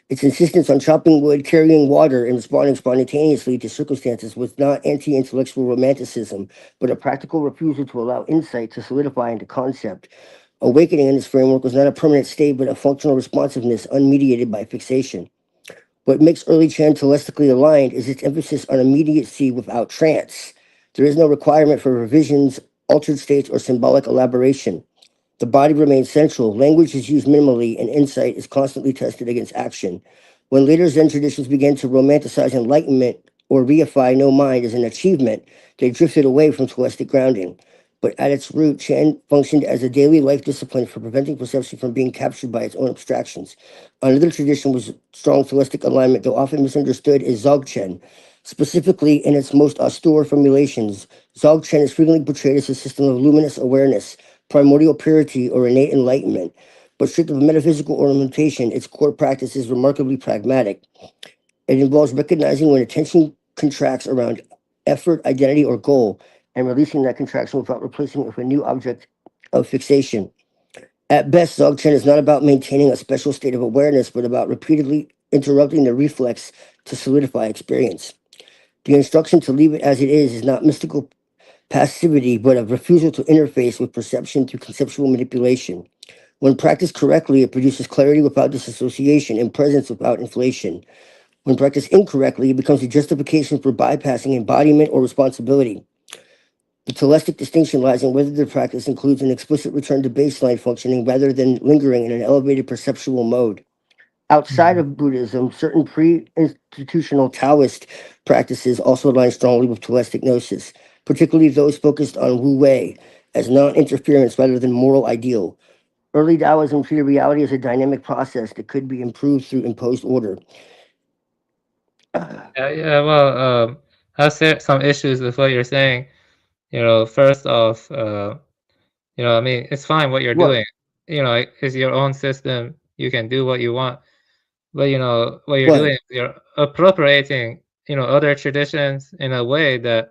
Its insistence on chopping wood, carrying water, and responding spontaneously to circumstances was not anti-intellectual romanticism, but a practical refusal to allow insight to solidify into concept. Awakening in this framework was not a permanent state, but a functional responsiveness unmediated by fixation. What makes early Chan telestically aligned is its emphasis on immediacy without trance. There is no requirement for revisions, altered states, or symbolic elaboration. The body remains central, language is used minimally, and insight is constantly tested against action. When later Zen traditions began to romanticize enlightenment or reify no mind as an achievement, they drifted away from scholastic grounding. But at its root, Chan functioned as a daily life discipline for preventing perception from being captured by its own abstractions. Another tradition was strong scholastic alignment, though often misunderstood, is Dzogchen. Specifically, in its most austere formulations, Dzogchen is frequently portrayed as a system of luminous awareness, primordial purity, or innate enlightenment. But stripped of metaphysical ornamentation, its core practice is remarkably pragmatic. It involves recognizing when attention contracts around effort, identity, or goal, and releasing that contraction without replacing it with a new object of fixation. At best, Dzogchen is not about maintaining a special state of awareness, but about repeatedly interrupting the reflex to solidify experience. The instruction to leave it as it is not mystical passivity, but a refusal to interface with perception through conceptual manipulation. When practiced correctly, it produces clarity without disassociation and presence without inflation. When practiced incorrectly, it becomes a justification for bypassing embodiment or responsibility. The telestic distinction lies in whether the practice includes an explicit return to baseline functioning rather than lingering in an elevated perceptual mode. Outside of Buddhism, certain pre-institutional Taoist practices also align strongly with telestic gnosis, particularly those focused on Wu Wei as non-interference rather than moral ideal. Early Taoism treated reality as a dynamic process that could be improved through imposed order. Well, I have some issues with what you're saying. First off, I mean, it's fine what you're doing. It's your own system. You can do what you want. But what you're doing, you're appropriating, other traditions in a way that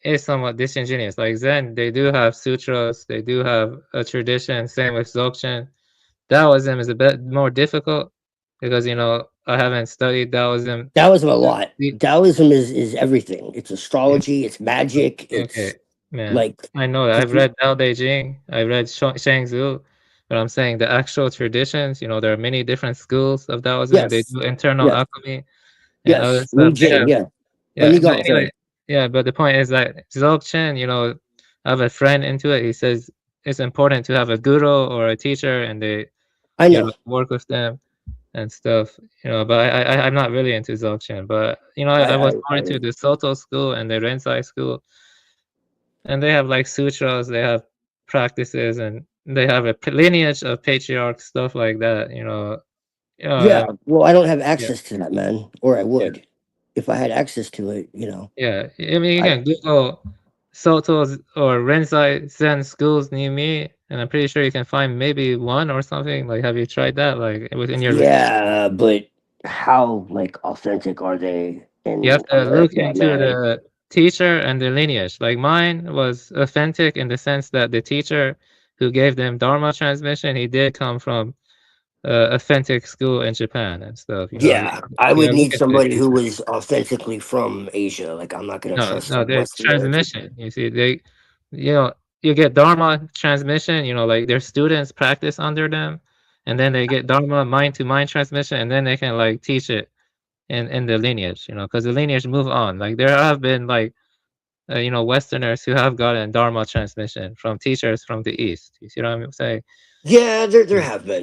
is somewhat disingenuous. Like Zen, they do have sutras, they do have a tradition. Same with Dzogchen. Taoism is a bit more difficult because I haven't studied Taoism. Taoism a lot. Taoism is everything. It's astrology. It's magic. It's man. like I know that. I've read Tao Te Ching. I read Shang Tzu. But I'm saying the actual traditions. There are many different schools of Taoism. Yes. They do internal alchemy and Yes. other stuff. But the point is that Dzogchen, I have a friend into it. He says it's important to have a guru or a teacher, and they work with them and stuff. But I'm not really into Dzogchen. But I was more into the Soto school and the Rensai school, and they have like sutras, they have practices, and they have a lineage of patriarchs, stuff like that. Well, I don't have access to that, man, or I would if I had access to it. Yeah, I mean, you can Google Soto's or Rensai Zen schools near me, and I'm pretty sure you can find maybe one or something. Like, have you tried that? Like, within your Yeah, but how like authentic are they You have in to look America, into man? the teacher and the lineage. Like mine was authentic in the sense that the teacher who gave them Dharma transmission, he did come from authentic school in Japan and stuff. Yeah, I You would gotta look need into the somebody who teacher. was authentically from Asia. Like I'm not gonna No, trust no, some the Westerner. transmission. You see, you know, you get Dharma transmission. Like their students practice under them, and then they get Dharma mind to mind transmission, and then they can like teach it in the lineage. Because the lineage move on. Like there have been like Westerners who have gotten Dharma transmission from teachers from the East. You see what I'm saying? Yeah,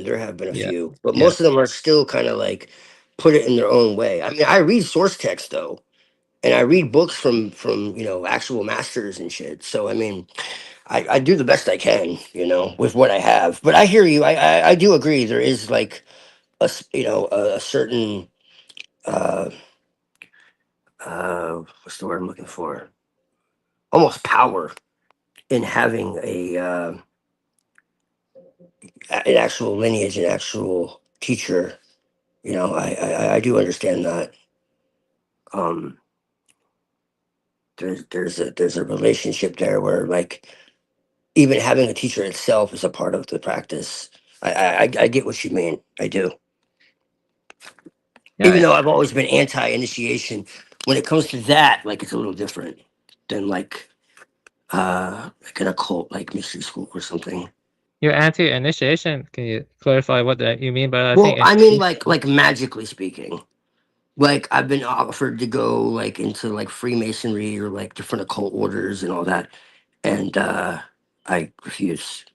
there have been a Yeah, few, but yeah. most of them are still kind of like put it in their own way. I mean, I read source text though, and I read books from actual masters and shit. So I mean, I do the best I can, with what I have. But I hear you. I do agree. There is like a certain uh what's the word I'm looking for? Almost power in having an actual lineage, an actual teacher. I do understand that. Um, there's a relationship there where like even having a teacher itself is a part of the practice. I get what you mean. I do. Even Yeah, though I've always been anti-initiation, when it comes to that, like it's a little different than like an occult, like mystery school or something. you're anti-initiation. Can you clarify what that you mean by that? I Well, think I mean, like magically speaking. Like I've been offered to go like into like Freemasonry or like different occult orders and all that, and I refuse.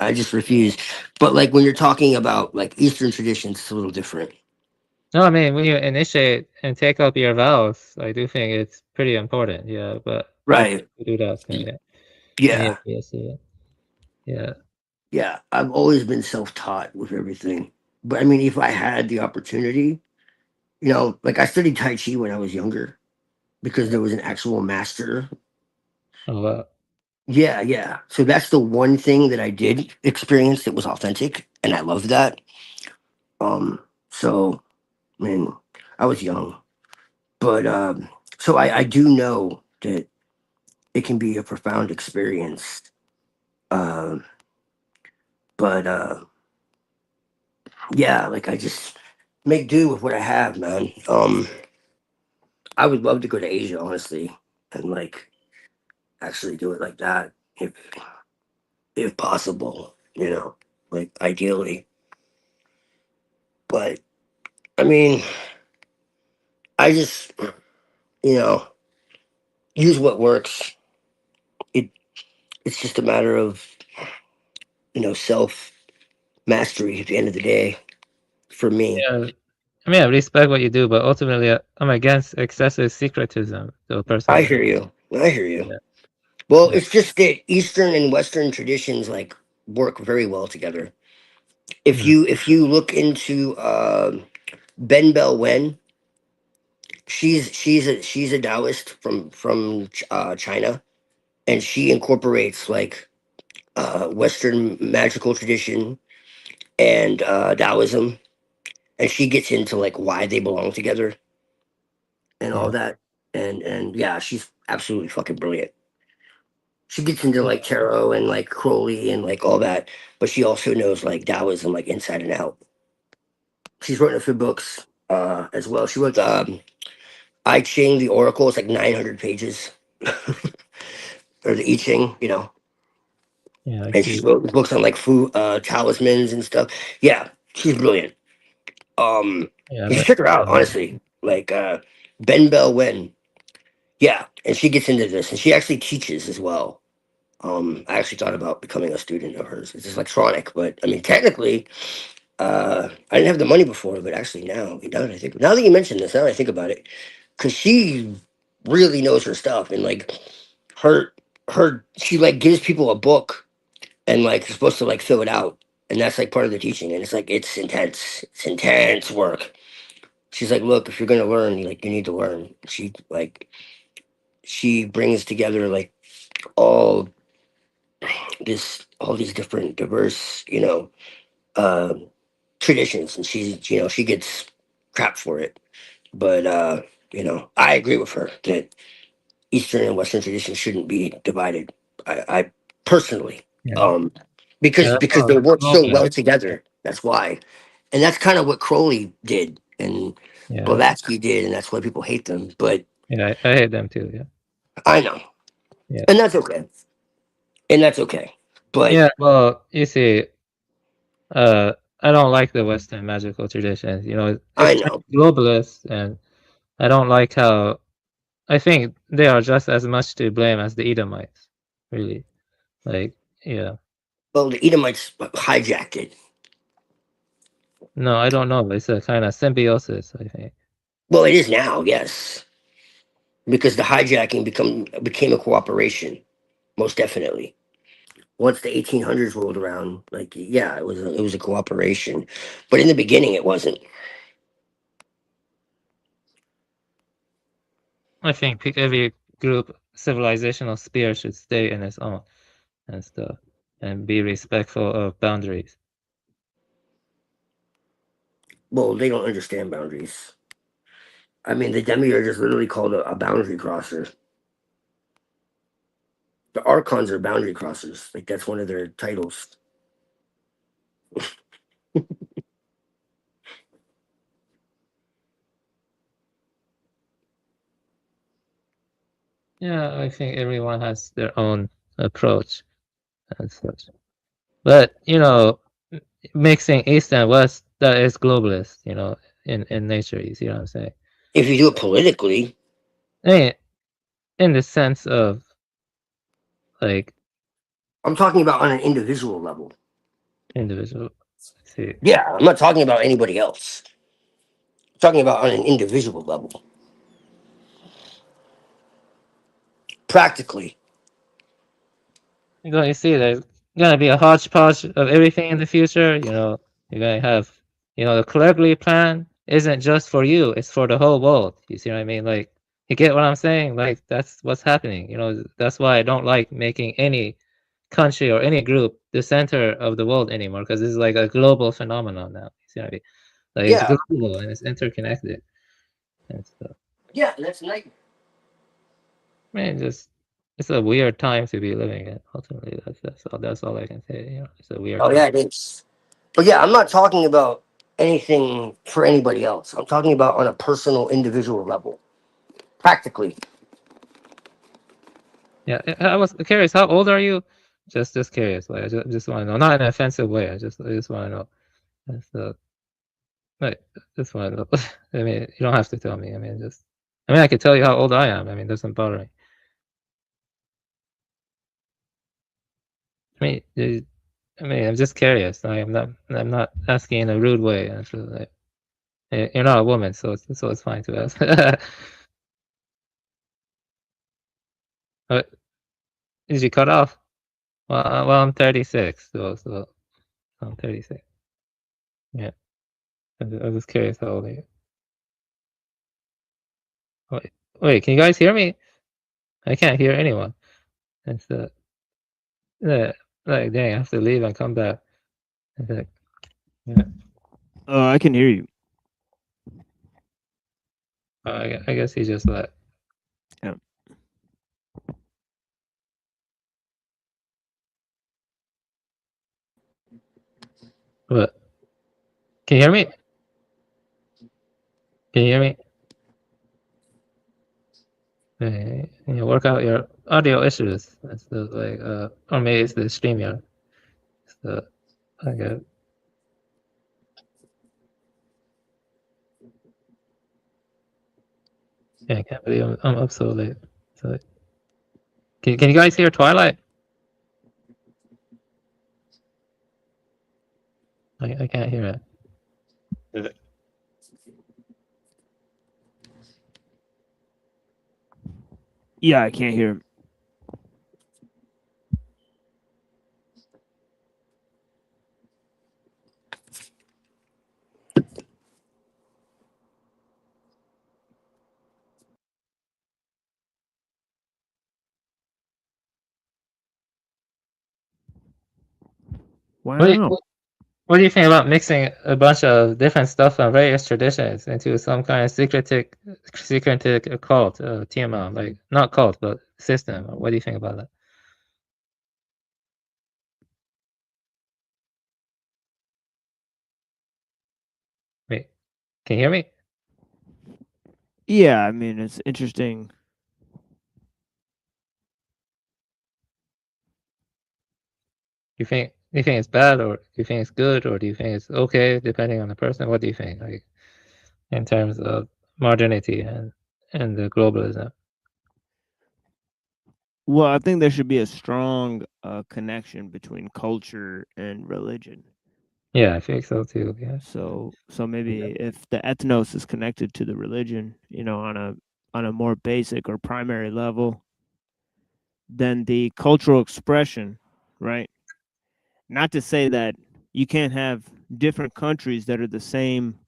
I just refuse. But like when you're talking about like Eastern traditions, it's a little different. No, I mean when you initiate and take up your vows, I do think it's pretty important. Yeah, but people Right. do that. So, yeah. Yeah. Yes, yeah. Yeah. Yeah. I've always been self-taught with everything. But I mean, if I had the opportunity, like I studied Tai Chi when I was younger because there was an actual master. Oh, wow. Yeah, yeah. So that's the one thing that I did experience that was authentic, and I love that. So I mean, I was young, but so I do know that it can be a profound experience. Um, but yeah, like I just make do with what I have, man. I would love to go to Asia, honestly, and like actually do it like that, if possible, like ideally. But I mean, I just you know use what works. It's just a matter of self mastery at the end of the day for me. Yeah. I mean, I respect what you do, but ultimately, I'm against excessive secretism. So I personally, hear you. I hear you. yeah, Well, yeah, it's just that Eastern and Western traditions like work very well together. If mhm, you look into Ben Bell Wen, she's a Taoist from China, and she incorporates like Western magical tradition and Taoism, and she gets into like why they belong together and all yeah, that. And yeah, she's absolutely fucking brilliant. She gets into yeah, like tarot and like Crowley and like all that, but she also knows like Taoism like inside and out. She's written a few books as well. She wrote I Ching, the Oracle. It's like 900 pages, or the I Ching, yeah. I and she's see. wrote books on like food, talismans and stuff. Yeah, she's brilliant. Yeah, You should but check her out, honestly. Like Ben Bell Wen. Yeah, and she gets into this, and she actually teaches as well. I actually thought about becoming a student of hers. It's just electronic, but I mean, technically, I didn't have the money before, but actually now that you mention this, now that I think about it, because she really knows her stuff, and like her she like gives people a book and like you're supposed to like fill it out, and that's like part of the teaching, and it's like it's intense work. She's like, look, if you're gonna learn, you need to learn. She brings together like all all these different diverse, uh, traditions, and she gets crap for it. But I agree with her that Eastern and Western traditions shouldn't be divided. I personally, because they work so well together. That's why, and that's kind of what Crowley did and Blavatsky did, and that's why people hate them. But I hate them too. Yeah, I know, and that's okay, But well, you see, I don't like the Western magical traditions. I It's know. globalist, and I don't like how. I think they are just as much to blame as the Edomites. Really, yeah. Well, the Edomites hijacked it. No, I don't know. It's a kind of symbiosis, I think. Well, it is now, yes, because the hijacking became a cooperation, most definitely. Once the 1800s rolled around, it was a cooperation, but in the beginning, it wasn't. I think every group civilizational sphere should stay in its own and stuff, and be respectful of boundaries. Well, they don't understand boundaries. I mean, the demiurge is literally called a boundary crosser. The archons are boundary crossers. That's one of their titles. Yeah, I think everyone has their own approach and such. But mixing East and West, that is globalist. In nature, you see what I'm saying? If you do it politically, I mean, in the sense of I'm talking about on an individual level. Individual. Let's see. Yeah, I'm not talking about anybody else. I'm talking about on an individual level. Practically. You're going to see there's going to be a hodgepodge of everything in the future. You're going to have, the Cleverly plan isn't just for you, it's for the whole world. You see what I mean? You get what I'm saying? That's what's happening. That's why I don't like making any country or any group the center of the world anymore, because it's like a global phenomenon now. You see what I mean? It's global and it's interconnected and stuff. Yeah, that's nice. Man, it's a weird time to be living in. Ultimately, that's all I can say. It's a weird. Oh yeah, it is. But yeah, I'm not talking about anything for anybody else. I'm talking about on a personal, individual level. Practically. Yeah, I was curious. How old are you? Just curious. I just want to know. Not in an offensive way. I just want to know. So, just want to know. I mean, you don't have to tell me. I mean, I could tell you how old I am. I mean, it doesn't bother me. I'm just curious. I'm not asking in a rude way. You're not a woman, so it's fine to ask. Did you cut off? Well, I'm 36, so I'm 36. Yeah, I was just curious how old are you? Wait, can you guys hear me? I can't hear anyone. It's yeah, dang, I have to leave and come back. Yeah. I can hear you. I guess he just left. Yeah. What? Can you hear me? Can you hear me? Work out your audio issues. That's or maybe it's the StreamYard. So I guess. Yeah, I can't believe I'm up so late. So, can you guys hear Twilight? I can't hear it. Yeah, I can't hear him. Why Wait, not? What do you think about mixing a bunch of different stuff from various traditions into some kind of secretive cult, TML, like not cult but system? What do you think about that? Wait, can you hear me? Yeah, I mean it's interesting. You think it's bad, or do you think it's good, or do you think it's okay, depending on the person? What do you think, like in terms of modernity and the globalism? Well, I think there should be a strong connection between culture and religion. Yeah, I think so too. Yeah. So maybe if the ethnos is connected to the religion, you know, on a more basic or primary level, then the cultural expression, right? Not to say that you can't have different countries that are the same,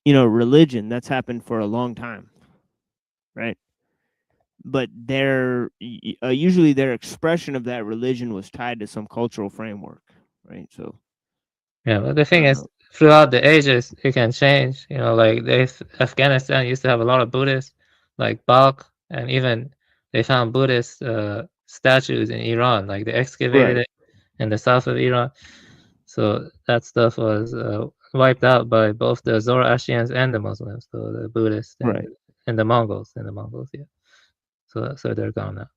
you know, religion. That's happened for a long time, right? But usually their expression of that religion was tied to some cultural framework, right? So yeah, but the thing is, throughout the ages, it can change. You know, like Afghanistan used to have a lot of Buddhists, like Balkh, and even they found Buddhist statues in Iran, like they excavated it in the south of Iran. So that stuff was wiped out by both the Zoroastrians and the Muslims, so the Buddhists and the Mongols, yeah. So they're gone now.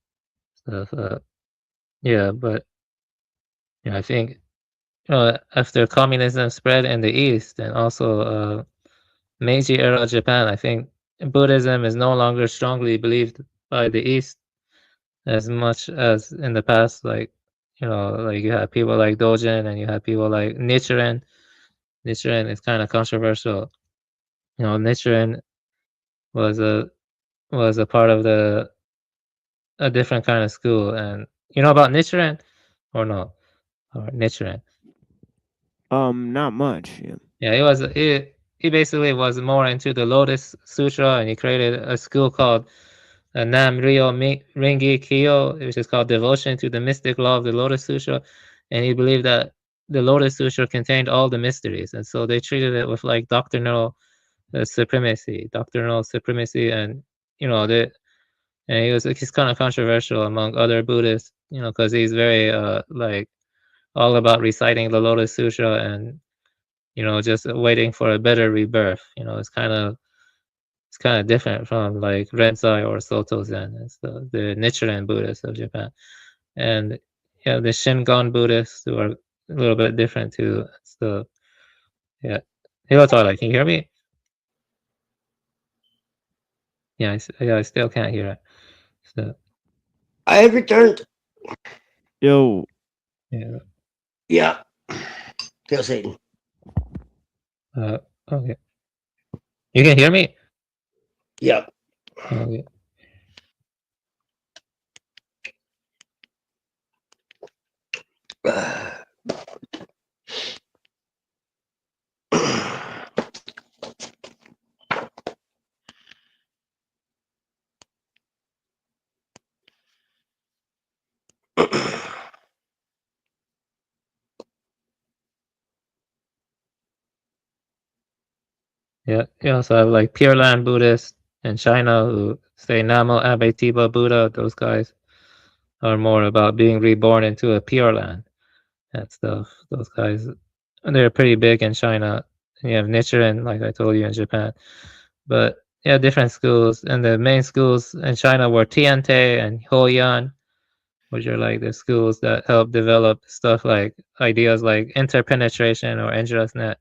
So yeah, but you know, I think after communism spread in the East and also Meiji era Japan, I think Buddhism is no longer strongly believed by the East as much as in the past. Like, you know, like you have people like Dojin and you have people like Nichiren. Nichiren is kind of controversial. You know, Nichiren was a part of a different kind of school, and you know about Nichiren or no? Or Nichiren? Not much. Yeah. Yeah, he basically was more into the Lotus Sutra, and he created a school called Nam Ryo Ringi Kyo, which is called Devotion to the Mystic Law of the Lotus Sutra. And he believed that the Lotus Sutra contained all the mysteries, and so they treated it with like doctrinal supremacy, and you know and he's kind of controversial among other Buddhists, you know, because he's very like all about reciting the Lotus Sutra and you know just waiting for a better rebirth. You know, it's kind of different from like Renzai or Soto Zen. It's the Nichiren Buddhists of Japan, and yeah, the Shingon Buddhists who are a little bit different too. So yeah, hey, what's all like? Can you hear me? Yeah, I still can't hear it. So I have returned. Yo. Yeah. Yeah. Tell Satan. Okay. You can hear me? Yeah. Okay. Yeah, you also have like Pure Land Buddhists in China who say Namo Abhidharma Buddha. Those guys are more about being reborn into a Pure Land and stuff. Those guys, they're pretty big in China. And you have Nichiren, like I told you, in Japan. But yeah, different schools. And the main schools in China were Tiante and Hoyan, which are like the schools that help develop stuff like ideas like interpenetration or endless net.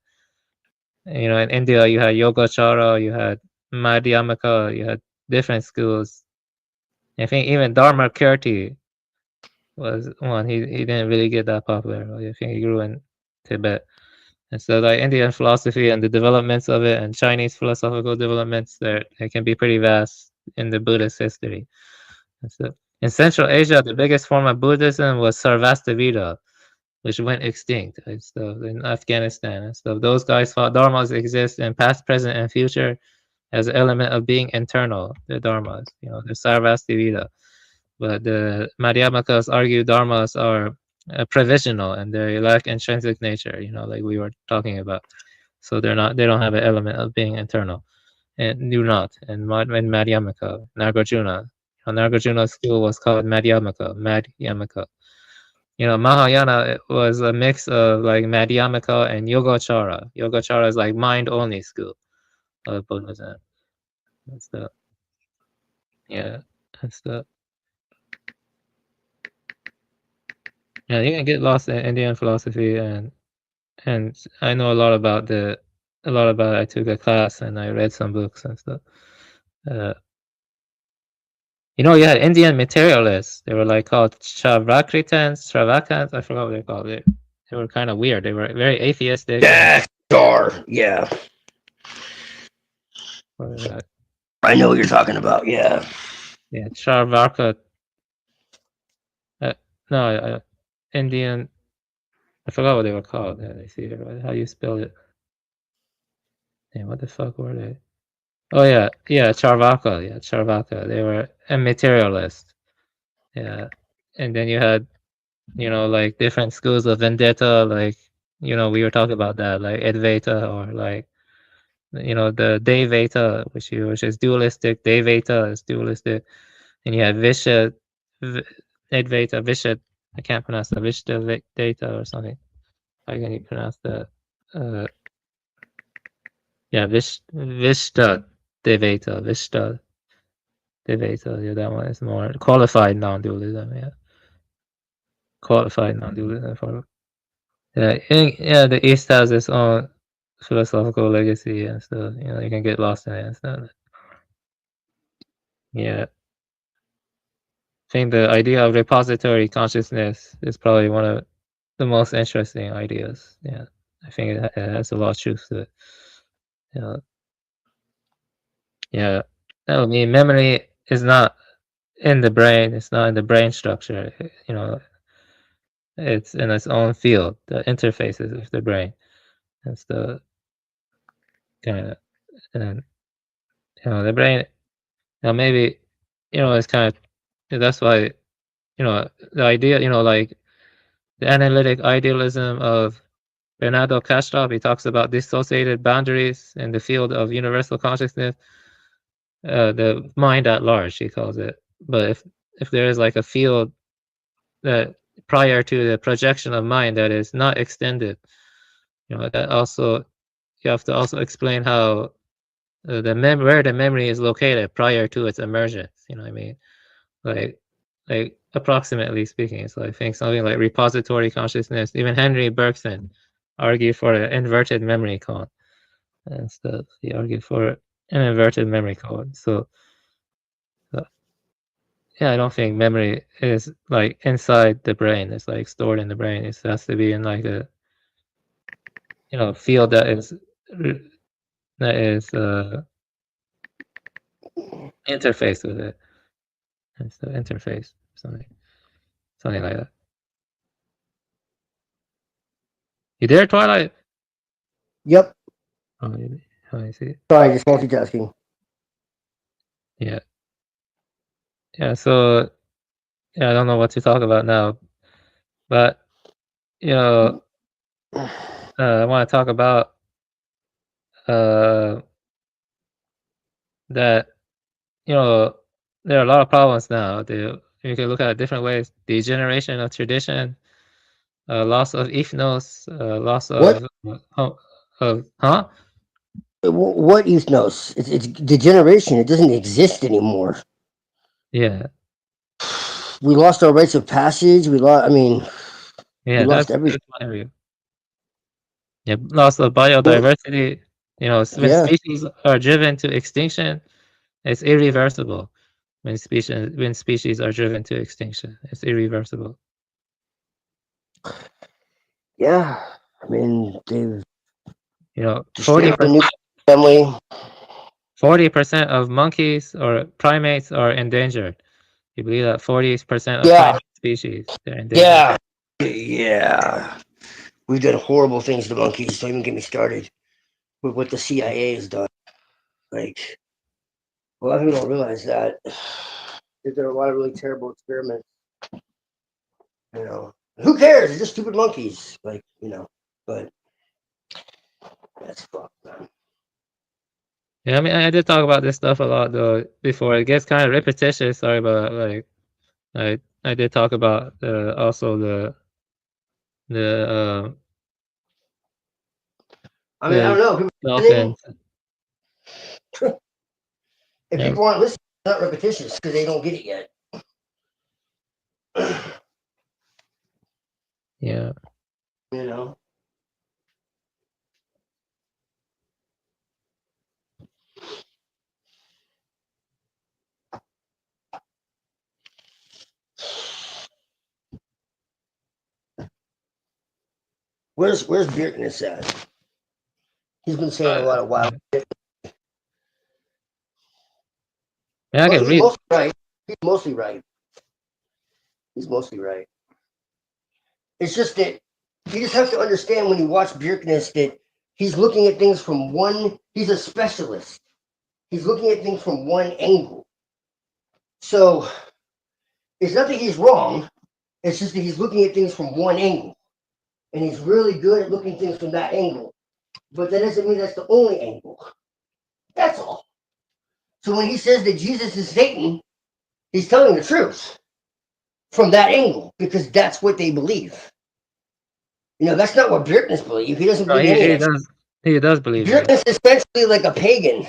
You know, in India, you had Yogacara, you had Madhyamaka, you had different schools. I think even Dharma Kirti was one. He didn't really get that popular. I think he grew in Tibet. And so, like Indian philosophy and the developments of it, and Chinese philosophical developments, they can be pretty vast in the Buddhist history. And so, in Central Asia, the biggest form of Buddhism was Sarvastivada, which went extinct and stuff in Afghanistan and stuff. Those guys thought dharmas exist in past, present, and future as an element of being internal. The dharmas, you know, the Sarvastivada. But the Madhyamakas argue dharmas are provisional and they lack intrinsic nature. You know, like we were talking about. So they don't have an element of being internal, and do not. And in Madhyamaka, Nagarjuna, Nagarjuna's school was called Madhyamaka. You know, Mahayana was a mix of like Madhyamaka and Yogacara. Yogacara is like mind only school of Buddhism. That's the that's the you can get lost in Indian philosophy and I know a lot about it. I took a class and I read some books and stuff. You know, you had Indian materialists. They were like called Travakans. I forgot what they're called. They were kind of weird. They were very atheistic. Yeah, sure. Yeah. I know what you're talking about. Yeah. Yeah, Charvaka. No, Indian. I forgot what they were called. Yeah, I see here. How you spell it? Yeah, what the fuck were they? Oh yeah, Charvaka. Yeah, Charvaka. They were a materialist. Yeah, and then you had, you know, like different schools of vendetta. Like, you know, we were talking about that, like Advaita or like, you know, the Devata, which is dualistic. Devata is dualistic, and you had Advaita, Visha. I can't pronounce that. Vishta Data or something. How can you pronounce that? Yeah, Vishta Devata, Vishta Devata. Yeah, that one is more qualified non-dualism. Yeah, qualified non-dualism for. Yeah, the East has its own philosophical legacy and stuff. You know, you can get lost in it and stuff. Yeah. I think the idea of repository consciousness is probably one of the most interesting ideas. Yeah. I think it has a lot of truth to it. Yeah. Yeah. I mean, memory is not in the brain. It's not in the brain structure. You know, it's in its own field. The interfaces with the brain. That's the kind of, and you know, the brain. You know, maybe, you know, it's kind of, that's why, you know, the idea, you know, like the analytic idealism of Bernardo Kastrop, he talks about dissociated boundaries in the field of universal consciousness, the mind at large, he calls it. But if there is like a field that prior to the projection of mind that is not extended, you know, that also, you have to also explain how where the memory is located prior to its emergence. You know what I mean? Like approximately speaking. So I think something like repository consciousness. Even Henry Bergson argued for an inverted memory code and stuff. He argued for an inverted memory code. So yeah, I don't think memory is like inside the brain. It's like stored in the brain. It has to be in like a, you know, field that is interface with it. It's the interface, something like that. You there, Twilight? Yep. Oh, I see. Sorry, just multitasking. Yeah. Yeah, so yeah, I don't know what to talk about now, but you know, I want to talk about that. You know, there are a lot of problems now. You can look at different ways: degeneration of tradition, loss of ethnos, loss of huh? What ethnos? It's degeneration. It doesn't exist anymore. Yeah. We lost our rites of passage. We lost. I mean, Yeah, we lost that's everything. my view. Yeah, loss of biodiversity. You know, when species are driven to extinction, it's irreversible. When species are driven to extinction, it's irreversible. Yeah, I mean they've, you know, 40% family. 40% of monkeys or primates are endangered. You believe that 40% of Yeah. primate species they're endangered? Yeah. We've done horrible things to monkeys. Don't even get me started with what the CIA has done. Like, a lot of people don't realize that. There are a lot of really terrible experiments. You know, Who cares? They're just stupid monkeys, like, you know. But that's fucked, man. Yeah, I mean, I did talk about this stuff a lot though before. It gets kind of repetitious. Sorry, but like, I did talk about also the I mean, I don't know. dolphins. If Yeah. people aren't listening, it's not repetitious because they don't get it yet. Yeah. You know. Where's Bjerknes at? He's been saying a lot of wild shit. Yeah, I Well, can he's read. mostly right. He's mostly right. He's mostly right. It's just that you just have to understand when you watch Bjerknes that he's looking at things from one. He's a specialist. He's looking at things from one angle. So it's not that he's wrong. It's just that he's looking at things from one angle, and he's really good at looking at things from that angle. But that doesn't mean that's the only angle. That's all. So when he says that Jesus is Satan, he's telling the truth from that angle because that's what they believe. You know, that's not what Bjerknes believes. He doesn't No, believe any of it. he does believe that. Bjerknes is essentially like a pagan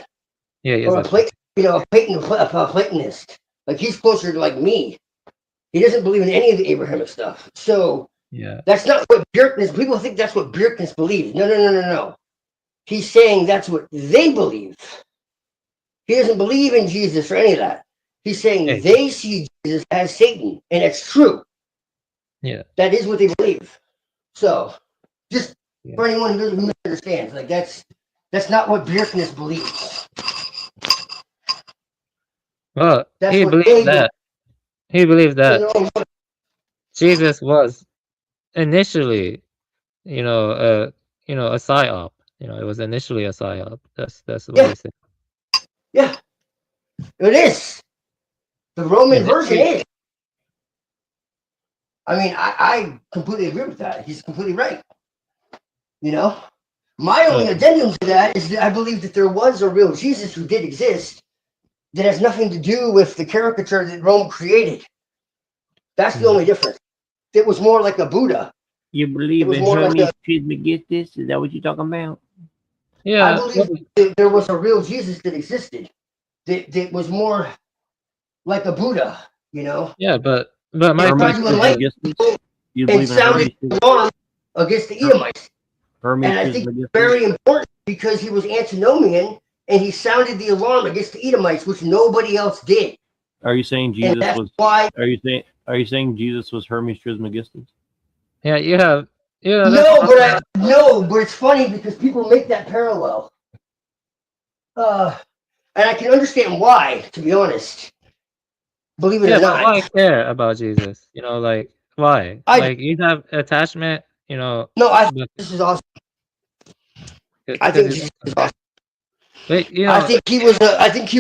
Yeah, he is or a a Platonist. Like he's closer to like me. He doesn't believe in any of the Abrahamic stuff. So yeah. that's not what Bjerknes. People think that's what Bjerknes believes. No. He's saying that's what they believe. He doesn't believe in Jesus or any of that. He's saying they see Jesus as Satan, and it's true. Yeah. That is what they believe. So, just for anyone who misunderstands, like that's not what Bjerknes believes. Well, That's he what believes that. He believes that Jesus was initially, a psyop. It was initially a psyop. That's what he said. Yeah, it is. The Roman version is. I mean, I completely agree with that. He's completely right. You know, my only addendum to that is that I believe that there was a real Jesus who did exist that has nothing to do with the caricature that Rome created. That's the only difference. It was more like a Buddha. You believe in Hermes Trismegistus? Is that what you're talking about? Yeah. I believe that there was a real Jesus that existed that was more like a Buddha, you know? Yeah, but my question is, and sounded alarm against the Edomites. And I think it's very important because he was antinomian and he sounded the alarm against the Edomites, which nobody else did. Are you saying Jesus was? Are you saying Jesus was Hermes Trismegistus? Yeah, you have. Yeah. No, but it's funny because people make that parallel. And I can understand why, to be honest. Believe it or not. Why care about Jesus? Like why? Like you have attachment. No, I think this is awesome. I think Jesus is awesome. Wait, I think he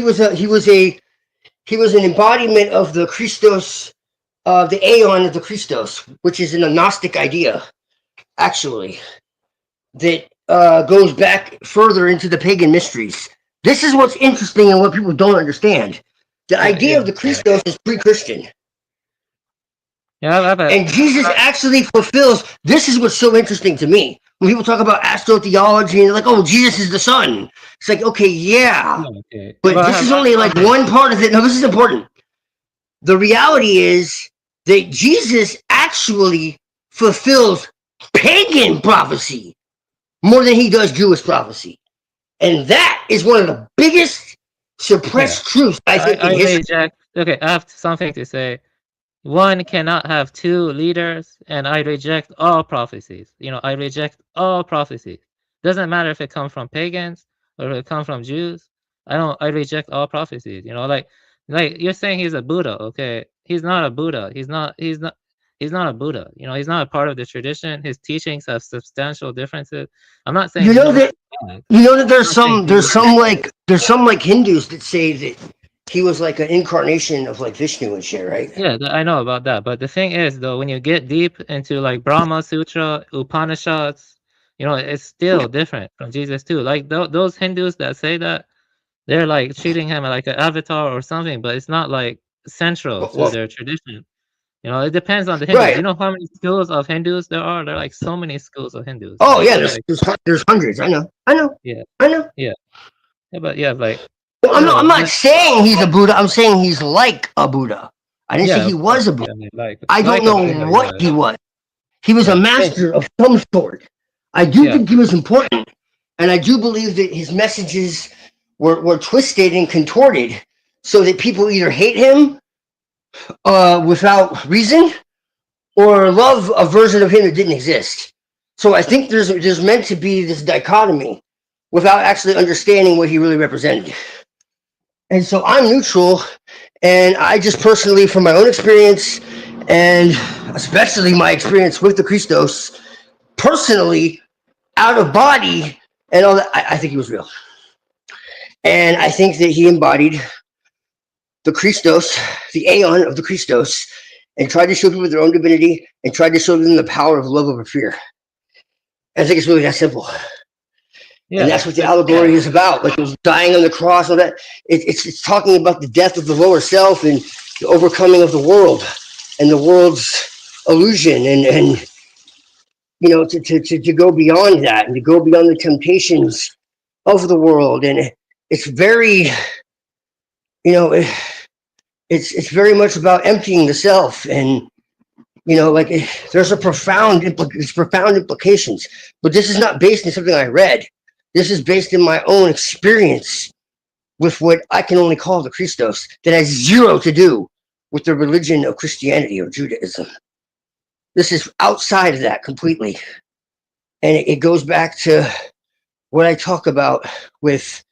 was an embodiment of the Christos, the Aeon of the Christos, which is an Gnostic idea, actually, that goes back further into the pagan mysteries. This is what's interesting and what people don't understand. The idea of the Christos is pre-Christian. Yeah, and Jesus actually fulfills. This is what's so interesting to me. When people talk about astrotheology and they're like, "Oh, Jesus is the Son," it's like, okay, yeah, but this is only like one part of it. No, this is important. The reality is that Jesus actually fulfills pagan prophecy more than he does Jewish prophecy, and that is one of the biggest suppressed truths I think in history. Reject. Okay, I have something to say. One cannot have two leaders, and I reject all prophecies. I reject all prophecies. Doesn't matter if it comes from pagans or if it comes from Jews. I reject all prophecies. Like you're saying he's a Buddha. Okay, he's not a Buddha. He's not a Buddha. He's not a part of the tradition. His teachings have substantial differences. I'm not saying that there's some like Hindus that say that he was like an incarnation of like Vishnu and shit, right? Yeah, I know about that. But the thing is, though, when you get deep into like Brahma Sutra, Upanishads, it's still different from Jesus too. Like those Hindus that say that, they're like treating him like an avatar or something, but it's not like central to their tradition. It depends on the Hindus. Right. You know how many schools of Hindus there are? There are like so many schools of Hindus. Oh Like, yeah, they're there's hundreds. I know. yeah, I know. yeah, but yeah, like Well, I'm not saying he's a Buddha. I'm saying he's like a Buddha. I didn't say he was a Buddha. I don't know what he was. He was a master of some sort. I do think he was important, and I do believe that his messages were twisted and contorted so that people either hate him without reason or love a version of him that didn't exist. So I think there's meant to be this dichotomy without actually understanding what he really represented. And so I'm neutral, and I just personally, from my own experience, and especially my experience with the Christos, personally, out of body, and all that, I think he was real. And I think that he embodied the Christos, the aeon of the Christos, and tried to show people their own divinity, and tried to show them the power of love over fear. I think it's really that simple. Yeah, and that's what the allegory is about. Like it was dying on the cross, all that. It's talking about the death of the lower self and the overcoming of the world and the world's illusion, and to go beyond that and to go beyond the temptations of the world. And it's very, it's very much about emptying the self, and there's profound implications. But this is not based on something I read. This is based in my own experience with what I can only call the Christos, that has zero to do with the religion of Christianity or Judaism. This is outside of that completely. And it goes back to what I talk about with,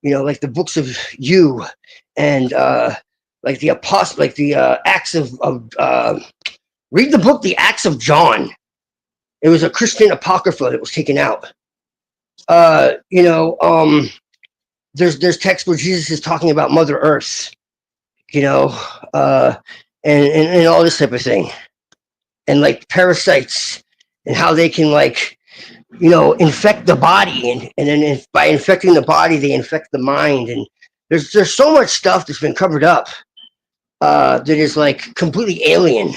like the books of you and like the apostle, like the Acts of read the book, The Acts of John. It was a Christian apocrypha that was taken out. There's text where Jesus is talking about Mother Earth, and all this type of thing, and like parasites and how they can infect the body, and then by infecting the body they infect the mind, and there's so much stuff that's been covered up that is like completely alien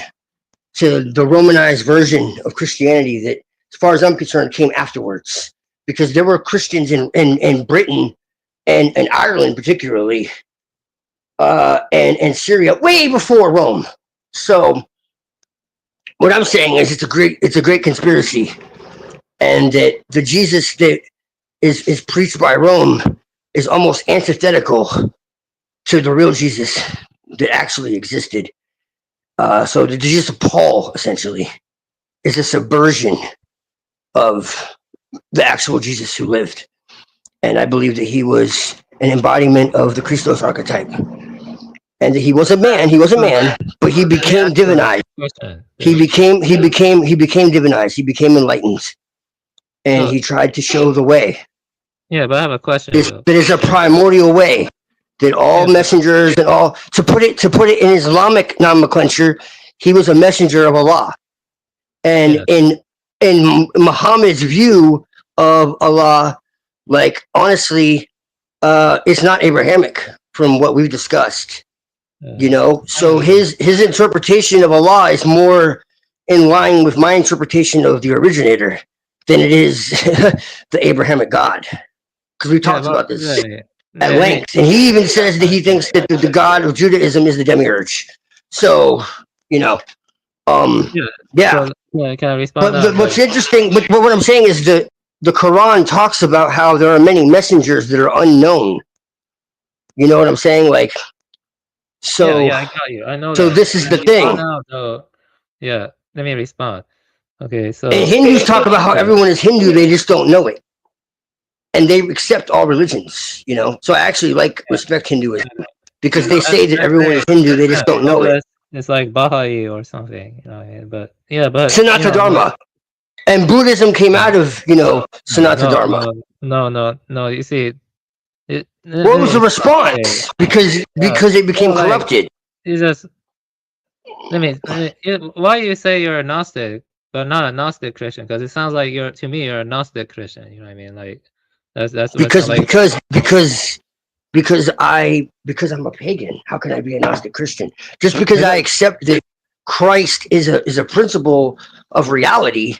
to the Romanized version of Christianity that, as far as I'm concerned, came afterwards. Because there were Christians in Britain and Ireland particularly, and Syria way before Rome. So what I'm saying is it's a great conspiracy, and that the Jesus that is preached by Rome is almost antithetical to the real Jesus that actually existed. So the Jesus of Paul essentially is a subversion of the actual Jesus who lived. And I believe that he was an embodiment of the Christos archetype. And that he was a man, but he became divinized. He became divinized. He became enlightened. And he tried to show the way. Yeah, but I have a question. That is a primordial way that all messengers and all, to put it in Islamic nomenclature, he was a messenger of Allah. And in Muhammad's view of Allah, like honestly, it's not Abrahamic from what we've discussed. So his interpretation of Allah is more in line with my interpretation of the originator than it is the Abrahamic God. Because we talked about this at length, and he even says that he thinks that the God of Judaism is the demiurge. So yeah. So, can I respond? But what's interesting, but what I'm saying is the Quran talks about how there are many messengers that are unknown. You know what I'm saying? Like, so yeah, I got you. I know. So that. this is the thing. Yeah, let me respond. Okay, so and Hindus talk about how everyone is Hindu; they just don't know it, and they accept all religions. So I actually respect Hinduism because they say that everyone is Hindu; they just don't know it. It's like Baha'i or something, but Sanatana Dharma, and Buddhism came out of Sanatana Dharma. No. You see, What was the response? Because it became corrupted. You just why you say you're a Gnostic, but not a Gnostic Christian? Because it sounds like you're a Gnostic Christian. You know what I mean? Like that's because like because I'm a pagan. How can I be a Gnostic Christian? Just because I accept that Christ is a principle of reality,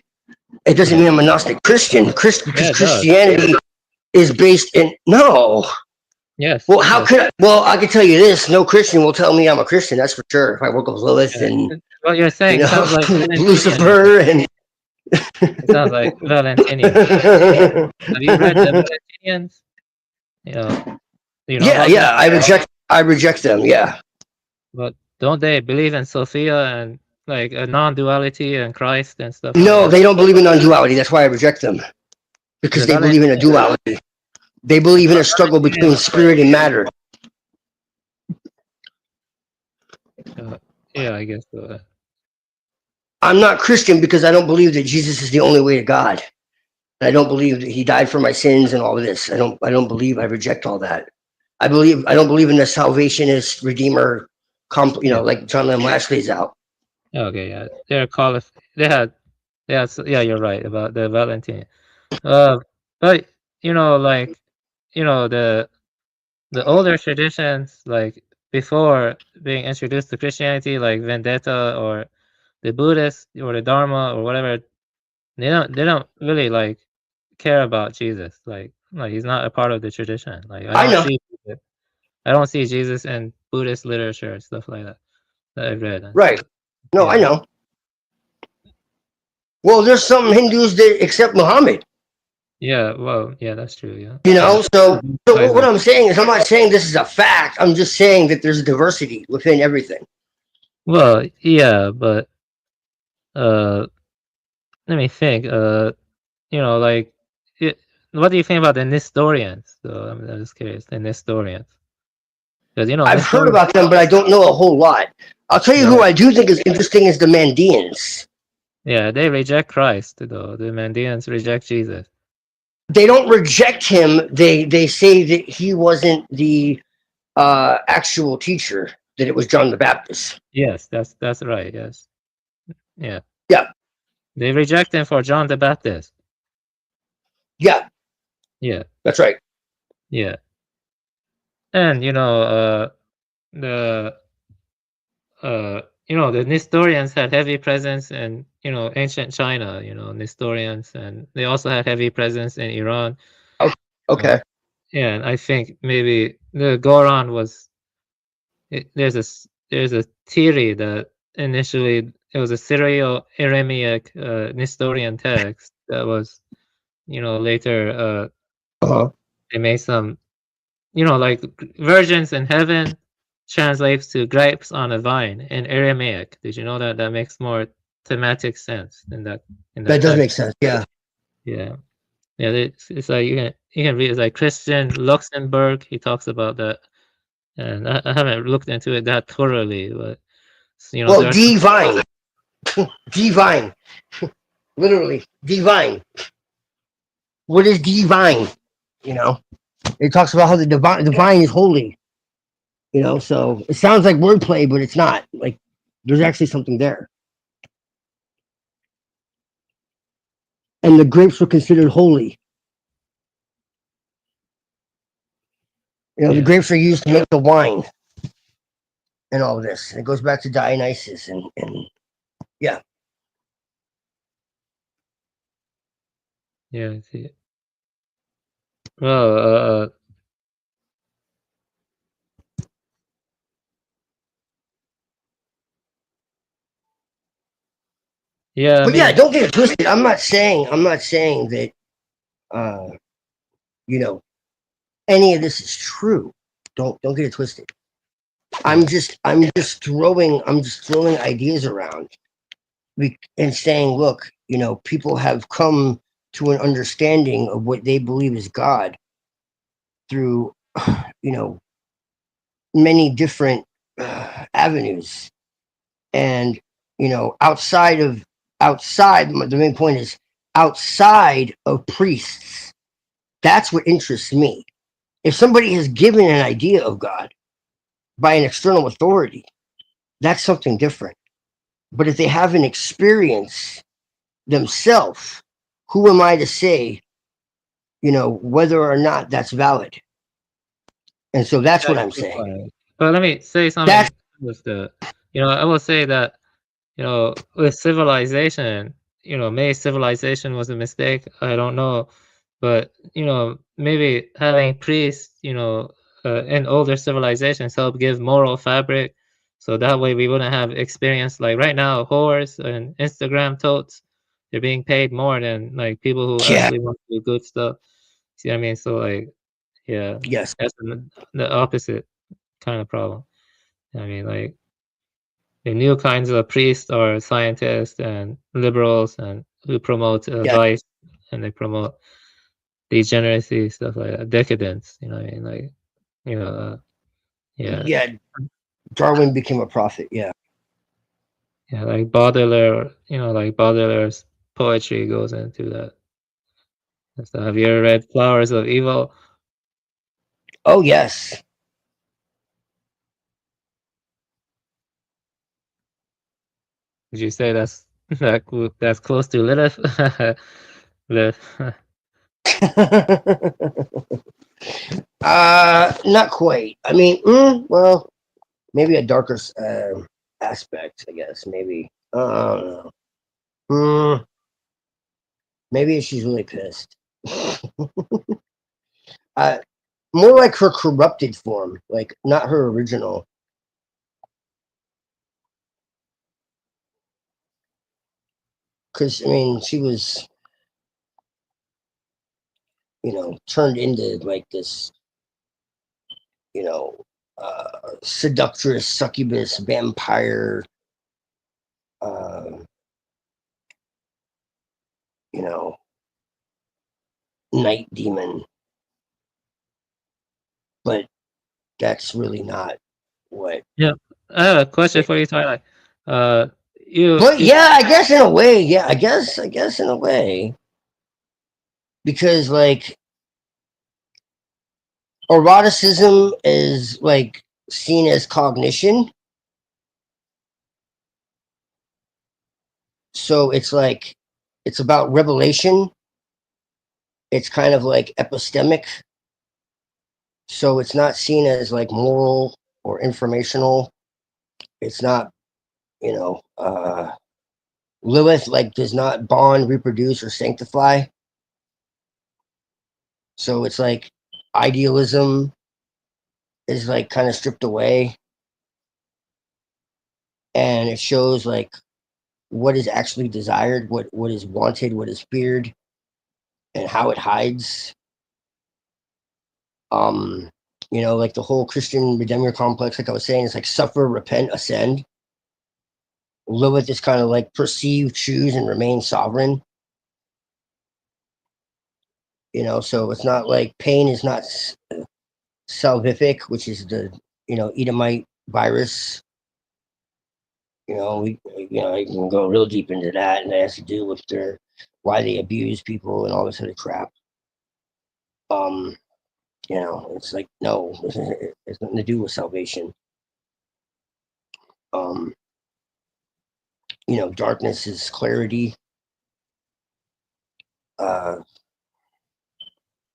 it doesn't mean I'm a Gnostic Christian. Because Christianity is based in Yes. Well, how could I? Well, I can tell you this: no Christian will tell me I'm a Christian. That's for sure. If I work with Lilith and what you're saying sounds like Lucifer and it sounds like Valentinian. Have you read the Valentinians? You know about them? I reject them. Yeah. But don't they believe in Sophia and like a non-duality and Christ and stuff? No, they don't believe in non-duality. That's why I reject them. Because they believe in a duality. They believe in a struggle between spirit and matter. Yeah, I guess so. I'm not Christian because I don't believe that Jesus is the only way to God. I don't believe that he died for my sins and all of this. I don't believe. I reject all that. I don't believe in the salvationist redeemer, like John Lamb Lashley's out. Okay, yeah, they're qualified. Yeah, you're right about the Valentine. But the older traditions, like before being introduced to Christianity, like Vendetta or the Buddhist or the Dharma or whatever, they don't really like care about Jesus. Like he's not a part of the tradition. Like I don't see Jesus in Buddhist literature and stuff like that I've read. Right. No, I know. Well, there's some Hindus that accept Muhammad. Yeah, well, yeah, that's true. Yeah. So what I'm saying is, I'm not saying this is a fact. I'm just saying that there's a diversity within everything. Well, yeah, but let me think. Like, what do you think about the Nestorians? So I'm just curious. The Nestorians, because I've heard about them, but I don't know a whole lot. I'll tell you who I do think is interesting is the Mandeans. Yeah, they reject Christ, though. The Mandeans reject Jesus. They don't reject him. They say that he wasn't the actual teacher, that it was John the Baptist. Yes, that's right. Yes. Yeah. Yeah. They reject him for John the Baptist. Yeah. Yeah. That's right. Yeah. And the Nestorians had heavy presence in ancient China. Nestorians, and they also had heavy presence in Iran. Okay. Yeah, and I think maybe the Goran was. There's a theory that initially it was a Syro-Aramaic Nestorian text that was, later they made some, like virgins in heaven translates to grapes on a vine in Aramaic. Did you know that? That makes more thematic sense in that. That does make sense. Yeah. Yeah. Yeah. It's like you can read. It's like Christian Luxembourg. He talks about that, and I haven't looked into it that thoroughly, but well, divine, divine, literally divine. What is divine? It talks about how the divine is holy. So it sounds like wordplay, but it's not. Like there's actually something there. And the grapes were considered holy. The grapes are used to make the wine and all of this. And it goes back to Dionysus and yeah. Yeah, I see it. Well, yeah, but yeah, don't get it twisted. I'm not saying that any of this is true. Don't get it twisted. I'm just throwing ideas around and saying, look, people have come to an understanding of what they believe is God through many different avenues. And outside, the main point is outside of priests, that's what interests me. If somebody is given an idea of God by an external authority, that's something different. But if they have an experience themselves, who am I to say, whether or not that's valid? And so that's what I'm saying. But let me say something with I will say that, with civilization, maybe civilization was a mistake. I don't know. But, maybe having priests, in older civilizations help give moral fabric. So that way we wouldn't have experience like right now, whores and Instagram totes, they're being paid more than like people who actually want to do good stuff. See what I mean? So like, yeah, yes, that's the opposite kind of problem. I mean, like the new kinds of priests are scientists and liberals and who promote vice and they promote degeneracy, stuff like that, decadence. You know what I mean? Like, yeah. Yeah, Darwin became a prophet. Yeah. Yeah, like Baudelaire, like Baudelaire's poetry goes into that. So have you ever read Flowers of Evil? Oh, yes. Did you say that's close to Lilith? Lilith. Not quite. I mean, well, maybe a darker aspect, I guess. Maybe. I don't know. Maybe she's really pissed. More like her corrupted form, like not her original. Because, I mean, she was, turned into like this, seductress, succubus, vampire, night demon. But that's really not what. Yeah, I have a question for you, Twilight. But yeah, I guess in a way, yeah, I guess in a way, because like eroticism is like seen as cognition, so it's like it's about revelation. It's kind of like epistemic, so it's not seen as like moral or informational. It's not, Lilith like does not bond, reproduce, or sanctify. So it's like idealism is like kind of stripped away, and it shows like what is actually desired, what is wanted, what is feared, and how it hides. Like the whole Christian Redeemer complex, like I was saying, it's like suffer, repent, ascend. Lilith is kind of like perceive, choose, and remain sovereign. So it's not like pain is not salvific, which is the Edomite virus. I can go real deep into that, and it has to do with why they abuse people and all this other crap. It's like no, it's nothing to do with salvation. Darkness is clarity.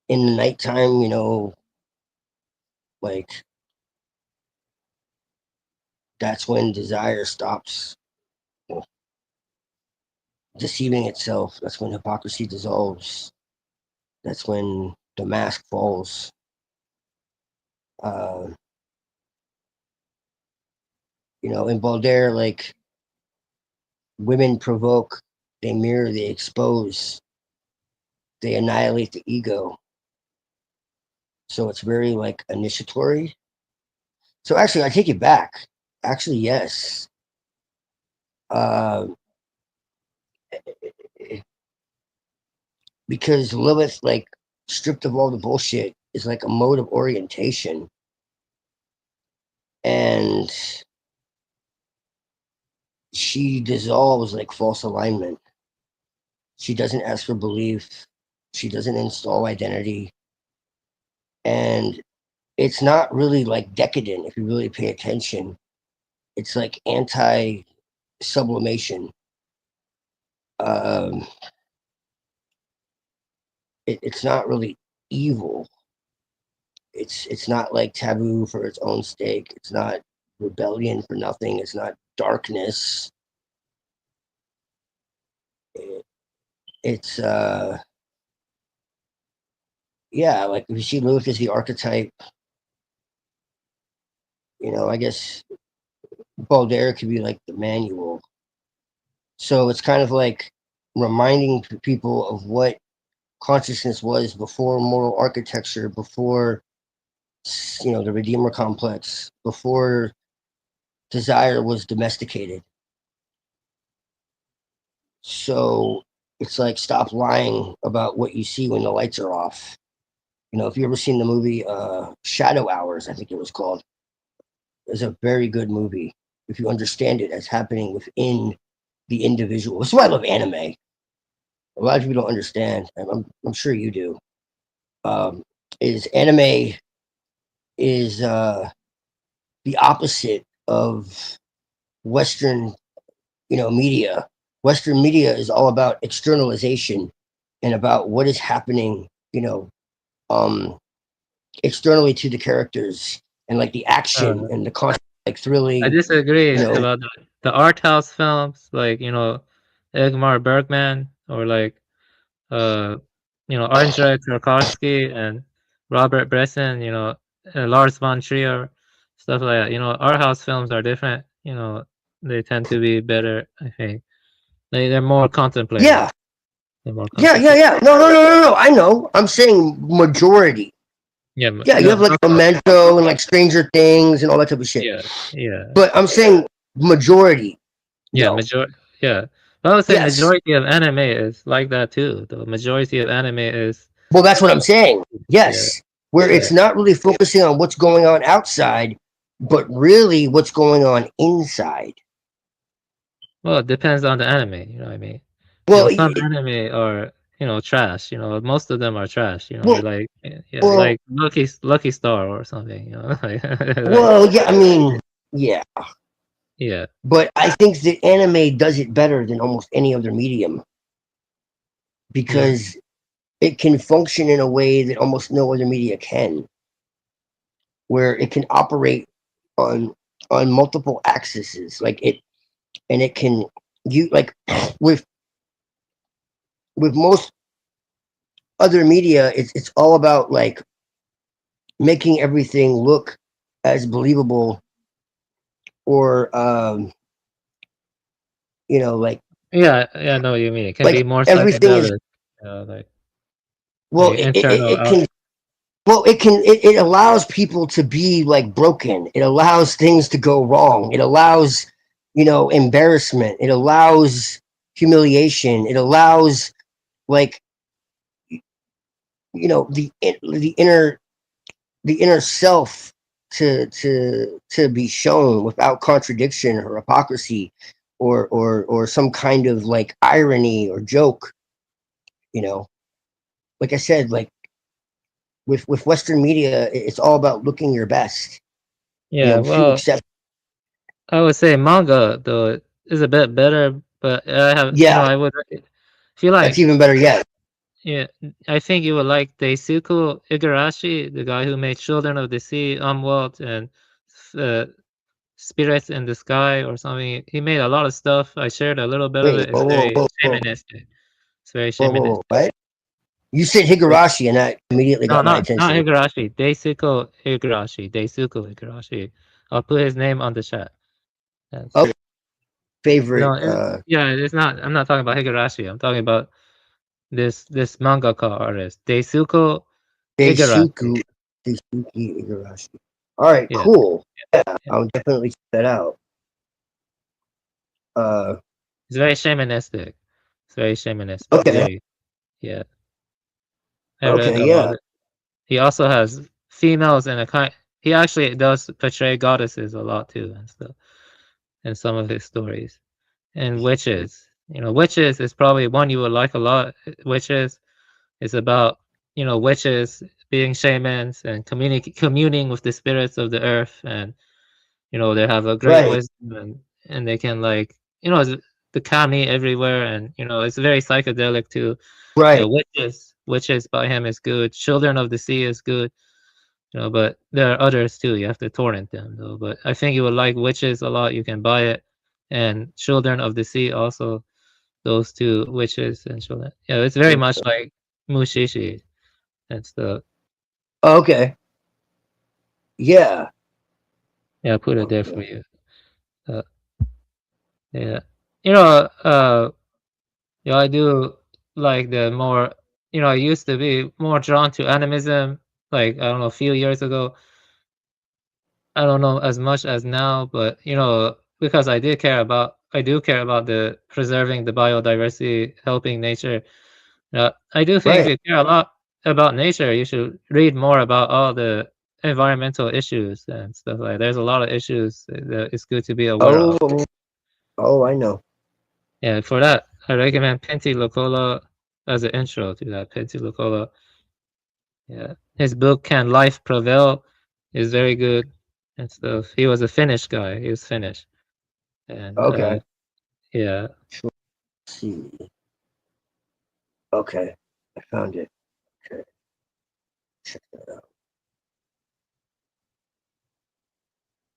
In the nighttime, like that's when desire stops deceiving itself. That's when hypocrisy dissolves. That's when the mask falls. In Baudelaire, like women provoke, they mirror, they expose, they annihilate the ego. So it's very like initiatory. So actually, I take it back. Actually, yes. Because Lilith, like stripped of all the bullshit, is like a mode of orientation. And she dissolves like false alignment. She doesn't ask for belief. She doesn't install identity. and it's not really like decadent if you really pay attention. It's like anti-sublimation. It's not really evil. It's not like taboo for its own sake. It's not rebellion for nothing. It's not darkness. It's yeah, like if you see Lilith as the archetype, I guess Balder could be like the manual. So it's kind of like reminding people of what consciousness was before moral architecture, before the Redeemer complex, before desire was domesticated. So it's like stop lying about what you see when the lights are off. If you ever seen the movie Shadow Hours, I think it was called. It's a very good movie if you understand it as happening within the individual. That's why I love anime. A lot of people don't understand, and I'm sure you do. Is anime is the opposite of Western, media. Western media is all about externalization and about what is happening, externally to the characters and like the action and the constant like thrilling. I disagree about the art house films, like Ingmar Bergman or like Andrei Tarkovsky and Robert Bresson, Lars von Trier, stuff like that. Art house films are different. They tend to be better. I think they're more contemplative. Yeah. They're more Yeah. No. I know. I'm saying majority. Yeah, you have like Memento and like Stranger Things and all that type of shit. Yeah. But I'm saying majority. Yeah, no. Yeah. I would say majority of anime is like that too. The majority of anime is. Well, that's what I'm saying. Yes. Yeah. Where it's not really focusing on what's going on outside, but really what's going on inside. Well, it depends on the anime. You know what I mean? Well, some anime are trash. Most of them are trash. Well, like well- like Lucky Star or something. Well, yeah, I mean, yeah. Yeah. But I think that anime does it better than almost any other medium because it can function in a way that almost no other media can, where it can operate on multiple axes, like it, and it can like with most other media, it's all about like making everything look as believable or like I know what you mean. It can like be more everything is psychedelic. well like it internal can well it allows people to be like broken. It allows things to go wrong. It allows embarrassment. It allows humiliation. It allows like the inner self to be shown without contradiction or hypocrisy or some kind of like irony or joke. Like I said, like with Western media, it's all about looking your best. Yeah, If you well, accept, I would say manga though is a bit better, but I have I would feel like that's even better yet. Yeah, I think you would like Daisuke Igarashi, the guy who made Children of the Sea, Umwelt, and uh, Spirits in the Sky or something. He made a lot of stuff. I shared a little bit of it. It's very shamanistic. It's very shamanistic. What? You said Higurashi, and that immediately got my attention. Not Higurashi. Daisuke Igarashi. Daisuke Igarashi. I'll put his name on the chat. Favorite. No, it's not. I'm not talking about Higurashi. I'm talking about this mangaka artist, Daisuke Igarashi. All right, cool. Yeah, I'll definitely check that out. It's very shamanistic. It's very shamanistic. Okay. Yeah. I read a lot. He also has females and a kind. He actually does portray goddesses a lot too, and stuff, in some of his stories. And witches. Witches is probably one you would like a lot. Witches is about witches being shamans and communing with the spirits of the earth, and they have a great wisdom, and they can the kami everywhere, and it's very psychedelic too. Right. Witches by him is good. Children of the Sea is good. But there are others too. You have to torrent them though. But I think you would like Witches a lot. You can buy it, and Children of the Sea also. Those two, Witches and Children. Yeah, it's very much like Mushishi and stuff. Okay. Yeah. Yeah, I put it there for you. Yeah, I do like the more. I used to be more drawn to animism. Like I don't know, a few years ago. I don't know as much as now, but because I do care about the preserving the biodiversity, helping nature. I do think if you care a lot about nature, you should read more about all the environmental issues and stuff like. There's a lot of issues that it's good to be aware of. Oh, I know. Yeah, for that, I recommend Pentti Lukola as an intro to that. Pentti Lukola. Yeah, his book "Can Life Prevail" is very good and stuff. He was a Finnish guy. He was Finnish, and yeah. Let's see. Okay, I found it. Okay, check that out.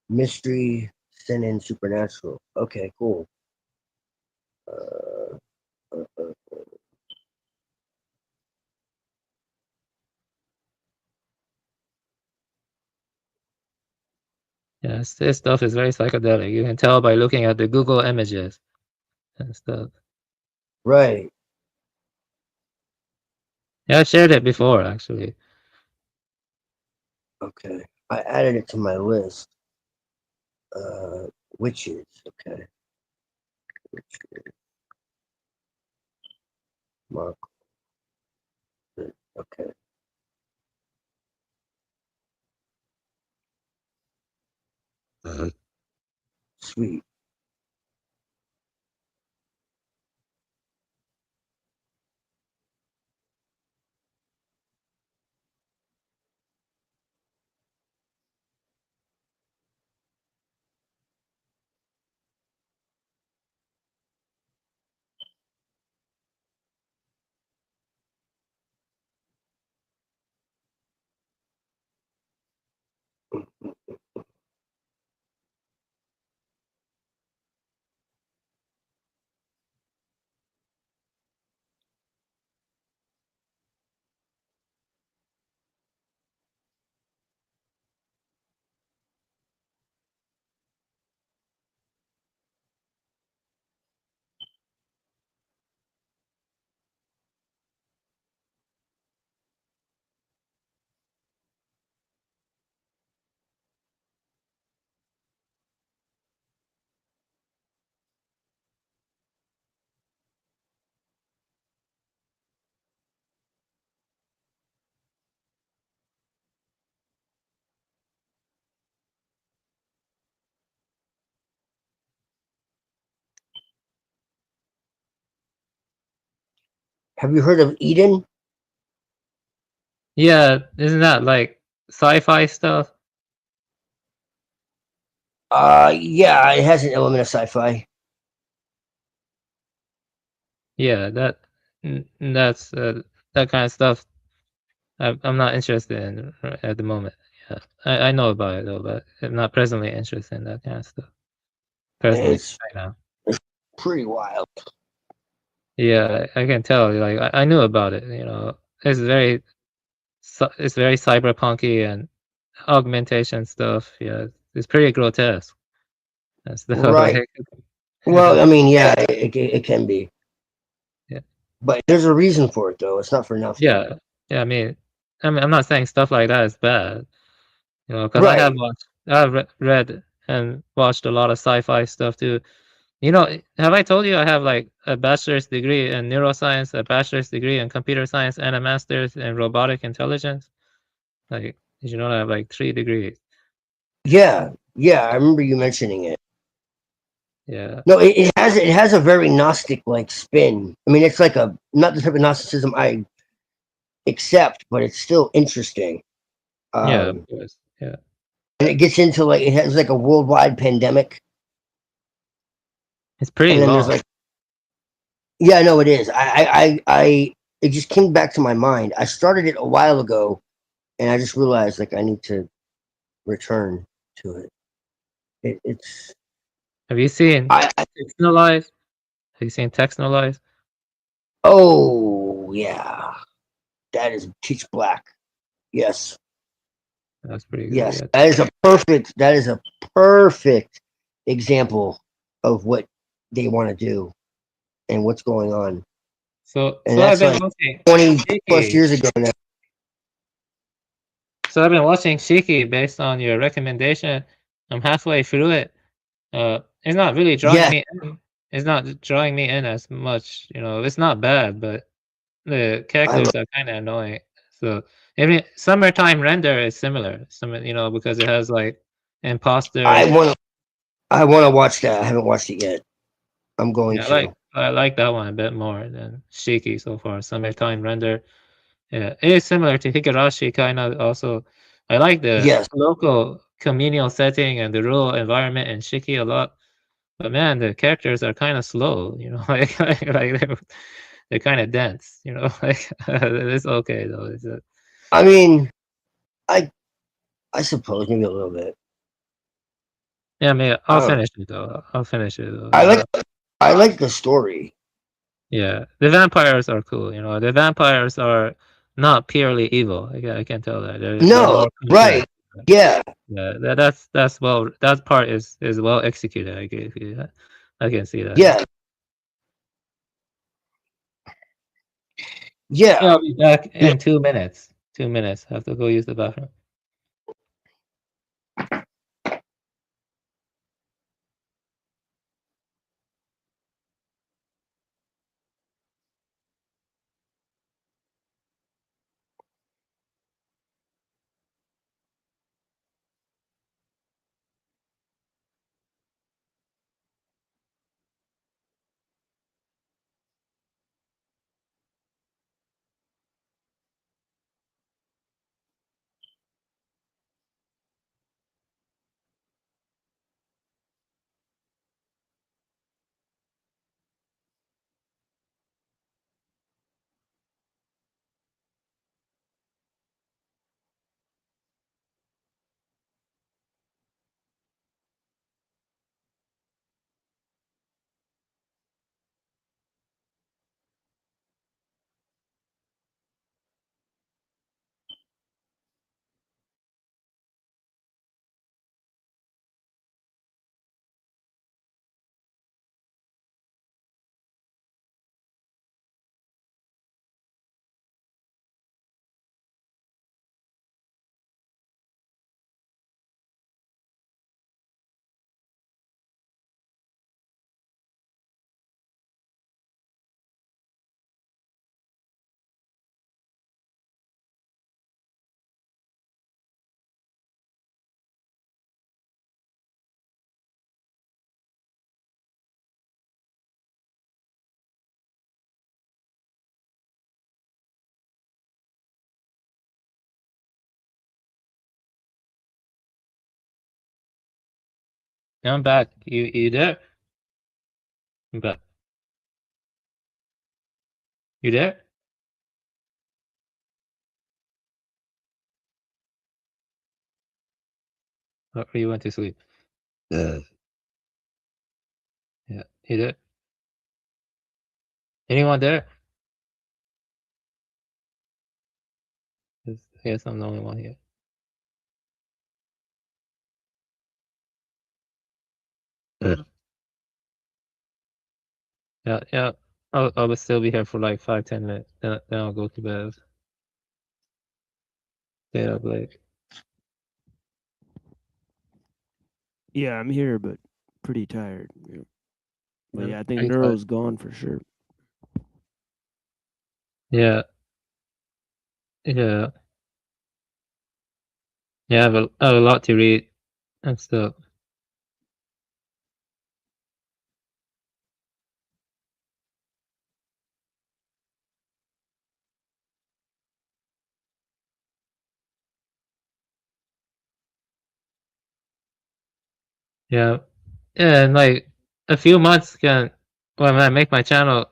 Mystery, Sin, and Supernatural. Okay, cool. Yeah, this stuff is very psychedelic. You can tell by looking at the Google images and stuff. Right. Yeah, I shared it before actually. Okay, I added it to my list. Witches. Okay. Witches. Mark. Okay. Sweet. Have you heard of Eden? Yeah, isn't that like sci-fi stuff? Yeah, it has an element of sci-fi. Yeah, that's that kind of stuff. I'm not interested in at the moment. Yeah, I know about it though, but I'm not presently interested in that kind of stuff. Personally, It's right now. pretty wild. Yeah, I can tell. Like I knew about it. It's very cyberpunky and augmentation stuff. Yeah, it's pretty grotesque and stuff. Right. Like, Well, I mean, yeah, it can be. Yeah. But there's a reason for it, though. It's not for nothing. Yeah. I mean, I'm not saying stuff like that is bad. Because Right. I've read and watched a lot of sci-fi stuff too. Have I told you I have like a bachelor's degree in neuroscience, a bachelor's degree in computer science, and a master's in robotic intelligence? Like, did you know I have like 3 degrees? Yeah, I remember you mentioning it. Yeah. No, it has a very Gnostic like spin. I mean, it's like not the type of Gnosticism I accept, but it's still interesting. Yeah, of course. Yeah. And it gets into like it has like a worldwide pandemic. It's pretty and then long. there's like, yeah, no, it is. It just came back to my mind. I started it a while ago, and I just realized like I need to return to it. It's. Have you seen Textualize? Have you seen Textualize? Oh yeah, that is pitch black. Yes. That's pretty good. Yes, Yeah. that is a perfect. That is a perfect example of what they want to do and what's going on. So And I've that's been like watching 20 plus Shiki. years ago now. So I've been watching Shiki based on your recommendation. I'm halfway through it. It's not really drawing Yeah. me in. It's not drawing me in as much. It's not bad, but the characters are kind of annoying. So I mean, Summertime Render is similar. Because it has like imposters. I want to watch that. I haven't watched it yet. I'm going to. I like that one a bit more than Shiki so far. Summertime Render. Yeah, it is similar to Higurashi kind of also. I like the local communal setting and the rural environment in Shiki a lot. But man, the characters are kind of slow, like they're kind of dense, like it's okay though. I mean, I suppose maybe a little bit. Yeah, man, I'll finish it though. I'll finish it though. I like the story. Yeah, the vampires are cool. The vampires are not purely evil. I can tell that. They're more right. Yeah. Yeah, that's well. That part is well executed. I can see that. Yeah. Yeah. I'll be back in 2 minutes. 2 minutes. I have to go use the bathroom. I'm back. You there? I'm back. You there? Or you went to sleep? Yeah. You there? Anyone there? I guess I'm the only one here. Yeah. I'll still be here for like 5-10 minutes. Then I'll go to bed. Stay up late. Yeah, I'm here, but pretty tired. Yeah. But yeah, I think Pretty tired. Neuro's gone for sure. Yeah. Yeah. Yeah, I have a lot to read and stuff. Yeah, yeah, and like a few months can when I make my channel.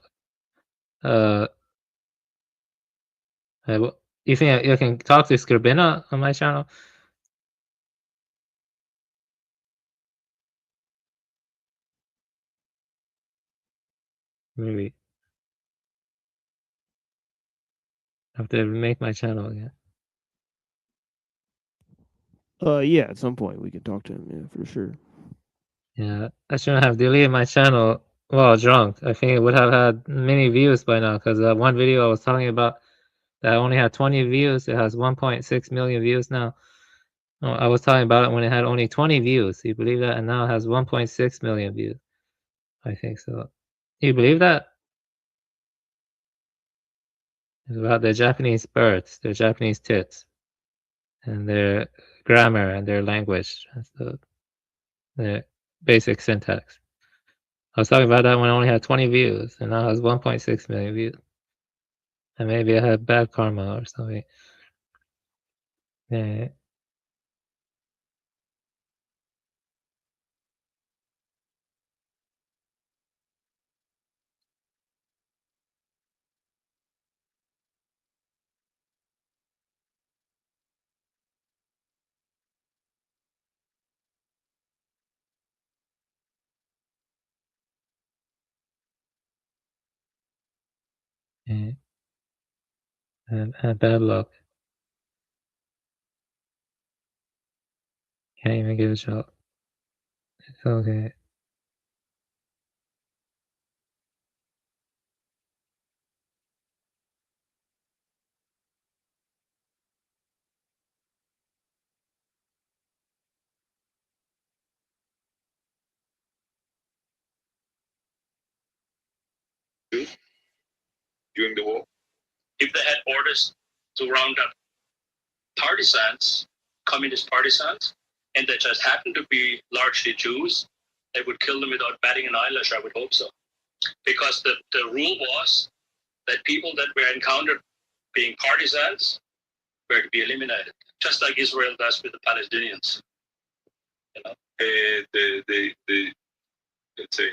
You think you can talk to Scribina on my channel? Maybe I have to make my channel again. Yeah, at some point we can talk to him. Yeah, for sure. Yeah, I shouldn't have deleted my channel while drunk. I think it would have had many views by now because that one video I was talking about that only had 20 views. It has 1.6 million views now. Oh, I was talking about it when it had only 20 views. You believe that? And now it has 1.6 million views. I think so. You believe that? It's about the Japanese birds, the Japanese tits, and their grammar and their language, and so their basic syntax. I was talking about that when I only had 20 views, and now it has 1.6 million views. And maybe I had bad karma or something. Yeah. Yeah. And had bad luck. Can't even get a shot. It's okay. During the war, if they had orders to round up partisans, communist partisans, and they just happened to be largely Jews, they would kill them without batting an eyelash, I would hope so. Because the rule was that people that were encountered being partisans were to be eliminated, just like Israel does with the Palestinians. You know? The let's say,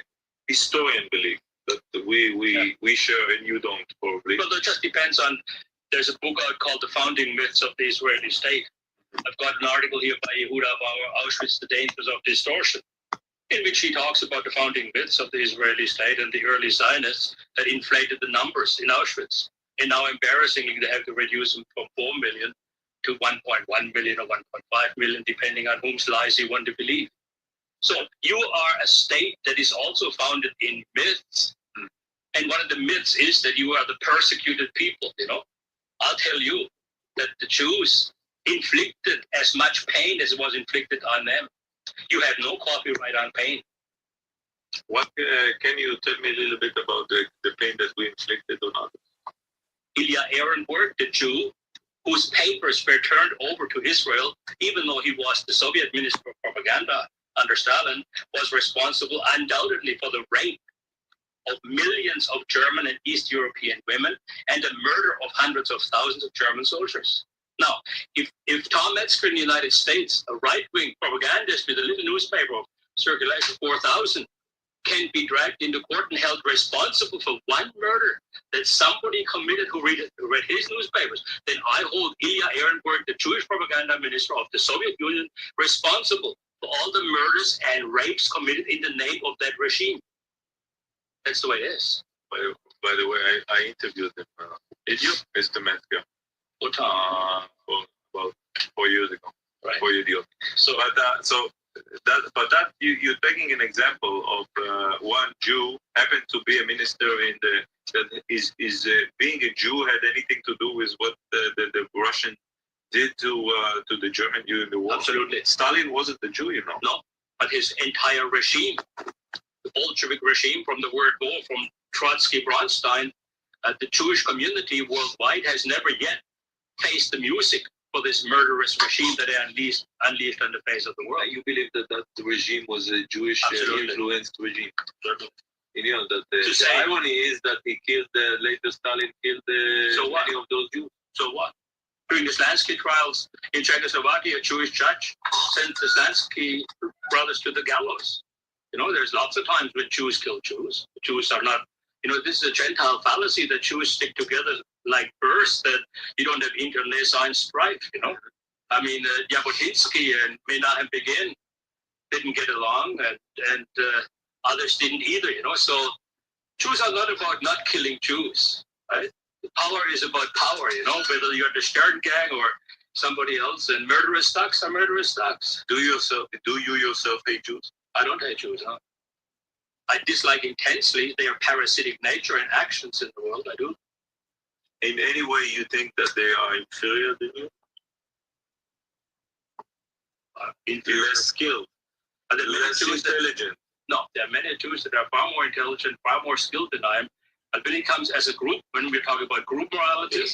historian belief that we share and you don't, probably. Well, it just depends on, there's a book out called The Founding Myths of the Israeli State. I've got an article here by Yehuda Bauer, Auschwitz, The Dangers of Distortion, in which he talks about the founding myths of the Israeli state and the early Zionists that inflated the numbers in Auschwitz. And now, embarrassingly, they have to reduce them from 4 million to 1.1 million or 1.5 million, depending on whose lies you want to believe. So you are a state that is also founded in myths. And one of the myths is that you are the persecuted people, you know. I'll tell you that the Jews inflicted as much pain as was inflicted on them. You have no copyright on pain. What can you tell me a little bit about the pain that we inflicted on others? Ilya Ehrenburg, the Jew, whose papers were turned over to Israel, even though he was the Soviet Minister of Propaganda under Stalin, was responsible undoubtedly for the rape of millions of German and East European women and the murder of hundreds of thousands of German soldiers. Now, if Tom Metzger in the United States, a right-wing propagandist with a little newspaper of circulation 4,000, can be dragged into court and held responsible for one murder that somebody committed who read his newspapers, then I hold Ilya Ehrenburg, the Jewish propaganda minister of the Soviet Union, responsible for all the murders and rapes committed in the name of that regime. That's the way it is. By the way, I interviewed him. Did you? Mr. Metzger. What time? About 4 years ago. Right. 4 years ago. So, but you're taking an example of one Jew happened to be a minister in that is being a Jew had anything to do with what the Russian did to the German during the war? Absolutely. Stalin wasn't the Jew, you know. No, but his entire regime, the Bolshevik regime, from the word go, from Trotsky, Bronstein, the Jewish community worldwide has never yet faced the music for this murderous regime that they unleashed on the face of the world. You believe that the regime was a Jewish influenced regime? Certainly. You know that the irony is that he killed later Stalin killed many of those Jews. So what? During the Slansky trials in Czechoslovakia, a Jewish judge sent the Slansky brothers to the gallows. You know, there's lots of times when Jews kill Jews. Jews are not, you know, this is a Gentile fallacy that Jews stick together like birds, that you don't have internecine strife, you know. I mean, Jabotinsky and Menahem Begin didn't get along, and others didn't either, you know. So Jews are not about not killing Jews, right? Power is about power, you know, whether you're the Stern Gang or somebody else, and murderous thugs are murderous thugs. Do you yourself hate Jews? I don't hate Jews, no. I dislike intensely their parasitic nature and actions in the world, I do. In any way you think that they are inferior than you? Less skilled? Are they less intelligent? No, there are many Jews that are far more intelligent, far more skilled than I am. But when it comes as a group, when we're talking about group morality,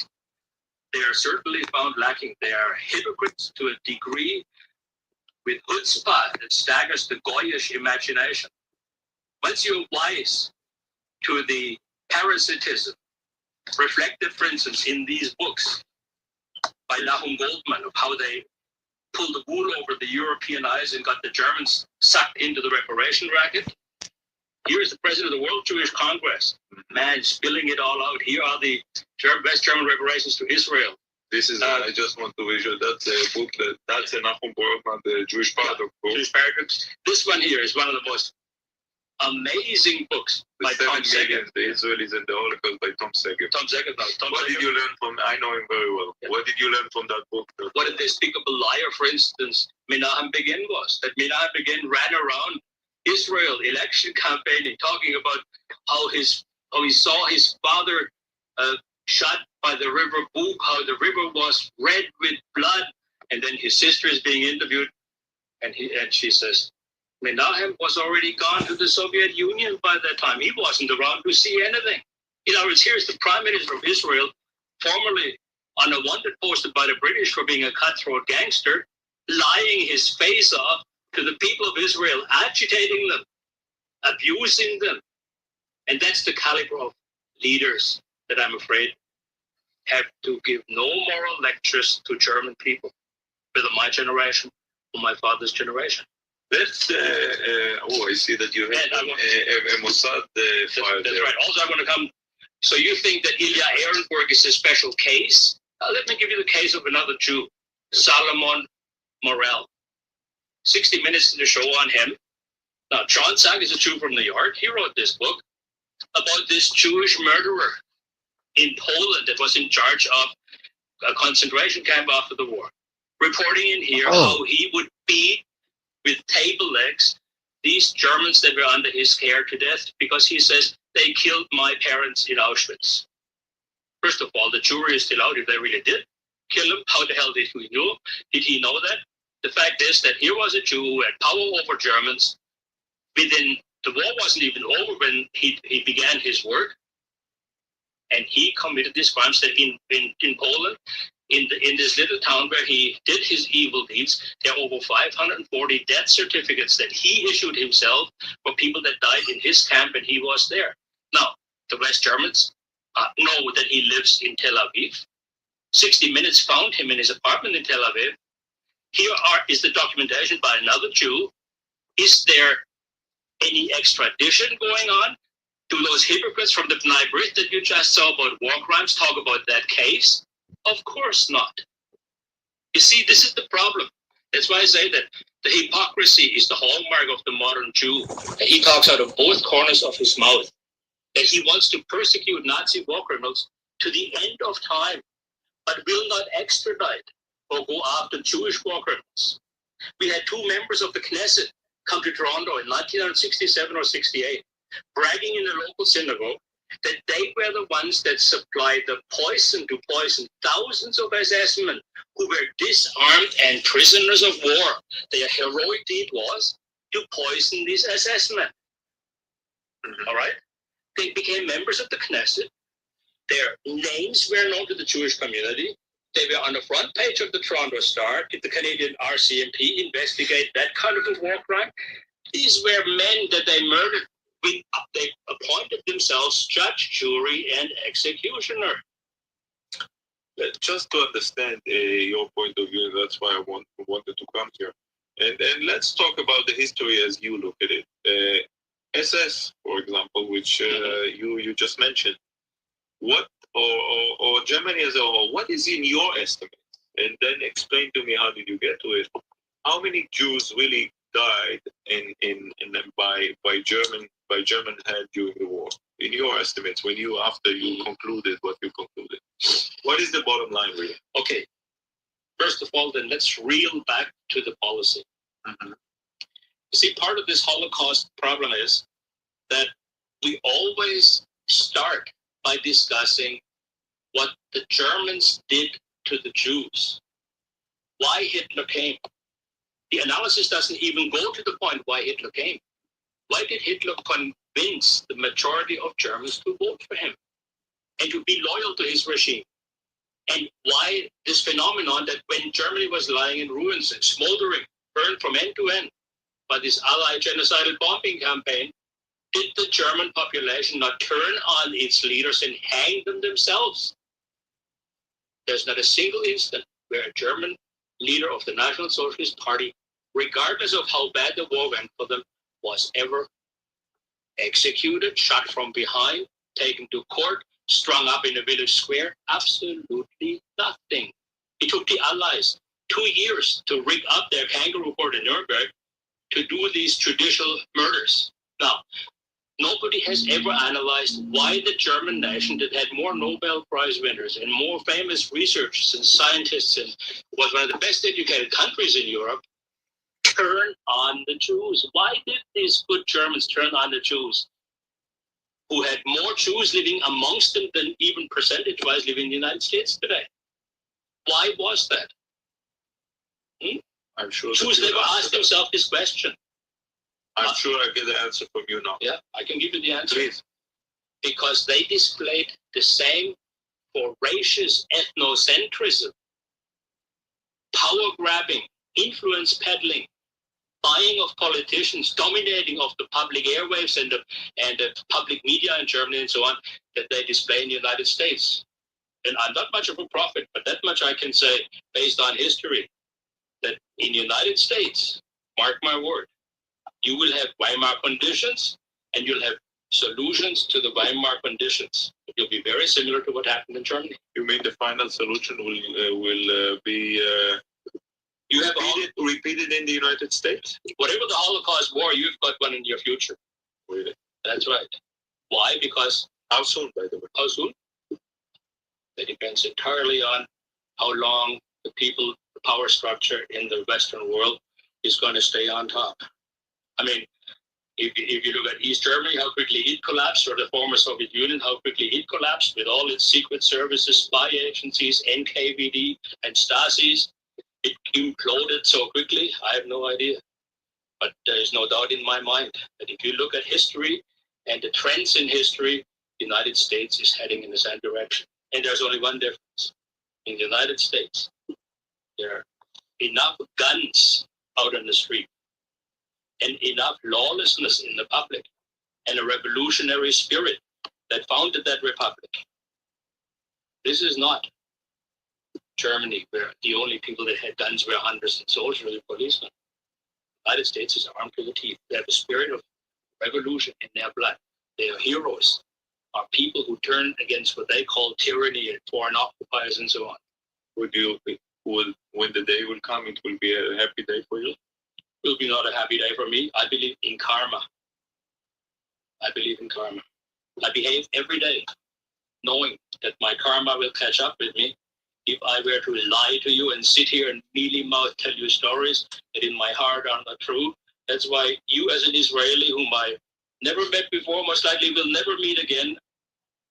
they are certainly found lacking. They are hypocrites to a degree with chutzpah that staggers the Goyish imagination. Once you're wise to the parasitism reflected, for instance, in these books by Nahum Goldman of how they pulled the wool over the European eyes and got the Germans sucked into the reparation racket. Here's the president of the World Jewish Congress, man, spilling it all out. Here are the West German reparations to Israel. This is, I just want to visual, that's a booklet, that's a Nahum Goldman, the Jewish Paradox book. Jewish Paradox. This one here is one of the most amazing books by Tom Sagan. The Israelis and the Holocaust by Tom Sagan. Tom Sagan. What did you learn from, I know him very well. Yeah. What did you learn from that book? What a despicable liar, for instance, Menahem Begin was. That Menahem Begin ran around Israel election campaigning, talking about how he saw his father shot by the river Buk, how the river was red with blood, and then his sister is being interviewed, and she says, Menahem was already gone to the Soviet Union by that time. He wasn't around to see anything. In other words, here's the Prime Minister of Israel, formerly on a wanted posted by the British for being a cutthroat gangster, lying his face off to the people of Israel, agitating them, abusing them. And that's the caliber of leaders that I'm afraid have to give no moral lectures to German people, whether my generation or my father's generation. That's, I see that you have a Mossad file That's right. Also, I want to come. So you think that Ilya Ehrenberg is a special case? Let me give you the case of another Jew, Solomon Morel. 60 Minutes to the show on him. Now, John Sack is a Jew from New York. He wrote this book about this Jewish murderer in Poland that was in charge of a concentration camp after the war. Reporting in here how he would beat with table legs these Germans that were under his care to death because he says they killed my parents in Auschwitz. First of all, the jury is still out if they really did kill him. How the hell did we know? Did he know that? The fact is that here was a Jew who had power over Germans. The war wasn't even over when he began his work. And he committed these crimes that in Poland, in this little town where he did his evil deeds, there are over 540 death certificates that he issued himself for people that died in his camp and he was there. Now, the West Germans know that he lives in Tel Aviv. 60 Minutes found him in his apartment in Tel Aviv. Here is the documentation by another Jew. Is there any extradition going on? Do those hypocrites from the B'nai B'rith that you just saw about war crimes talk about that case? Of course not. You see, this is the problem. That's why I say that the hypocrisy is the hallmark of the modern Jew. He talks out of both corners of his mouth that he wants to persecute Nazi war criminals to the end of time, but will not extradite or go after Jewish war criminals. We had two members of the Knesset come to Toronto in 1967 or 68, bragging in a local synagogue that they were the ones that supplied the poison to poison thousands of SS men who were disarmed and prisoners of war. Their heroic deed was to poison these SS men. All right? They became members of the Knesset. Their names were known to the Jewish community. They were on the front page of the Toronto Star. Did the Canadian RCMP investigate that kind of a war crime? These were men that they murdered. They appointed themselves judge, jury, and executioner. just to understand your point of view, that's why I wanted to come here. And let's talk about the history as you look at it. SS, for example, which you just mentioned. What or Germany as a whole? What is in your estimate? And then explain to me how did you get to it? How many Jews really died by German hand during the war? In your estimates, after you concluded what you concluded, what is the bottom line really? Okay. First of all, then let's reel back to the policy. You see, part of this Holocaust problem is that we always start by discussing what the Germans did to the Jews, why Hitler came. The analysis doesn't even go to the point why Hitler came. Why did Hitler convince the majority of Germans to vote for him and to be loyal to his regime? And why this phenomenon that when Germany was lying in ruins and smoldering, burned from end to end by this Allied genocidal bombing campaign, did the German population not turn on its leaders and hang them themselves? There's not a single instant where a German leader of the National Socialist Party, regardless of how bad the war went for them, was ever executed, shot from behind, taken to court, strung up in a village square. Absolutely nothing. It took the Allies 2 years to rig up their kangaroo court in Nuremberg to do these judicial murders. Now, nobody has ever analyzed why the German nation that had more Nobel Prize winners and more famous researchers and scientists and was one of the best educated countries in Europe turn on the Jews. Why did these good Germans turn on the Jews, who had more Jews living amongst them than even percentage-wise live in the United States today? Why was that? I'm sure Jews never asked themselves this question. I'm sure I get the answer from you now. Yeah, I can give you the answer. Please. Because they displayed the same voracious ethnocentrism, power grabbing, influence peddling, buying of politicians, dominating of the public airwaves and the public media in Germany and so on, that they display in the United States. And I'm not much of a prophet, but that much I can say based on history, that in the United States, mark my word, you will have Weimar conditions and you'll have solutions to the Weimar conditions. It'll be very similar to what happened in Germany. You mean the final solution will be repeated in the United States? Whatever the Holocaust war, you've got one in your future. Really? That's right. Why? Because how soon, by the way? How soon? That depends entirely on how long the people, the power structure in the Western world is going to stay on top. I mean, if you look at East Germany, how quickly it collapsed, or the former Soviet Union, how quickly it collapsed with all its secret services, spy agencies, NKVD, and Stasi's, it imploded so quickly, I have no idea. But there is no doubt in my mind that if you look at history and the trends in history, the United States is heading in the same direction. And there's only one difference. In the United States, there are enough guns out on the street and enough lawlessness in the public and a revolutionary spirit that founded that republic. This is not Germany, where the only people that had guns were hunters and soldiers and policemen. The United States is armed to the teeth. They have a spirit of revolution in their blood. They are heroes, are people who turn against what they call tyranny and foreign occupiers and so on. Would you, when the day will come, it will be a happy day for you? It will be not a happy day for me. I believe in karma. I believe in karma. I behave every day knowing that my karma will catch up with me if I were to lie to you and sit here and mealy-mouthed tell you stories that in my heart are not true. That's why you, as an Israeli whom I never met before, most likely will never meet again,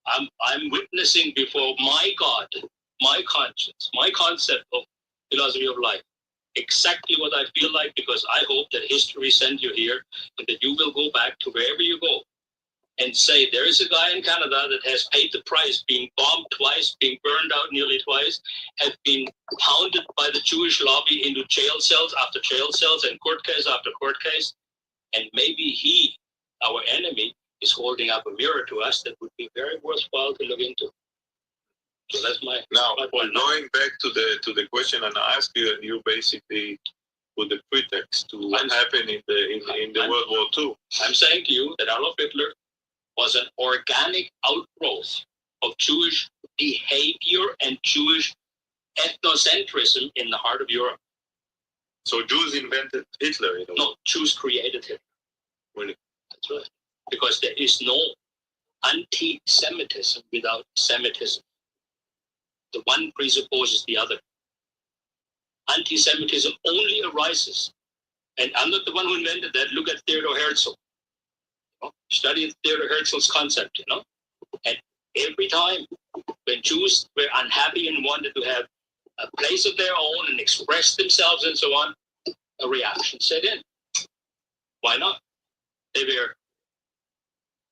I'm witnessing before my God, my conscience, my concept of philosophy of life, exactly what I feel like, because I hope that history sent you here and that you will go back to wherever you go and say, there is a guy in Canada that has paid the price, being bombed twice, being burned out nearly twice, have been hounded by the Jewish lobby into jail cells after jail cells and court case after court case. And maybe he, our enemy, is holding up a mirror to us that would be very worthwhile to look into. So that's my point. Going back to the question and I asked you, and you basically put the pretext to what happened in the World War II. I'm saying to you that Adolf Hitler was an organic outgrowth of Jewish behavior and Jewish ethnocentrism in the heart of Europe. So Jews invented Hitler? No, Jews created Hitler. Really? That's right. Because there is no anti-Semitism without Semitism. The one presupposes the other. Anti-Semitism only arises, and I'm not the one who invented that. Look at Theodor Herzl. Study Theodor Herzl's concept, And every time when Jews were unhappy and wanted to have a place of their own and express themselves and so on, a reaction set in. Why not? They were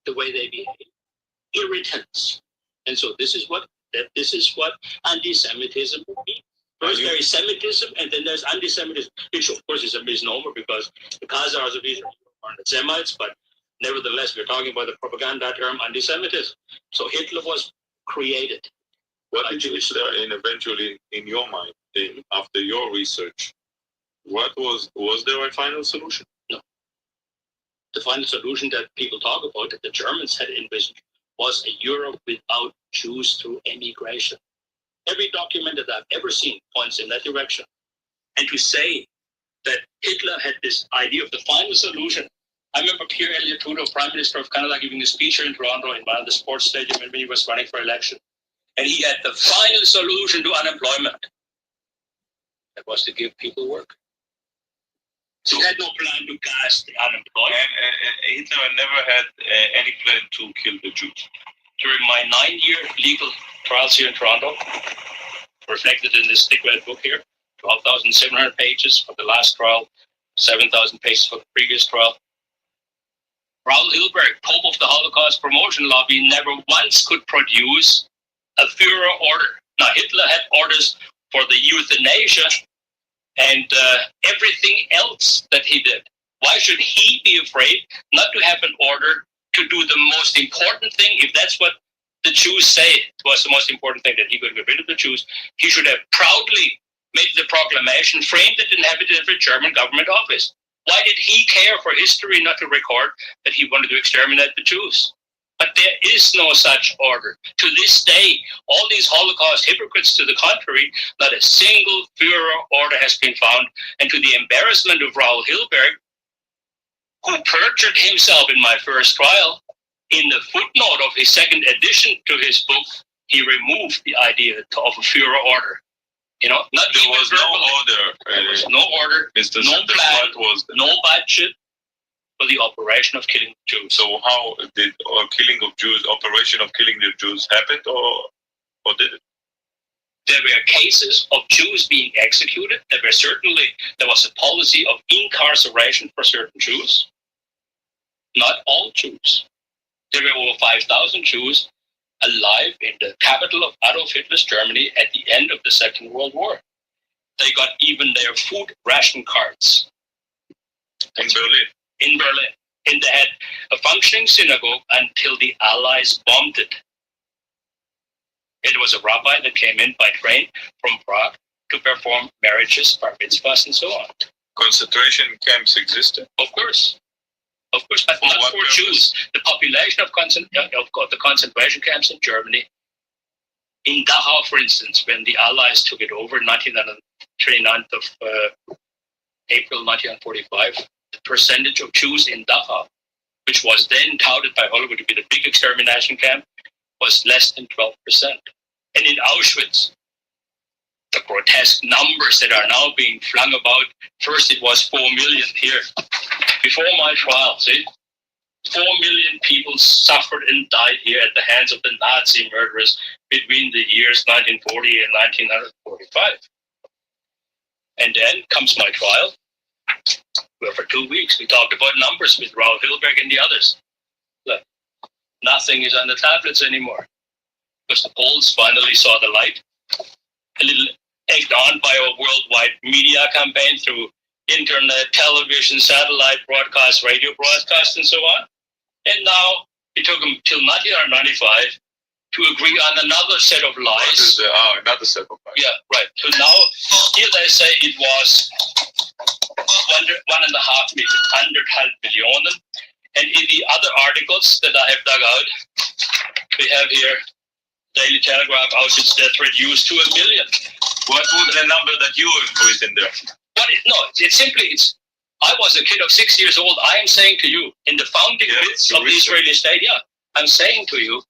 the way they behave, irritants, and so this is what anti-Semitism means. First there is Semitism, and then there's anti-Semitism, which of course is a misnomer because the Khazars of Israel are not Semites, but nevertheless we're talking about the propaganda term anti-Semitism. So Hitler was created. What did Hitler, and eventually in your mind, after your research, was there a final solution? No. The final solution that people talk about, that the Germans had envisioned, was a Europe without Jews through emigration. Every document that I've ever seen points in that direction. And to say that Hitler had this idea of the final solution, I remember Pierre Elliott Trudeau, Prime Minister of Canada, giving a speech here in Toronto in one of the sports stadium when he was running for election. And he had the final solution to unemployment. That was to give people work. So he had no plan to gas the unemployed. And Hitler never had any plan to kill the Jews. During my 9-year legal trials here in Toronto, reflected in this thick red book here, 12,700 pages for the last trial, 7,000 pages for the previous trial. Raoul Hilberg, Pope of the Holocaust Promotion Lobby, never once could produce a Führer order. Now, Hitler had orders for the euthanasia and everything else that he did. Why should he be afraid not to have an order to do the most important thing? If that's what the Jews say was the most important thing, that he could get rid of the Jews, he should have proudly made the proclamation, framed it, and have it in every German government office. Why did he care for history not to record that he wanted to exterminate the Jews? But there is no such order. To this day, all these Holocaust hypocrites to the contrary, not a single Führer order has been found. And to the embarrassment of Raoul Hilberg, who perjured himself in my first trial, in the footnote of his second edition to his book, he removed the idea of a Führer order. There was no order. There was no order, no plan, no budget for the operation of killing Jews. So how did operation of killing the Jews happen, or did it? There were cases of Jews being executed. There was a policy of incarceration for certain Jews. Not all Jews. There were over 5,000 Jews alive in the capital of Adolf Hitler's Germany at the end of the Second World War. They got even their food ration cards. In Berlin? In Berlin. And they had a functioning synagogue until the Allies bombed it. It was a rabbi that came in by train from Prague to perform marriages, bar mitzvahs, and so on. Concentration camps existed? Of course. Of course, but not for Jews. The population of the concentration camps in Germany, in Dachau, for instance, when the Allies took it over, 29th of April 1945, the percentage of Jews in Dachau, which was then touted by Hollywood to be the big extermination camp, was less than 12%. And in Auschwitz, the grotesque numbers that are now being flung about, first it was 4 million here. Before my trial, 4 million people suffered and died here at the hands of the Nazi murderers between the years 1940 and 1945. And then comes my trial, where for 2 weeks we talked about numbers with Raoul Hilberg and the others. Look, nothing is on the tablets anymore, because the Poles finally saw the light, a little egged on by a worldwide media campaign through internet, television, satellite broadcast, radio broadcast, and so on. And now it took them till 1995 to agree on another set of lies. Another set of lies. Yeah, right. So now, here they say it was 1.5 million, 100 millionen. And in the other articles that I have dug out, we have here Daily Telegraph, Auschwitz death reduced to 1 million. What was the number that you included in there? It's I was a kid of 6 years old. I am saying to you, in the founding myths of the Israeli state, I'm saying to you,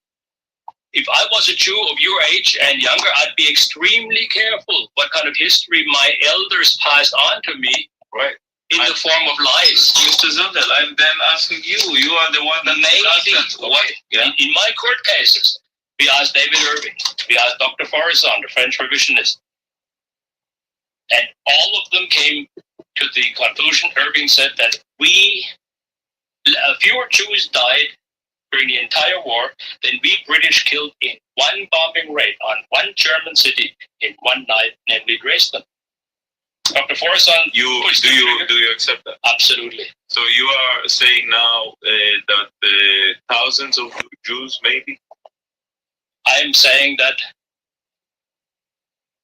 if I was a Jew of your age and younger, I'd be extremely careful what kind of history my elders passed on to me. Right. In the form of lies. Mr. Zundel, I'm then asking you. You are the one that asked that. In my court cases, we asked David Irving, we asked Dr. Forison, the French revisionist, and all of them came to the conclusion. Irving said that fewer Jews died during the entire war than we British killed in one bombing raid on one German city in one night, namely Dresden. Dr. Forison, do you accept that? Absolutely. So you are saying now that thousands of Jews, maybe? I am saying that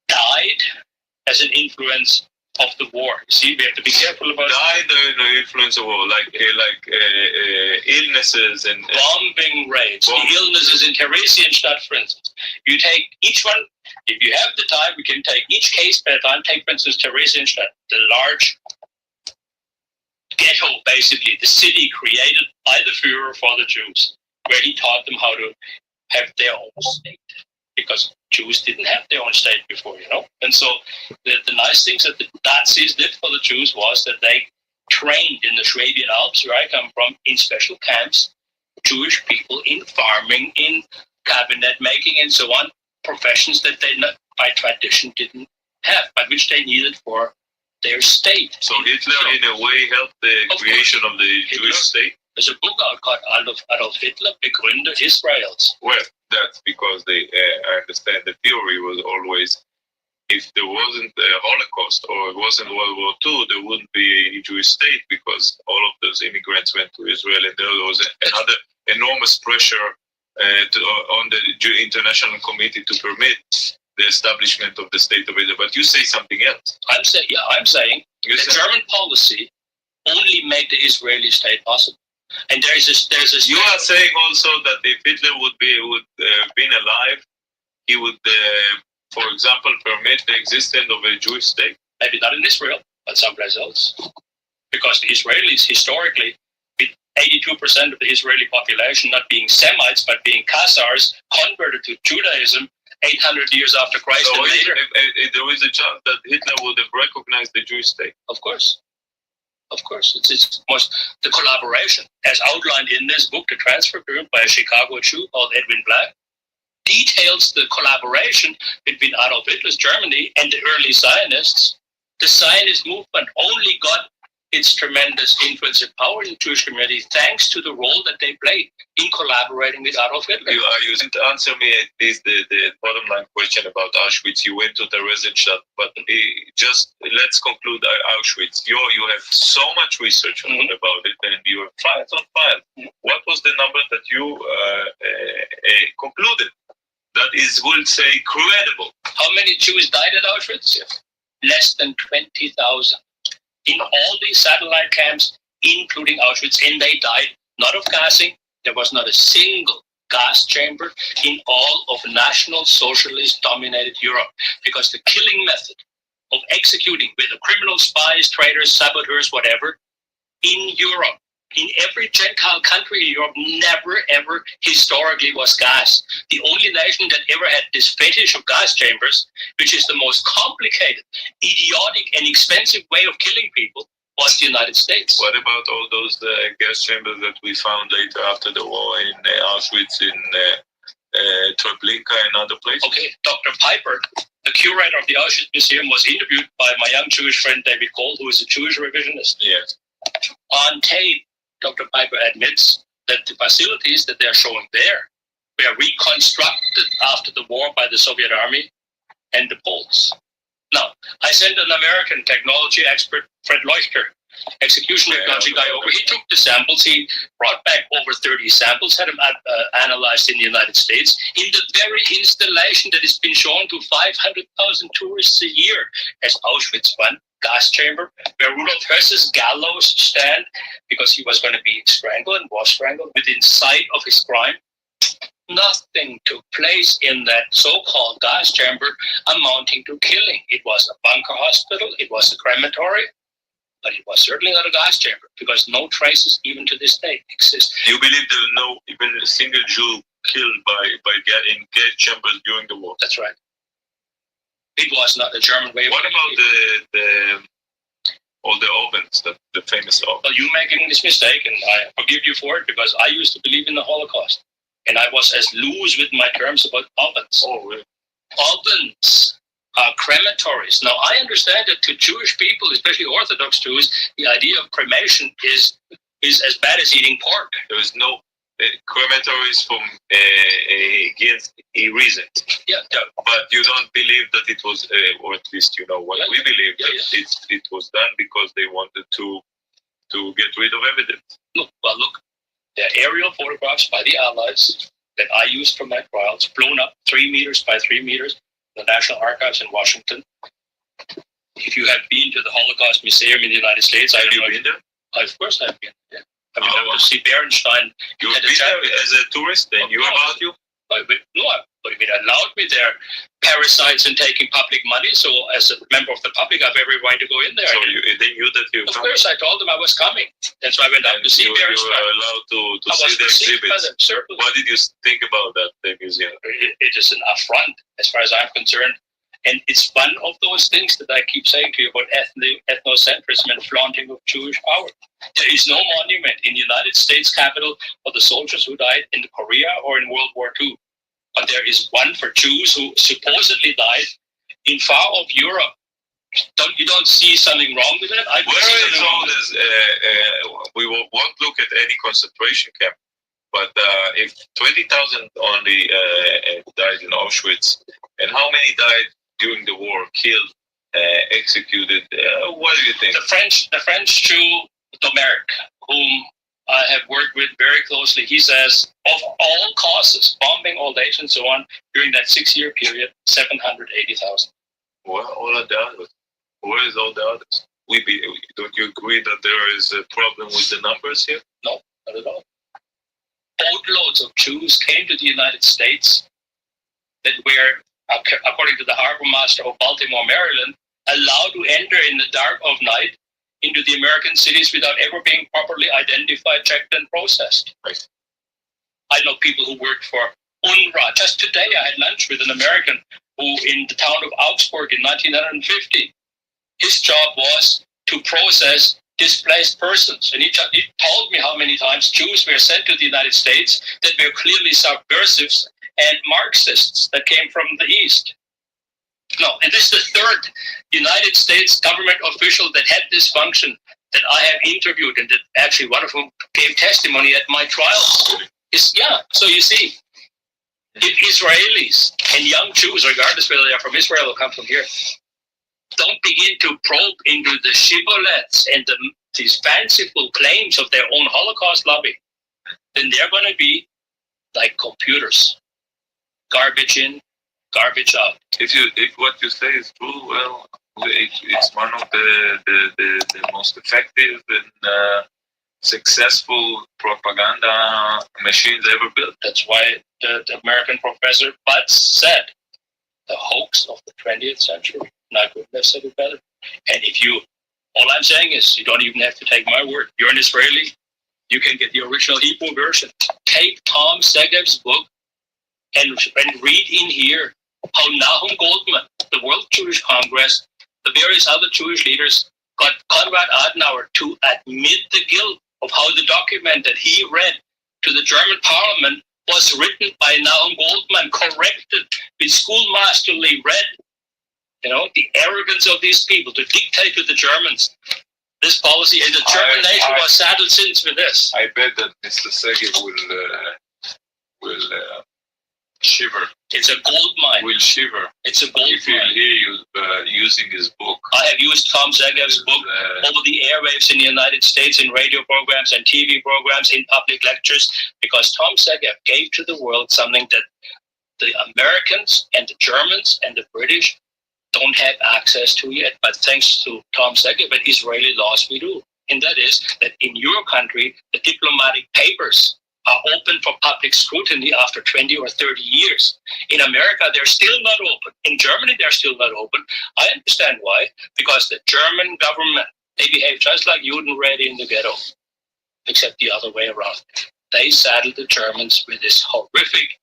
died as an influence of the war. See, we have to be careful about died the influence of war, like illnesses and bombing raids, the illnesses in Theresienstadt, for instance. You take each one. If you have the time, we can take each case at a time. Take, for instance, Theresienstadt, the large ghetto, basically, the city created by the Führer for the Jews, where he taught them how to have their own state, because Jews didn't have their own state before, And so the nice things that the Nazis did for the Jews was that they trained in the Swabian Alps, where I come from, in special camps, Jewish people in farming, in cabinet making, and so on, professions that they by tradition didn't have, but which they needed for their state. So Hitler, in a way, helped the creation of the Jewish state? There's a book out called Adolf Hitler, Begründer Israels. Well, that's because I understand the theory was always, if there wasn't a Holocaust or it wasn't World War II, there wouldn't be a Jewish state, because all of those immigrants went to Israel, and there was another enormous pressure on the international committee to permit the establishment of the state of Israel. But you say something else. I'm saying the German policy only made the Israeli state possible. And there's a. You are saying also that if Hitler would been alive, he would, for example, permit the existence of a Jewish state. Maybe not in Israel, but someplace else, because the Israelis historically, with 82% of the Israeli population not being Semites but being Khazars, converted to Judaism 800 years after Christ. So and later, there is a chance that Hitler would have recognized the Jewish state. Of course. It's the collaboration, as outlined in this book, The Transfer Period, by a Chicago Jew called Edwin Black, details the collaboration between Adolf Hitler's Germany and the early Zionists. The Zionist movement only got its tremendous influence and power in the Jewish community thanks to the role that they played in collaborating with Adolf Hitler. You didn't answer me at least the bottom line question about Auschwitz. You went to the Theresienstadt, but just let's conclude Auschwitz. You have so much research about it, and you have files on file. What was the number that you concluded that is, we'll say, credible? How many Jews died at Auschwitz? Yes. Less than 20,000. In all these satellite camps, including Auschwitz, and they died not of gassing. There was not a single gas chamber in all of National Socialist-dominated Europe, because the killing method of executing with the criminal spies, traitors, saboteurs, whatever, in Europe, in every Gentile country in Europe, never ever historically was gas. The only nation that ever had this fetish of gas chambers, which is the most complicated, idiotic, and expensive way of killing people, was the United States. What about all those gas chambers that we found later after the war in Auschwitz, in Treblinka, and other places? Okay, Dr. Piper, the curator of the Auschwitz Museum, was interviewed by my young Jewish friend David Cole, who is a Jewish revisionist. Yes. On tape, Dr. Piper admits that the facilities that they're showing there were reconstructed after the war by the Soviet Army and the Poles. Now, I sent an American technology expert, Fred Leuchter, executioner Gaji Gayoga. He took the samples. He brought back over 30 samples, had them analyzed in the United States, in the very installation that has been shown to 500,000 tourists a year as Auschwitz I gas chamber, where Rudolf Höss's gallows stand, because he was going to be strangled and was strangled within sight of his crime. Nothing took place in that so-called gas chamber amounting to killing. It was a bunker hospital, it was a crematory, but it was certainly not a gas chamber, because no traces, even to this day, exist. Do you believe there was no even a single Jew killed in gas chambers during the war? That's right. It was not a German way. What about all the ovens, the famous ovens? Well, you're making this mistake, and I forgive you for it, because I used to believe in the Holocaust, and I was as loose with my terms about ovens. Oh, really? Ovens are crematories. Now, I understand that to Jewish people, especially Orthodox Jews, the idea of cremation is as bad as eating pork. There is no crematories from against a reason. Yeah, but you don't believe that it was, or at least you know what we believe, that it was done because they wanted to get rid of evidence. Look, the aerial photographs by the Allies that I used for my trials, blown up 3 meters by 3 meters, the National Archives in Washington. If you have been to the Holocaust Museum in the United States, have you been there? Of course I've been there. I mean, I went to see Bernstein. You've been there as a tourist, and you allowed you? No, what do you mean allowed me there? Parasites and taking public money. So as a member of the public, I have every right to go in there. So they knew that you were coming? Of course, I told them I was coming. And so I went up to see Bernstein. You were allowed to see the exhibits. What did you think about that, the museum? It is an affront, as far as I'm concerned. And it's one of those things that I keep saying to you about ethnocentrism and flaunting of Jewish power. There is no monument in the United States Capitol for the soldiers who died in Korea or in World War II. But there is one for Jews who supposedly died in far off Europe. You don't see something wrong with it? Where is all this? We won't look at any concentration camp. But if 20,000 only died in Auschwitz, and how many died during the war, killed, executed? What do you think? The French Jew Domergue, whom I have worked with very closely, he says of all causes, bombing, old age, and so on, during that 6-year period, 780,000. Well, all of the others. Where is all the others? Don't you agree that there is a problem with the numbers here? No, not at all. Boatloads of Jews came to the United States that were, according to the harbor master of Baltimore, Maryland, allowed to enter in the dark of night into the American cities without ever being properly identified, checked, and processed. Right. I know people who worked for UNRWA. Just today I had lunch with an American who, in the town of Augsburg in 1950, his job was to process displaced persons. And he told me how many times Jews were sent to the United States that were clearly subversives and Marxists that came from the East. No, and this is the third United States government official that had this function that I have interviewed, and that actually one of whom gave testimony at my trial. So you see, if Israelis and young Jews, regardless whether they are from Israel or come from here, don't begin to probe into the shibboleths and these fanciful claims of their own Holocaust lobby, then they're going to be like computers. Garbage in, garbage out. If what you say is true, well, it's one of the most effective and successful propaganda machines ever built. That's why the American professor Butts said, the hoax of the 20th century. And I couldn't have said it better. And all I'm saying is, you don't even have to take my word. You're an Israeli. You can get the original Hebrew version. Take Tom Segev's book and read in here how Nahum Goldman, the World Jewish Congress, the various other Jewish leaders got Konrad Adenauer to admit the guilt of how the document that he read to the German parliament was written by Nahum Goldman, corrected with schoolmasterly read. The arrogance of these people to dictate to the Germans this policy, and the German nation was saddled since with this. I bet that Mr. Segev will Shiver. It's a gold mine. Will shiver. It's a gold mine. If you hear you using his book. I have used Tom Zegev's book over the airwaves in the United States in radio programs and TV programs, in public lectures, because Tom Zegev gave to the world something that the Americans and the Germans and the British don't have access to yet, but thanks to Tom Zegev and Israeli laws we do. And that is that in your country, the diplomatic papers are open for public scrutiny after 20 or 30 years. In America, they're still not open. In Germany, they're still not open. I understand why, because the German government, they behave just like Judenrechte in the ghetto, except the other way around. They saddled the Germans with this horrific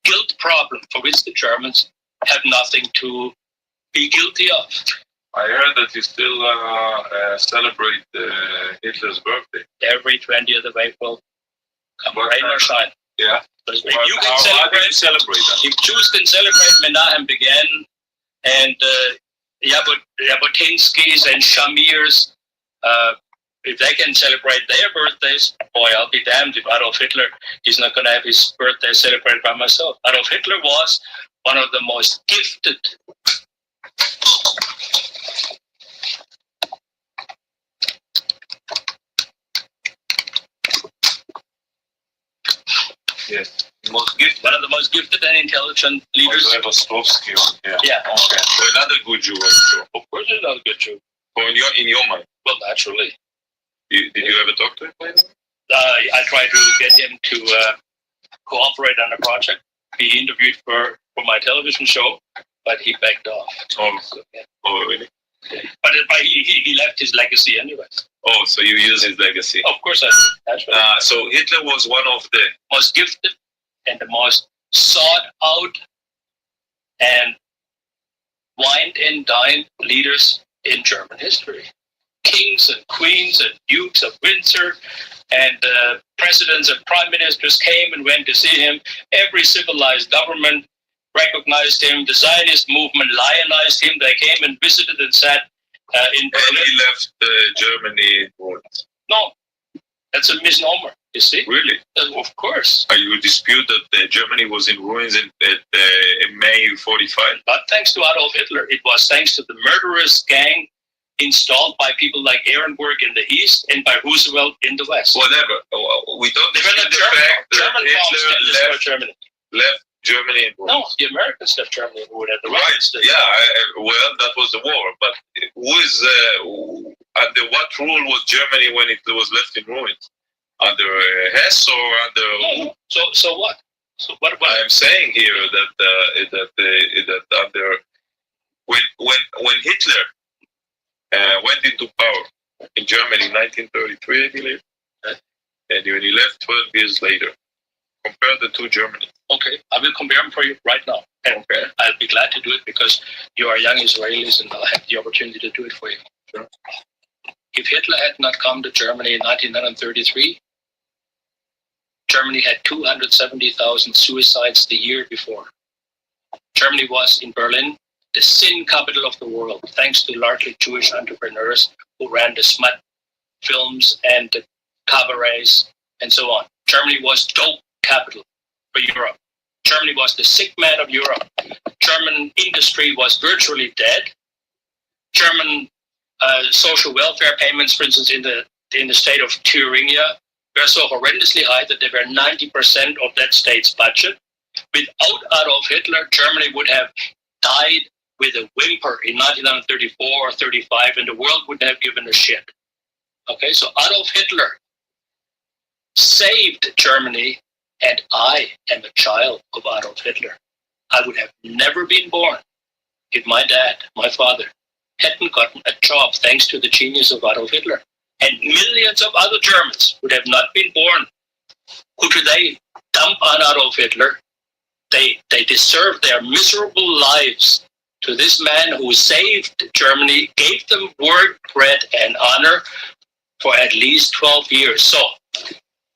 guilt problem for which the Germans have nothing to be guilty of. I heard that you still celebrate Hitler's birthday. Every 20th of April, come rain or shine. Yeah. If you can celebrate that. If Jews can celebrate Menahem began, and Jabotinskis and Shamirs, if they can celebrate their birthdays, boy, I'll be damned if Adolf Hitler is not going to have his birthday celebrated by myself. Adolf Hitler was one of the most gifted Yes. Most gifted. One of the most gifted and intelligent leaders. You have Ostrovsky on here. Yeah. Okay. So another good Jew, I'm sure. Of course, he's not a good Jew. Or in your mind? Well, naturally. Did you ever talk to him? I tried to get him to cooperate on a project. He interviewed for my television show, but he backed off. Oh, So, yeah. oh really? Yeah. But he left his legacy anyway. Oh, so you use his legacy? Of course I do. That's right. So Hitler was one of the most gifted and the most sought out and wined and dined leaders in German history. Kings and queens and dukes of Windsor and presidents and prime ministers came and went to see him. Every civilized government recognized him. The Zionist movement lionized him. They came and visited and sat in Berlin. And he left Germany. No, that's a misnomer, you see. Really? Of course. You dispute that Germany was in ruins in May 45? But thanks to Adolf Hitler. It was thanks to the murderous gang installed by people like Ehrenberg in the east and by Roosevelt in the west. Whatever. We don't dispute the fact that Hitler left Germany in ruins. No, the Americans left Germany in ruins. The Right. Russians did. Yeah. Well, that was the war. But who is under what rule was Germany when it was left in ruins? Under Hess or under? No. So what? So what? I'm saying here that under when Hitler went into power in Germany in 1933, I believe, and when he left 12 years later, compare the two Germanies. Okay, I will compare them for you right now. And okay. I'll be glad to do it because you are young Israelis and I'll have the opportunity to do it for you. Sure. If Hitler had not come to Germany in 1933, Germany had 270,000 suicides the year before. Germany was, in Berlin, the sin capital of the world, thanks to largely Jewish entrepreneurs who ran the smut films and the cabarets and so on. Germany was dope capital for Europe. Germany was the sick man of Europe. German industry was virtually dead. German social welfare payments, for instance, in the state of Thuringia, were so horrendously high that they were 90% of that state's budget. Without Adolf Hitler, Germany would have died with a whimper in 1934 or 35, and the world wouldn't have given a shit. Okay, so Adolf Hitler saved Germany, and I am a child of Adolf Hitler. I would have never been born if my dad, my father, hadn't gotten a job thanks to the genius of Adolf Hitler. And millions of other Germans would have not been born who today dump on Adolf Hitler. They deserve their miserable lives to this man who saved Germany, gave them work, bread, and honor for at least 12 years. So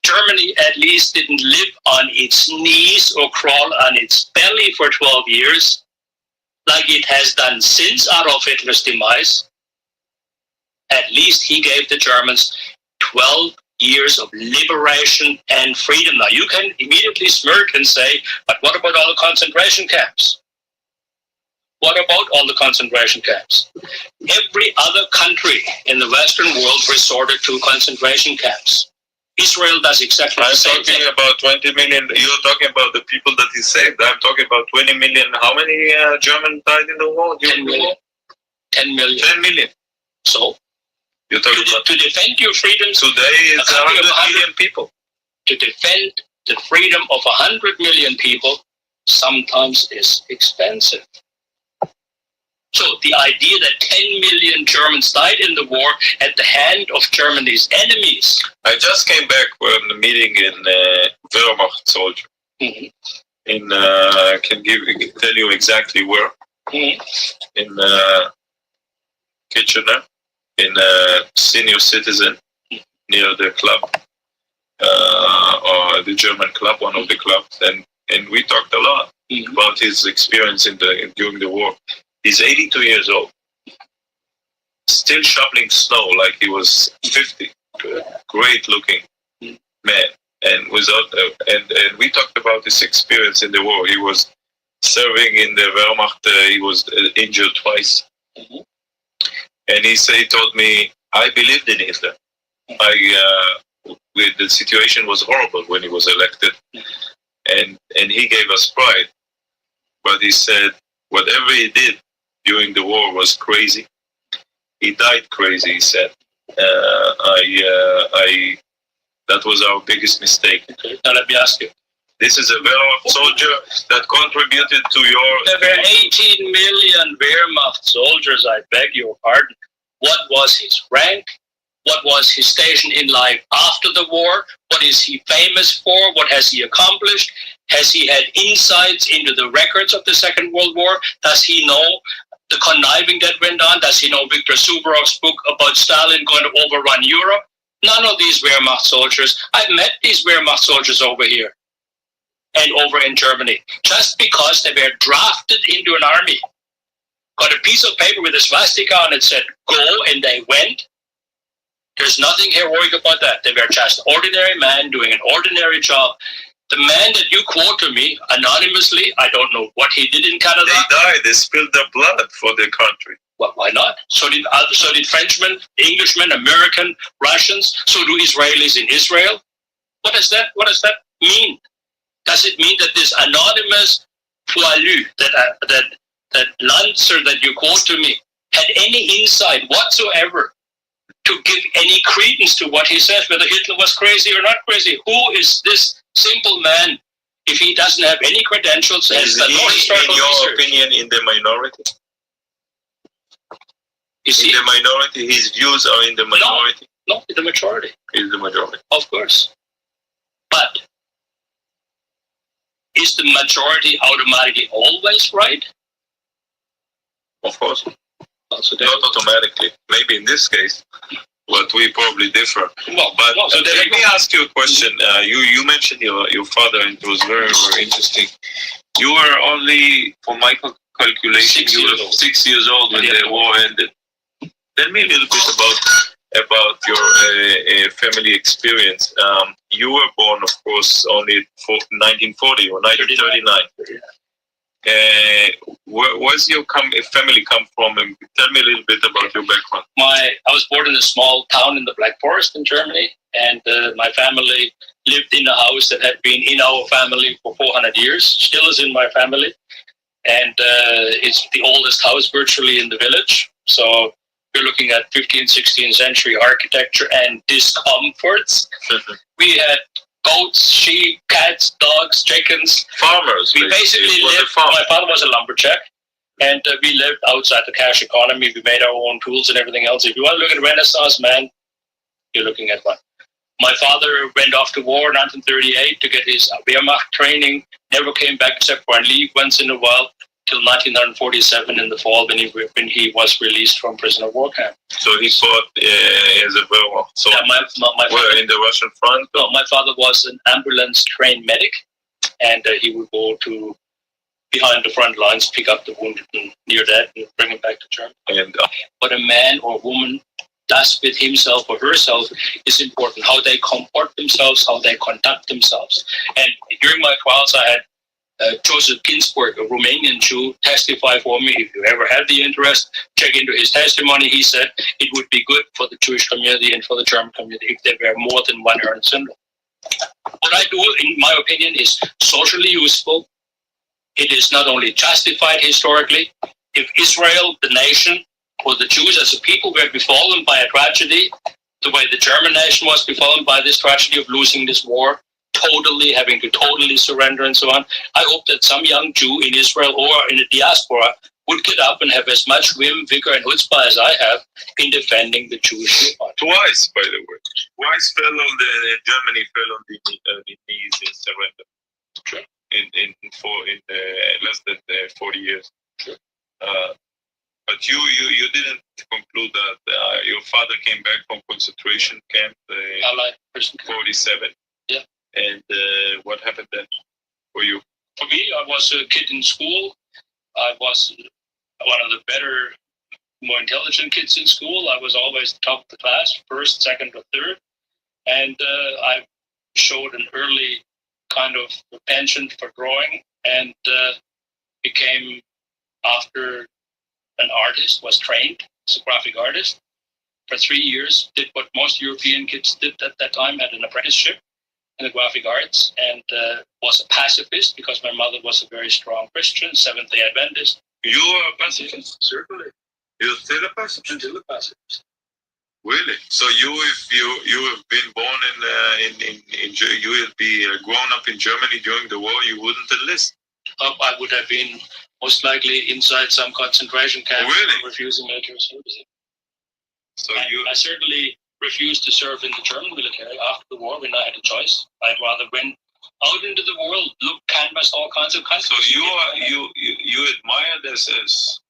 Germany at least didn't live on its knees or crawl on its belly for 12 years, like it has done since Adolf Hitler's demise. At least he gave the Germans 12 years of liberation and freedom. Now, you can immediately smirk and say, but what about all the concentration camps? What about all the concentration camps? Every other country in the Western world resorted to concentration camps. Israel does exactly the same thing. I'm talking about 20 million. You're talking about the people that he saved. I'm talking about 20 million. How many Germans died in the war? 10 million. 10 million. 10 million. So, you're talking about to defend your freedoms, today it's 100 million people. To defend the freedom of 100 million people sometimes is expensive. So the idea that 10 million Germans died in the war at the hand of Germany's enemies. I just came back from the meeting in Wehrmacht soldier. Mm-hmm. In can tell you exactly where. Mm-hmm. In Kitchener, in senior citizen near the club, or the German club, one of the clubs, and we talked a lot about his experience during the war. He's 82 years old, still shoveling snow like he was 50. Great looking man, and and we talked about his experience in the war. He was serving in the Wehrmacht. He was injured twice, and he told me, I believed in Hitler. The situation was horrible when he was elected, and he gave us pride. But he said whatever he did during the war was crazy. He died crazy, he said. That was our biggest mistake. Okay. Now let me ask you. This is a Wehrmacht soldier that contributed to your... There were 18 million Wehrmacht soldiers, I beg your pardon. What was his rank? What was his station in life after the war? What is he famous for? What has he accomplished? Has he had insights into the records of the Second World War? Does he know the conniving that went on? Does he know Viktor Suvorov's book about Stalin going to overrun Europe? None of these Wehrmacht soldiers. I've met these Wehrmacht soldiers over here and over in Germany just because they were drafted into an army. Got a piece of paper with a swastika on it, said go, and they went. There's nothing heroic about that. They were just ordinary men doing an ordinary job. The man that you quote to me anonymously, I don't know what he did in Canada. They died. They spilled their blood for their country. Well, why not? So did Frenchmen, Englishmen, American, Russians. So do Israelis in Israel. What does that mean? Does it mean that this anonymous poilu, that Lancer that you quote to me, had any insight whatsoever to give any credence to what he says, whether Hitler was crazy or not crazy? Who is this simple man if he doesn't have any credentials? Is he, in your opinion, in the minority? Is in the minority? His views are in the minority? No, in the majority. Is the majority. Of course. But is the majority automatically always right? Of course. Not automatically. Maybe in this case, but we probably differ. But let me ask you a question. You mentioned your father, and it was very, very interesting. You were only, for my calculation, you were 6 years old when the war ended. Tell me a little bit about your family experience. You were born, of course, only 1940 or 1939. Where's your family come from? And tell me a little bit about your background. I was born in a small town in the Black Forest in Germany, and my family lived in a house that had been in our family for 400 years, still is in my family, and it's the oldest house virtually in the village. So we're looking at 15th, 16th century architecture and discomforts. We had goats, sheep, cats, dogs, chickens. Farmers. We basically lived, my father was a lumberjack, and we lived outside the cash economy. We made our own tools and everything else. If you want to look at Renaissance man, you're looking at one. My father went off to war in 1938 to get his Wehrmacht training, never came back except for on leave once in a while, till 1947 in the fall when he was released from prisoner of war camp. So he fought as a Wehrmacht. So yeah, my father, in the Russian front? No, my father was an ambulance-trained medic, and he would go to behind the front lines, pick up the wounded and near that, and bring them back to Germany. And, but a man or woman does with himself or herself is important. How they comport themselves, how they conduct themselves. And during my trials, I had Joseph Ginsburg, a Romanian Jew, testify for me. If you ever have the interest, check into his testimony. He said it would be good for the Jewish community and for the German community if there were more than one Ernst syndrome. What I do, in my opinion, is socially useful. It is not only justified historically. If Israel, the nation, or the Jews as a people were befallen by a tragedy, the way the German nation was befallen by this tragedy of losing this war, having to totally surrender and so on, I hope that some young Jew in Israel or in the diaspora would get up and have as much vim, vigor, and chutzpah as I have in defending the Jewish people. Twice, by the way. Twice Germany fell on the knees in surrender. Sure. In less than 40 years. Sure. But you didn't conclude that your father came back from concentration camp in 47. Yeah. And what happened then for you? For me, I was a kid in school. I was one of the better, more intelligent kids in school. I was always top of the class, first, second, or third. And I showed an early kind of penchant for drawing and became, after an artist, was trained as a graphic artist for 3 years, did what most European kids did at that time, had an apprenticeship in the graphic arts, and was a pacifist because my mother was a very strong Christian, Seventh-day Adventist. You are a pacifist? Certainly. You're still a pacifist? Still a pacifist. Really? So if you have been born in you will be grown up in Germany during the war, you wouldn't enlist? I would have been most likely inside some concentration camp, really? Refusing military service. So I certainly refused to serve in the German military after the war when I had a choice. I'd rather went out into the world, look, canvass all kinds of countries. So you admire this as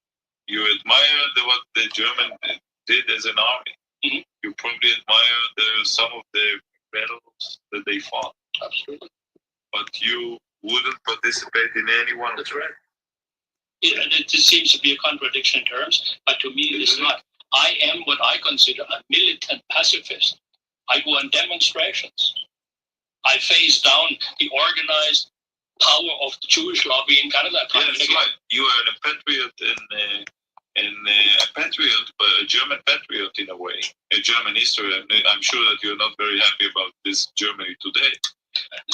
you admire what the German did as an army. Mm-hmm. You probably admire some of the battles that they fought. Absolutely. But you wouldn't participate in any one. That's right. It seems to be a contradiction in terms, but to me it is not. I am what I consider a militant pacifist. I go on demonstrations. I face down the organized power of the Jewish lobby in Canada. Yeah, that's right. You are a patriot a German patriot in a way, a German history. I'm sure that you're not very happy about this Germany today,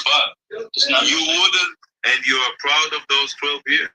but you wouldn't, and you are proud of those 12 years.